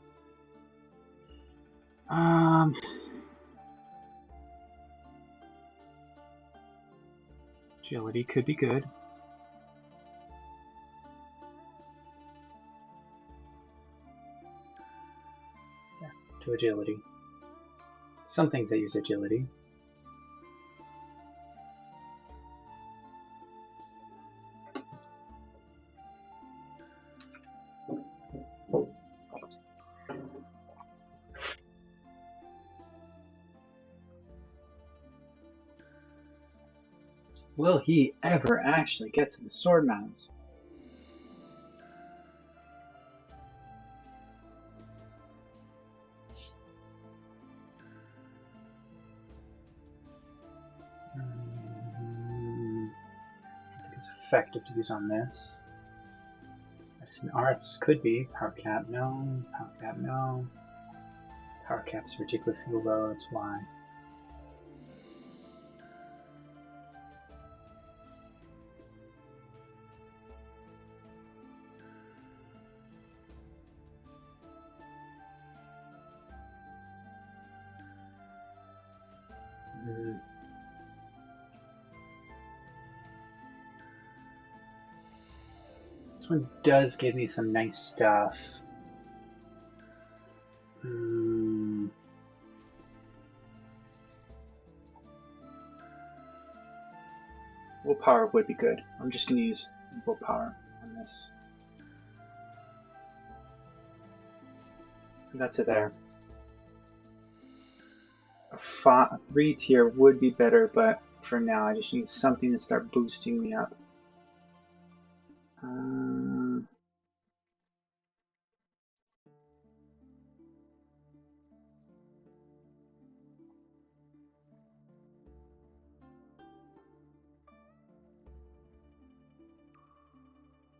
Agility could be good. Yeah, to agility. Some things that use agility. Will he ever actually get to the sword mounds? I think it's effective to use on this. Medicine arts could be. Power cap, no. Power cap, no. Power cap's ridiculously low, that's why. This one does give me some nice stuff. Willpower would be good. I'm just going to use willpower on this. So that's it there. A 3 tier would be better, but for now I just need something to start boosting me up.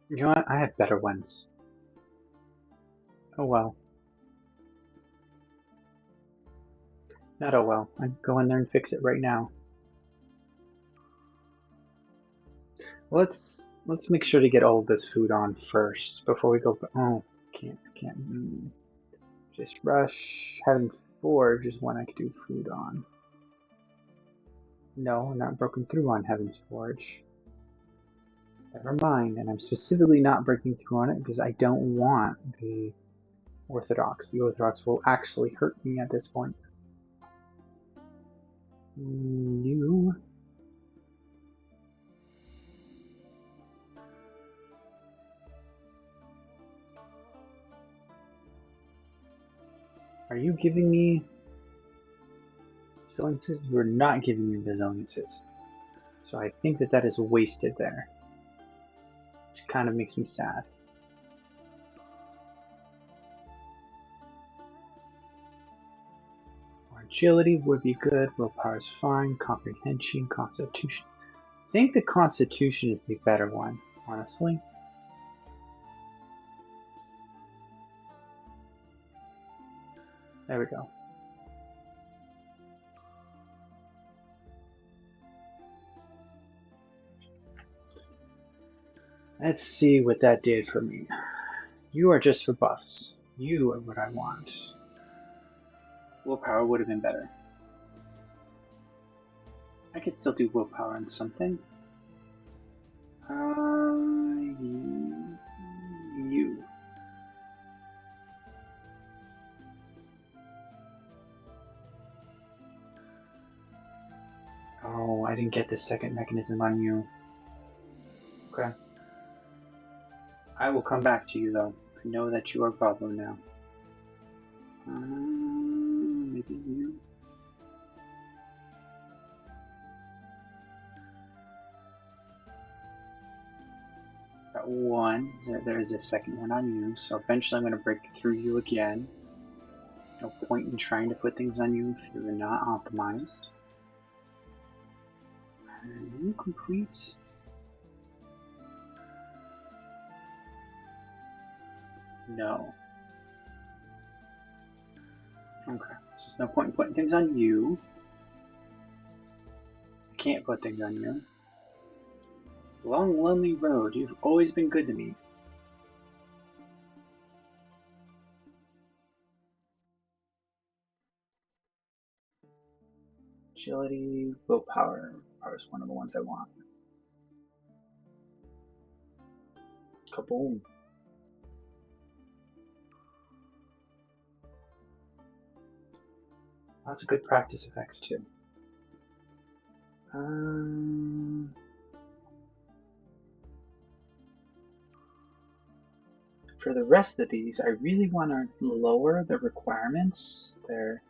You know what? I have better ones. Oh well. Not oh well. I'd go in there and fix it right now. Let's make sure to get all of this food on first before we go. Oh, can't. Just rush. Having forge is one I could do food on. No, not broken through on Heaven's Forge. Never mind, and I'm specifically not breaking through on it because I don't want the Orthodox. The Orthodox will actually hurt me at this point. You. Are you giving me resiliences? You're not giving me resiliences. So I think that is wasted there. Which kind of makes me sad. Agility would be good. Willpower is fine. Comprehension, Constitution. I think the Constitution is the better one, honestly. There we go. Let's see what that did for me. You are just for buffs. You are what I want. Willpower would have been better. I could still do willpower on something. You. Oh, I didn't get the second mechanism on you. Okay. I will come back to you though. I know that you are Pablo now. Maybe you. Got one. There is a second one on you, so eventually I'm going to break through you again. No point in trying to put things on you if you're not optimized. Are you complete? No. Okay, so there's no point in putting things on you. I can't put things on you. Long, lonely road, you've always been good to me. Agility, willpower. Power is one of the ones I want. Kaboom. Lots of good practice effects too. For the rest of these, I really want to lower the requirements. Their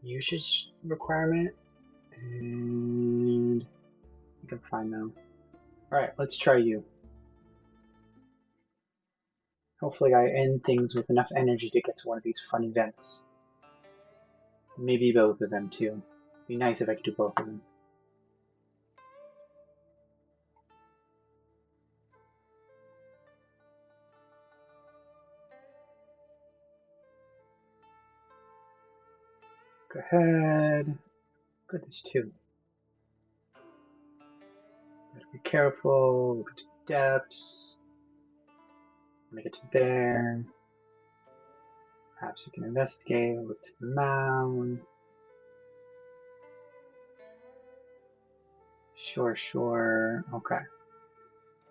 usage requirement And I can find them. Alright, let's try you. Hopefully I end things with enough energy to get to one of these fun events. Maybe both of them too. It'd be nice if I could do both of them. Go ahead. Good, there's two. Gotta be careful. Look at the depths. When I get to there, perhaps you can investigate. Look to the mound. Sure, sure. Okay.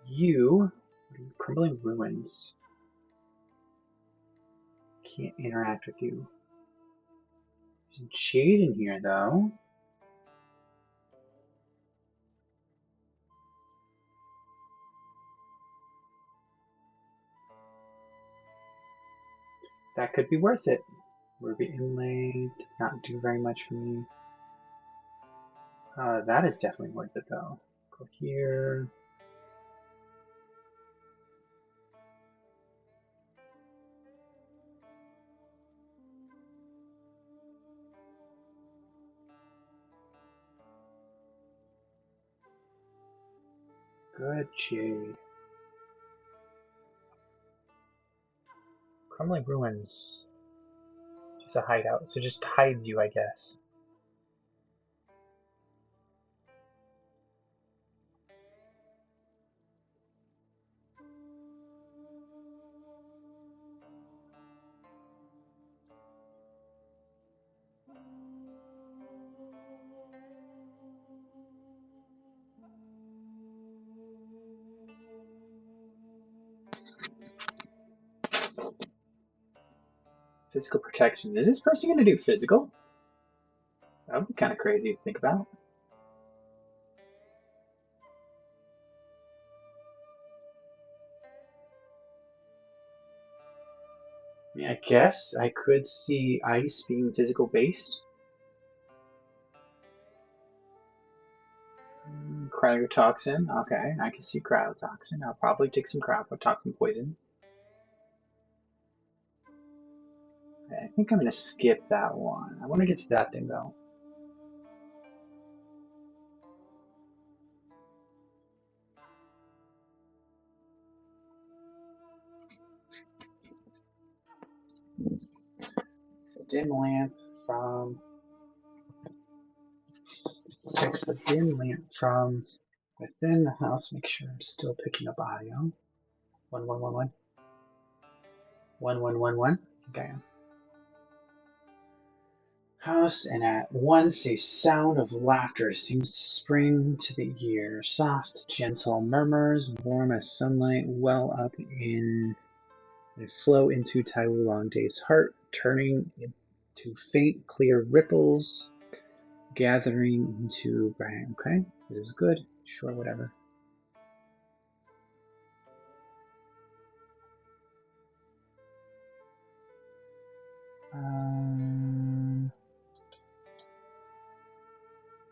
You, crumbling ruins. Can't interact with you. There's shade in here, though. That could be worth it. Ruby inlay does not do very much for me. That is definitely worth it, though. Go here. Good jade. Crumbling ruins. Just a hideout, so just hides you, I guess. Physical protection. Is this person going to do physical? That would be kind of crazy to think about. I mean, I guess I could see ice being physical based. Cryotoxin. Okay, I can see cryotoxin. I'll probably take some cryotoxin poison. I think I'm going to skip that one. I want to get to that thing, though. So dim lamp from... Fix the dim lamp from within the house. Make sure I'm still picking up audio. 1111. 1111. Okay. House, and at once a sound of laughter seems to spring to the ear. Soft, gentle murmurs, warm as sunlight, well up in and flow into Taiwu Longday's heart, turning into faint, clear ripples, gathering into Brian. Okay, this is good. Sure, whatever.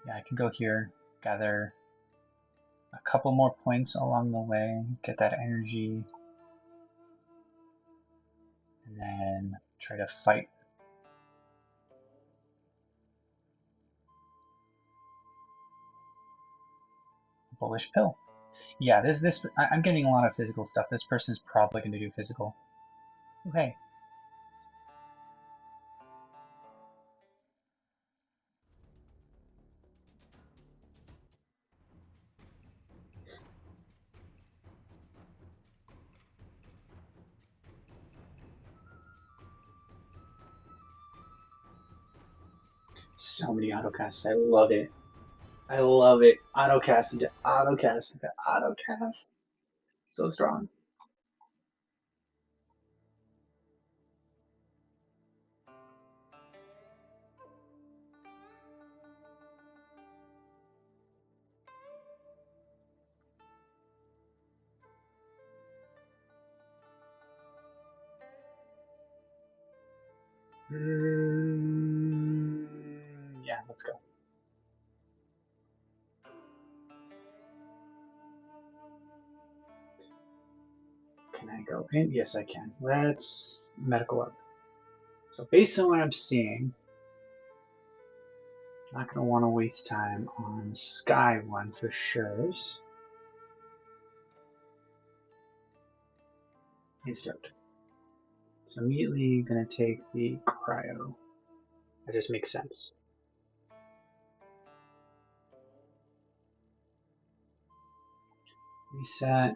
Yeah, I can go here, gather a couple more points along the way, get that energy, and then try to fight. Bullish pill. Yeah, I'm getting a lot of physical stuff. This person's probably going to do physical. Okay. So many autocasts. I love it. I love it. Autocast into autocast into autocast. So strong. Yeah, let's go. Can I go in? Yes, I can. Let's medical up. So based on what I'm seeing, I'm not going to want to waste time on the Sky one for sure. Antidote. So immediately going to take the cryo. That just makes sense. Reset.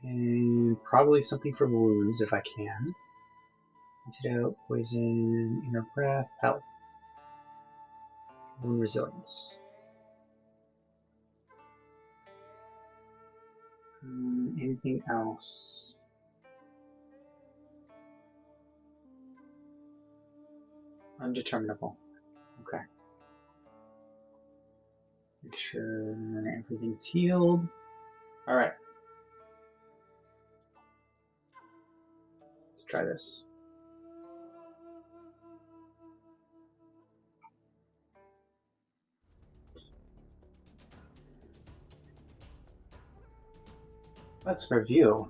And probably something for wounds if I can. Antidote, poison, inner breath, health. Wound resilience. Anything else? Undeterminable. Okay. Make sure everything's healed. Alright. Let's try this. Let's review.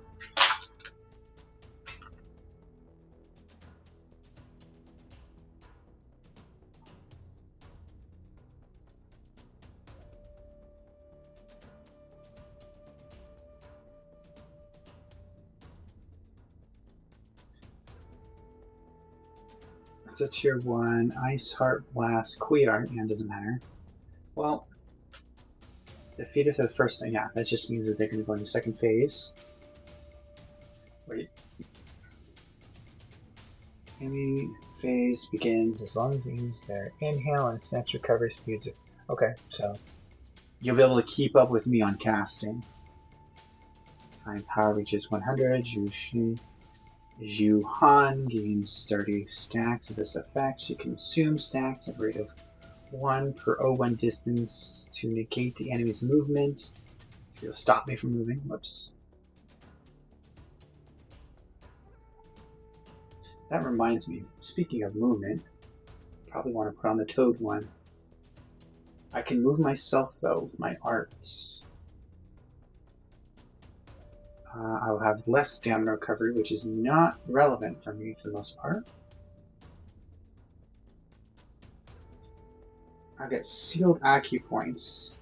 It's a tier 1, Ice, Heart, Blast, Queer, and doesn't matter. Well, defeated for the first thing, yeah, that just means that they're going to go into second phase. Wait. Enemy phase begins as long as they use their inhale and its next recovery speeds. Okay, so you'll be able to keep up with me on casting. Time power reaches 100. Zhu Han gains 30 stacks of this effect. She consumes stacks at a rate of 1 per O1 distance to negate the enemy's movement. She'll stop me from moving. Whoops. That reminds me, speaking of movement, probably want to put on the Toad one. I can move myself though with my arts. I'll have less stamina recovery, which is not relevant for me for the most part. I'll get sealed acupoints.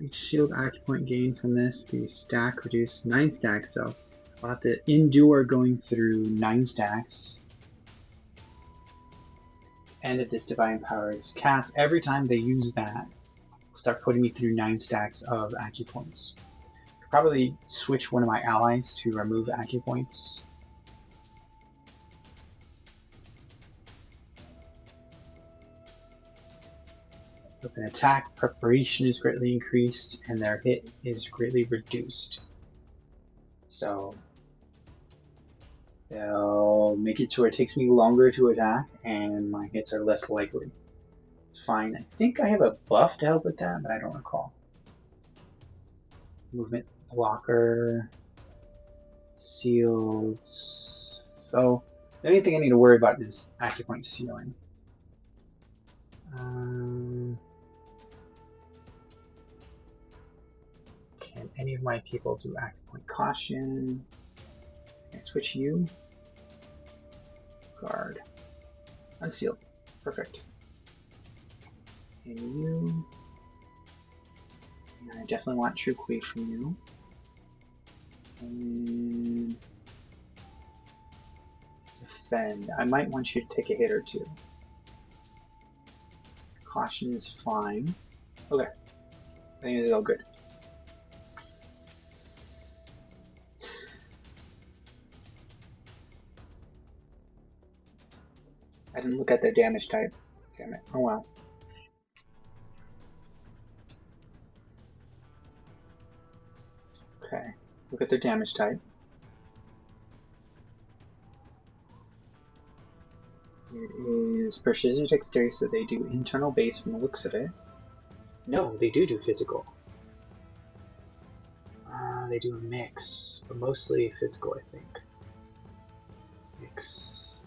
Each shield acupoint gained from this, the stack reduced 9 stacks, so I'll have to endure going through 9 stacks. And if this divine power is cast, every time they use that, start putting me through 9 stacks of acupoints. Could probably switch one of my allies to remove acupoints. With an attack, preparation is greatly increased and their hit is greatly reduced. So they'll make it to where it takes me longer to attack and my hits are less likely. It's fine. I think I have a buff to help with that, but I don't recall. Movement blocker, sealed. So the only thing I need to worry about is acupoint sealing. Can any of my people do acupoint caution? Can I switch you? Guard. Unsealed. Perfect. And you. And I definitely want True Quake from you. And defend. I might want you to take a hit or two. Caution is fine. Okay. I think this is all good. I didn't look at their damage type. Damn it. Oh well. Okay. Look at their damage type. It is precision dexterity, so they do internal base from the looks of it. No, they do physical. They do a mix, but mostly physical, I think. Mix.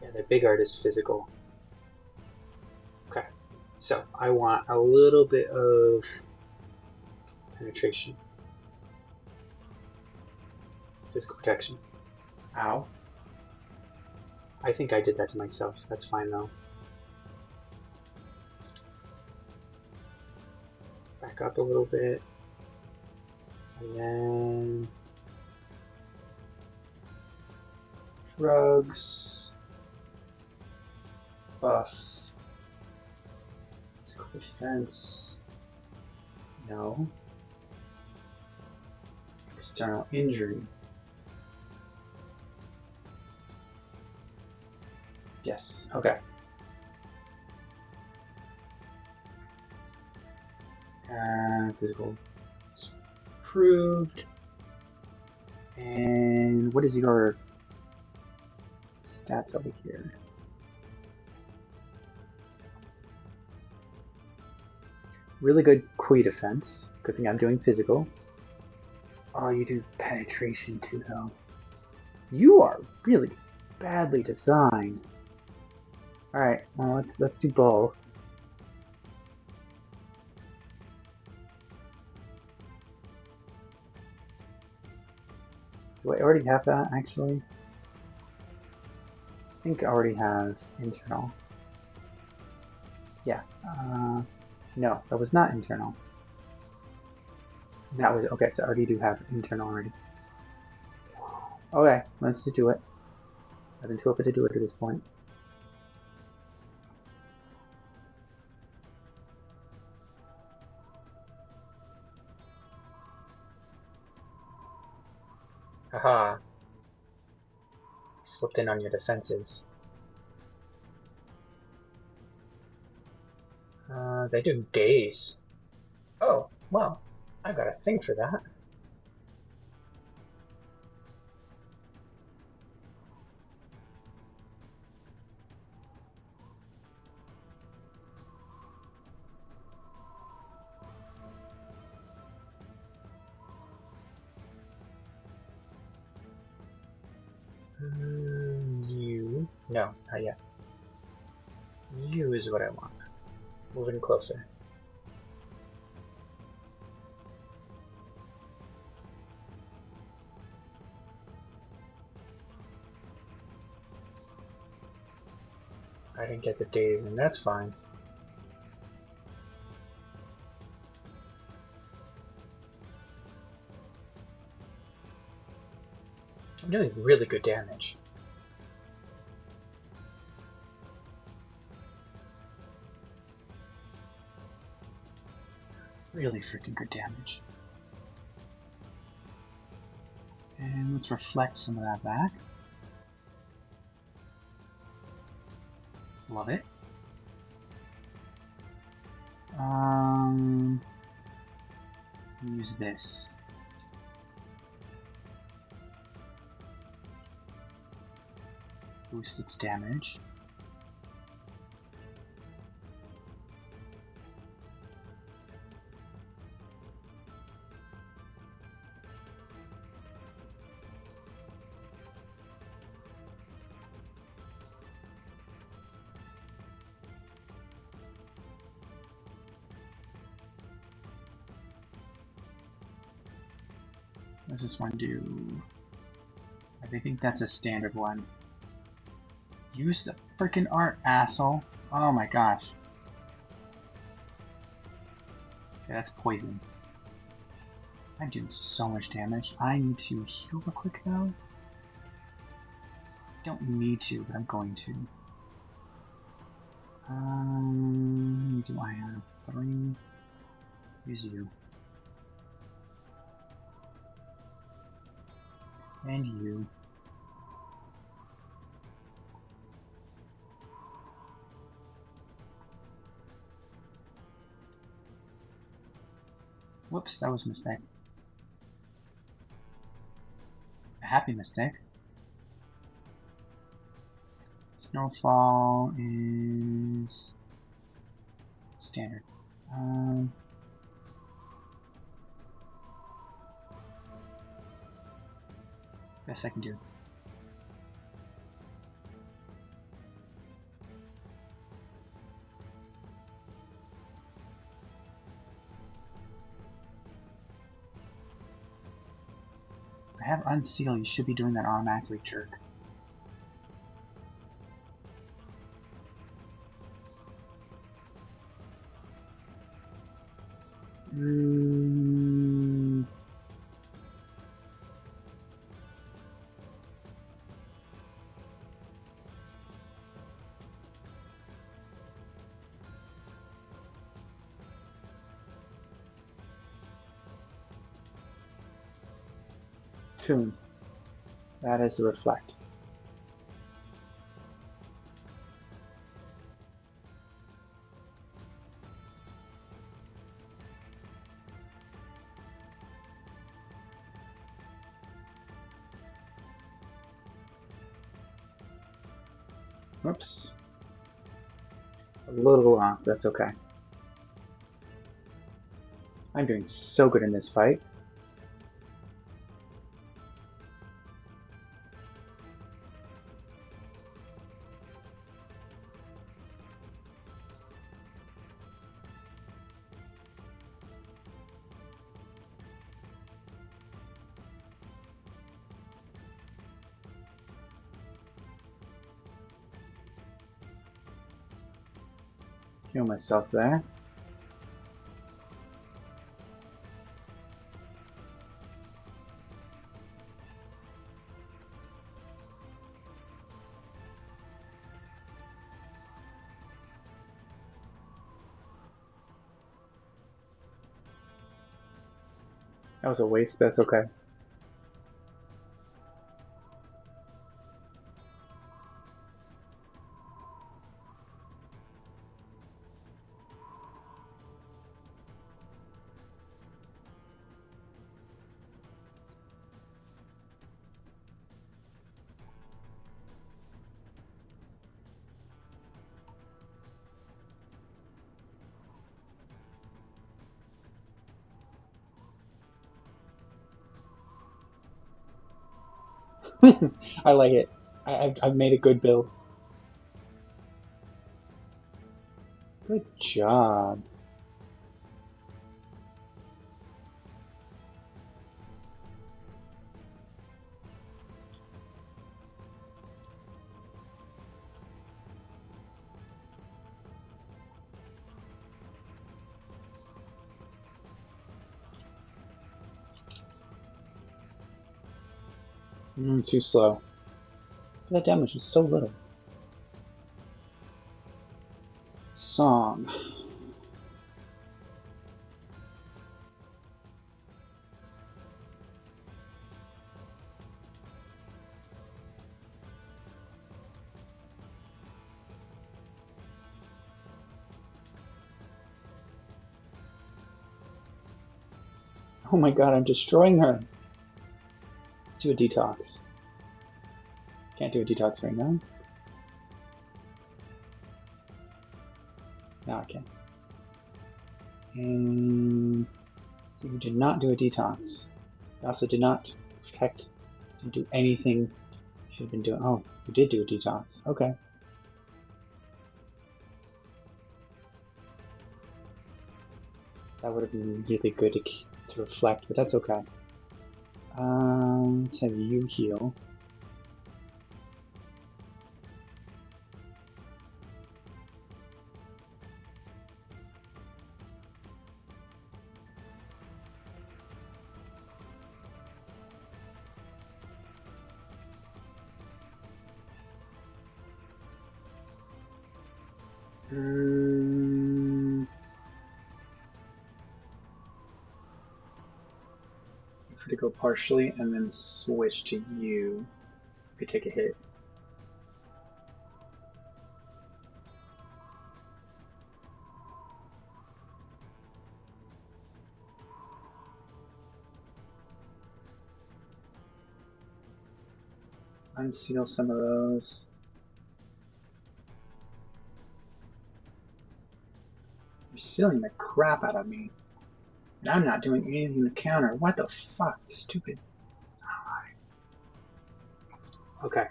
Yeah, their big art is physical. Okay, so I want a little bit of penetration. Physical protection. Ow. I think I did that to myself. That's fine though. Back up a little bit. And then drugs. Buff. Physical defense. No. External injury. Yes, okay. Physical approved. And what is your stats over here? Really good Kui defense. Good thing I'm doing physical. Oh, you do penetration too, though. You are really badly designed. Alright, well, let's do both. Do I already have that, actually? I think I already have internal. Yeah. No, that was not internal. That was, okay, so I already do have internal already. Okay, let's just do it. I've been too open to do it at this point. Haha. Slipped in on your defenses. They do days. Oh, well, I got a thing for that. You. No, not yet. You is what I want. Moving closer. I didn't get the days, and that's fine. I'm doing really good damage. Really freaking good damage. And let's reflect some of that back. Love it. Use this. Boost its damage. What does this one do? I think that's a standard one. Use the freaking art, asshole. Oh my gosh. Okay, that's poison. I'm doing so much damage. I need to heal real quick though. Don't need to, but I'm going to. Do I have 3? Use you. And you. Whoops, that was a mistake. A happy mistake. Snowfall is standard. Best I can do. I have unseal. You should be doing that automatically, jerk. Coon. That is the reflect. Whoops. A little off, that's okay. I'm doing so good in this fight. Heal myself there. That was a waste, but that's okay. I like it. I've made a good build. Good job. Too slow. That damage was so little. Song. Oh my god, I'm destroying her. Let's do a detox. Can't do a detox right now. Now I can. And you did not do a detox. You also did not protect, didn't do anything you should have been doing. Oh, you did do a detox. Okay. That would have been really good to reflect, but that's okay. Let's have you heal. To go partially and then switch to you. You could take a hit. Unseal some of those. You're sealing the crap out of me. And I'm not doing anything to counter. What the fuck? Stupid. Alright. Okay.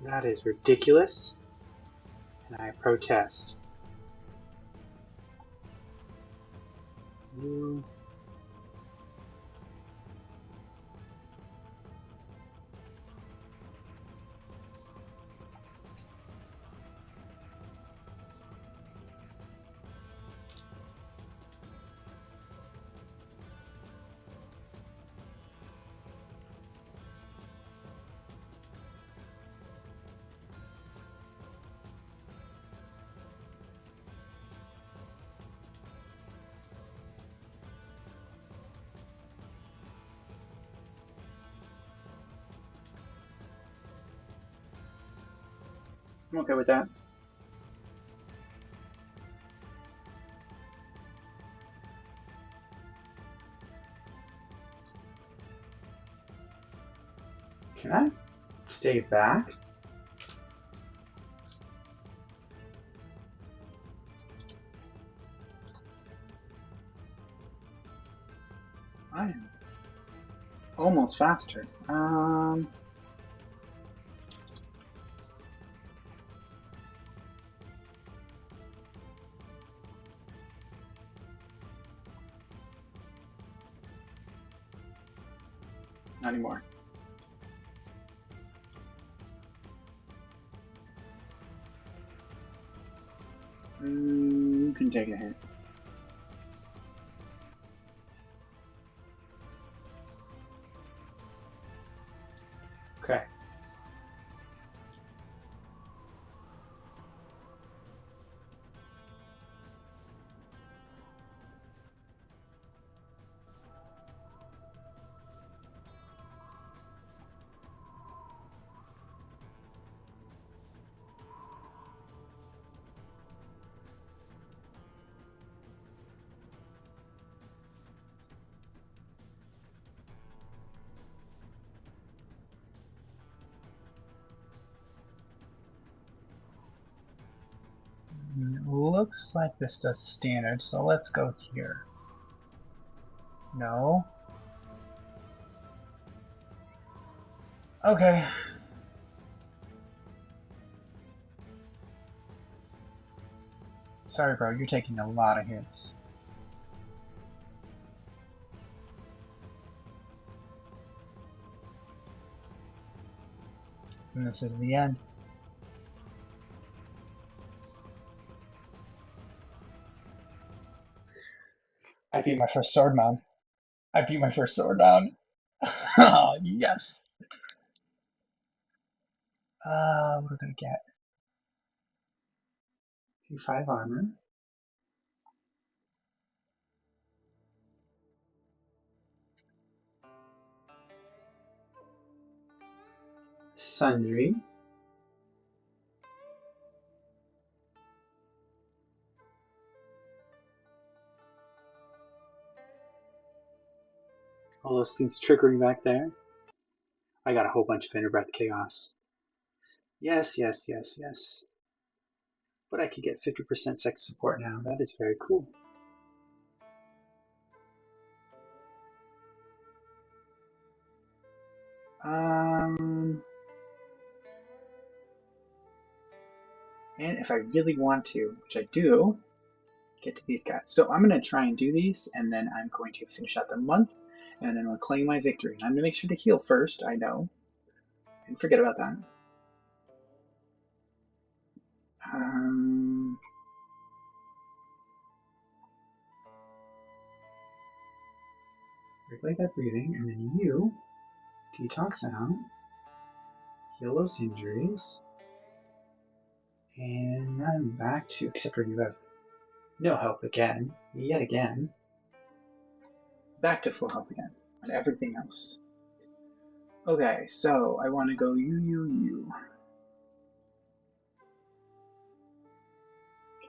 That is ridiculous. I protest. You. I'm okay with that. Can I stay back? I am almost faster. Not anymore. You can take a hit. Okay. Looks like this does standard, so let's go here. No. Okay. Sorry, bro, you're taking a lot of hits. And this is the end. I beat my first sword mound. I beat my first sword mound. Oh, yes. What are we gonna get? 2-5 armor. Sundry. All those things triggering back there. I got a whole bunch of Inner Breath Chaos. Yes, yes, yes, yes. But I could get 50% sex support now. That is very cool. And if I really want to, which I do, get to these guys. So I'm going to try and do these, and then I'm going to finish out the month, and then I'll claim my victory. I'm going to make sure to heal first, I know. And forget about that. Regulate that breathing, and then you detox out, heal those injuries, and I'm back to, except for you have no health again, yet again. Back to full health again, and everything else. Okay, so I want to go you.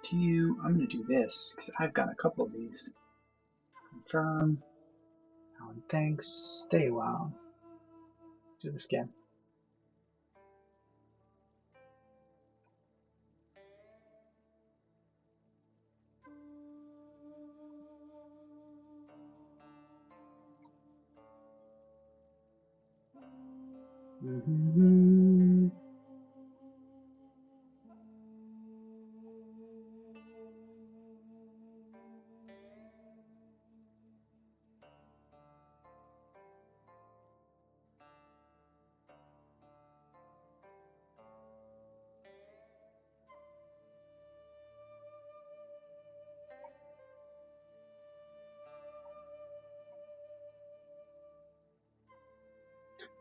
To you, I'm going to do this, because I've got a couple of these. Confirm. Alan, thanks. Stay a while. Do this again.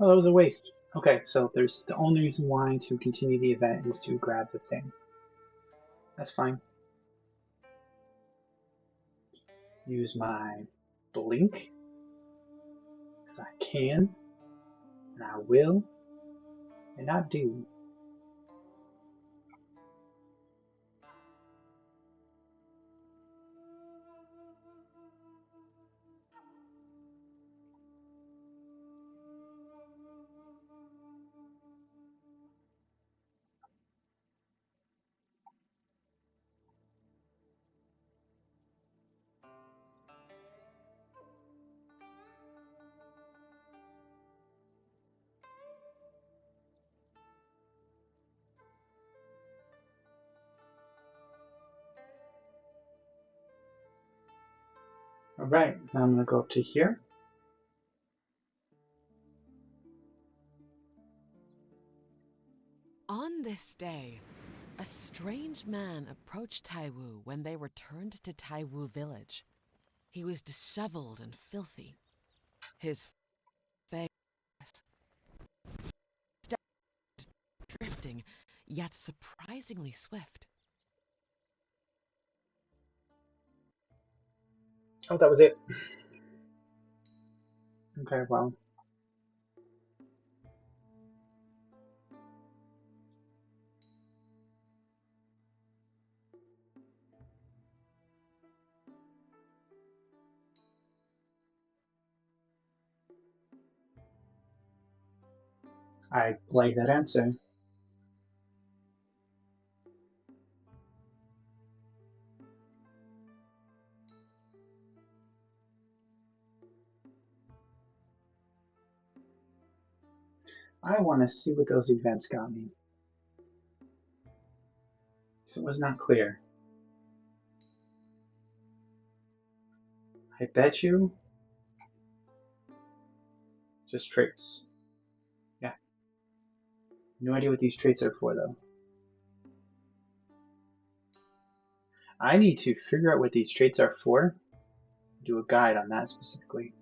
Oh, that was a waste. Okay, so there's the only reason why to continue the event is to grab the thing. That's fine. Use my blink, because I can, and I will, and I do. Alright, now I'm going to go up to here. On this day, a strange man approached Taiwu when they returned to Taiwu village. He was disheveled and filthy. His face drifting, yet surprisingly swift. Oh, that was it. Okay, well. I like that answer. I want to see what those events got me. So it was not clear. I bet you. Just traits. Yeah. No idea what these traits are for, though. I need to figure out what these traits are for. Do a guide on that specifically.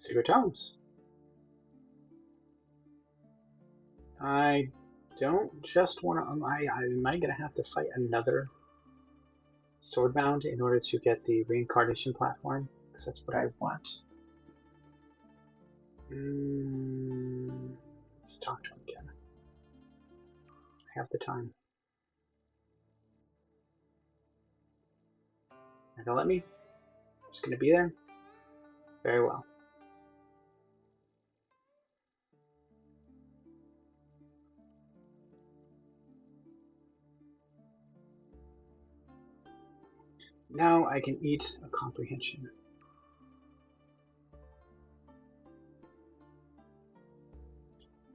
Secret tomes. I don't just want to. Am I gonna have to fight another swordbound in order to get the reincarnation platform? Because that's what I want. Let's talk to him again. I have the time. Not gonna let me? Just gonna be there? Very well. Now I can eat a comprehension.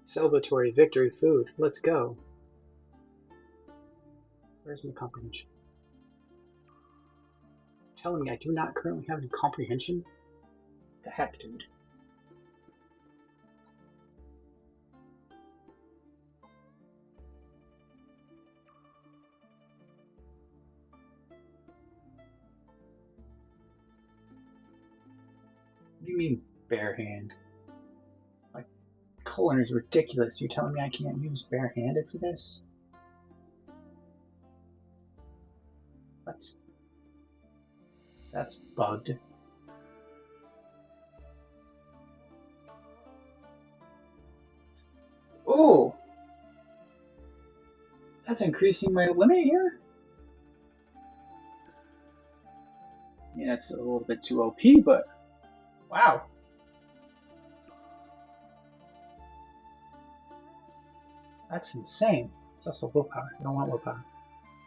Celebratory victory food. Let's go. Where's my comprehension? Telling me I do not currently have any comprehension? The heck, dude? What do you mean, bare hand? My colon is ridiculous. You telling me I can't use bare-handed for this? That's bugged. Oh! That's increasing my limit here? Yeah, that's a little bit too OP, but wow. That's insane. It's also willpower. I don't want willpower.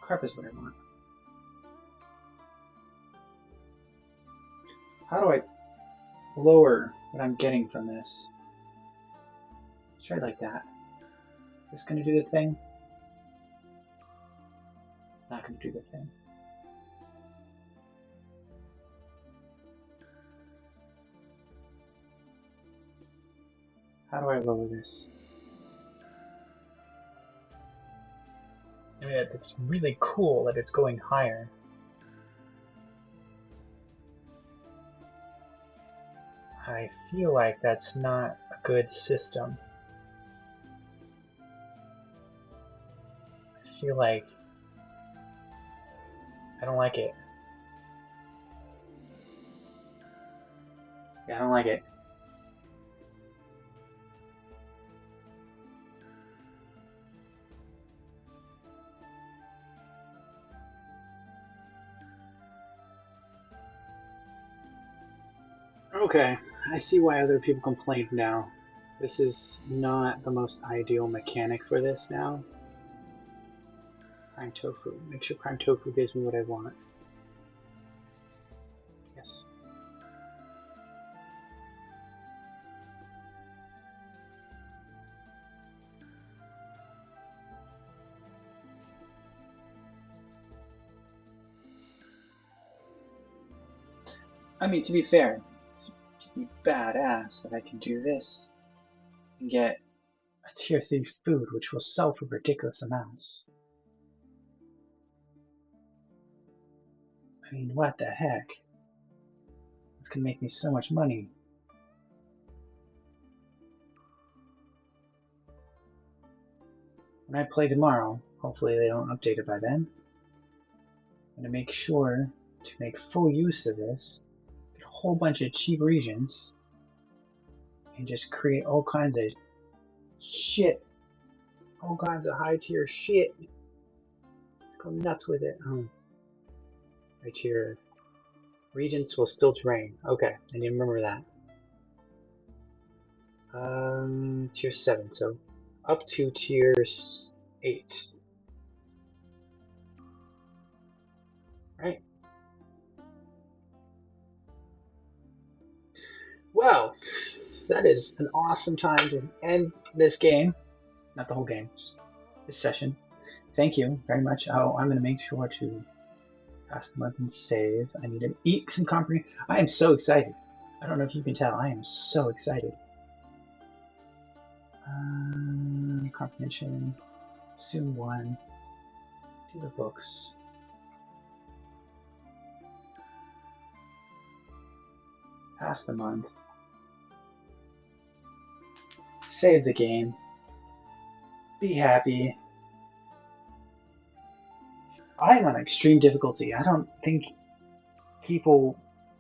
Carp is what I want. How do I... lower what I'm getting from this. Let's try it like that. Is this gonna do the thing? Not gonna do the thing. How do I lower this? I mean, it's really cool that it's going higher. I feel like that's not a good system. I feel like I don't like it. Yeah, I don't like it. Okay, I see why other people complain now. This is not the most ideal mechanic for this now. Prime tofu. Make sure prime tofu gives me what I want. Yes. I mean, to be fair, it's pretty badass that I can do this and get a tier 3 food which will sell for ridiculous amounts. I mean, what the heck? This can make me so much money. When I play tomorrow, hopefully they don't update it by then, I'm going to make sure to make full use of this, get a whole bunch of cheap regions, and just create all kinds of shit. All kinds of high tier shit. Let's go nuts with it. High tier regions will still drain. Okay, I need to remember that. Tier 7, so up to tier 8. Right. Well, that is an awesome time to end this game. Not the whole game, just this session. Thank you very much. Oh, I'm going to make sure to pass the month and save. I need to eat some comprehension. I am so excited. I don't know if you can tell. I am so excited. Comprehension. Assume 1. Do the books. Pass the month. Save the game. Be happy. I am on extreme difficulty. I don't think people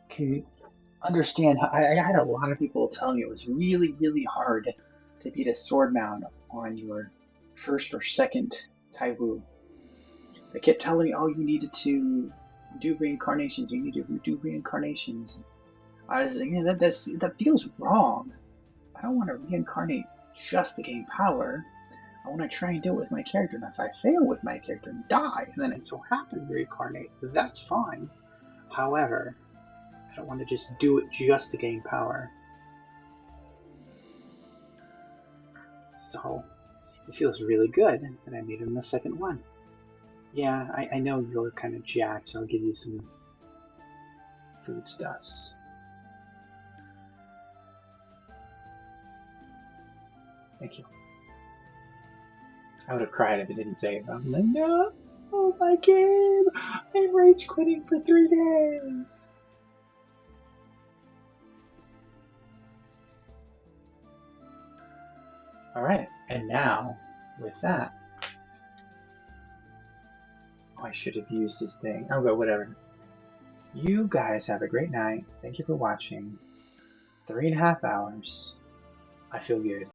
can understand. I had a lot of people tell me it was really, really hard to beat a sword mound on your first or second Taiwu. They kept telling me, oh, you needed to do reincarnations. You need to do reincarnations. I was like, yeah, that feels wrong. I don't want to reincarnate just to gain power. I want to try and do it with my character, and if I fail with my character and die, and then it so happens to reincarnate, that's fine. However, I don't want to just do it just to gain power. So, it feels really good that I made it in the second one. Yeah, I know you're kind of jacked, so I'll give you some foodstuffs. Thank you. I would have cried if it didn't save. I'm like, no, oh my game, I'm rage quitting for 3 days. Alright, and now, with that, oh, I should have used this thing. Oh, but whatever. You guys have a great night. Thank you for watching. 3.5 hours. I feel good.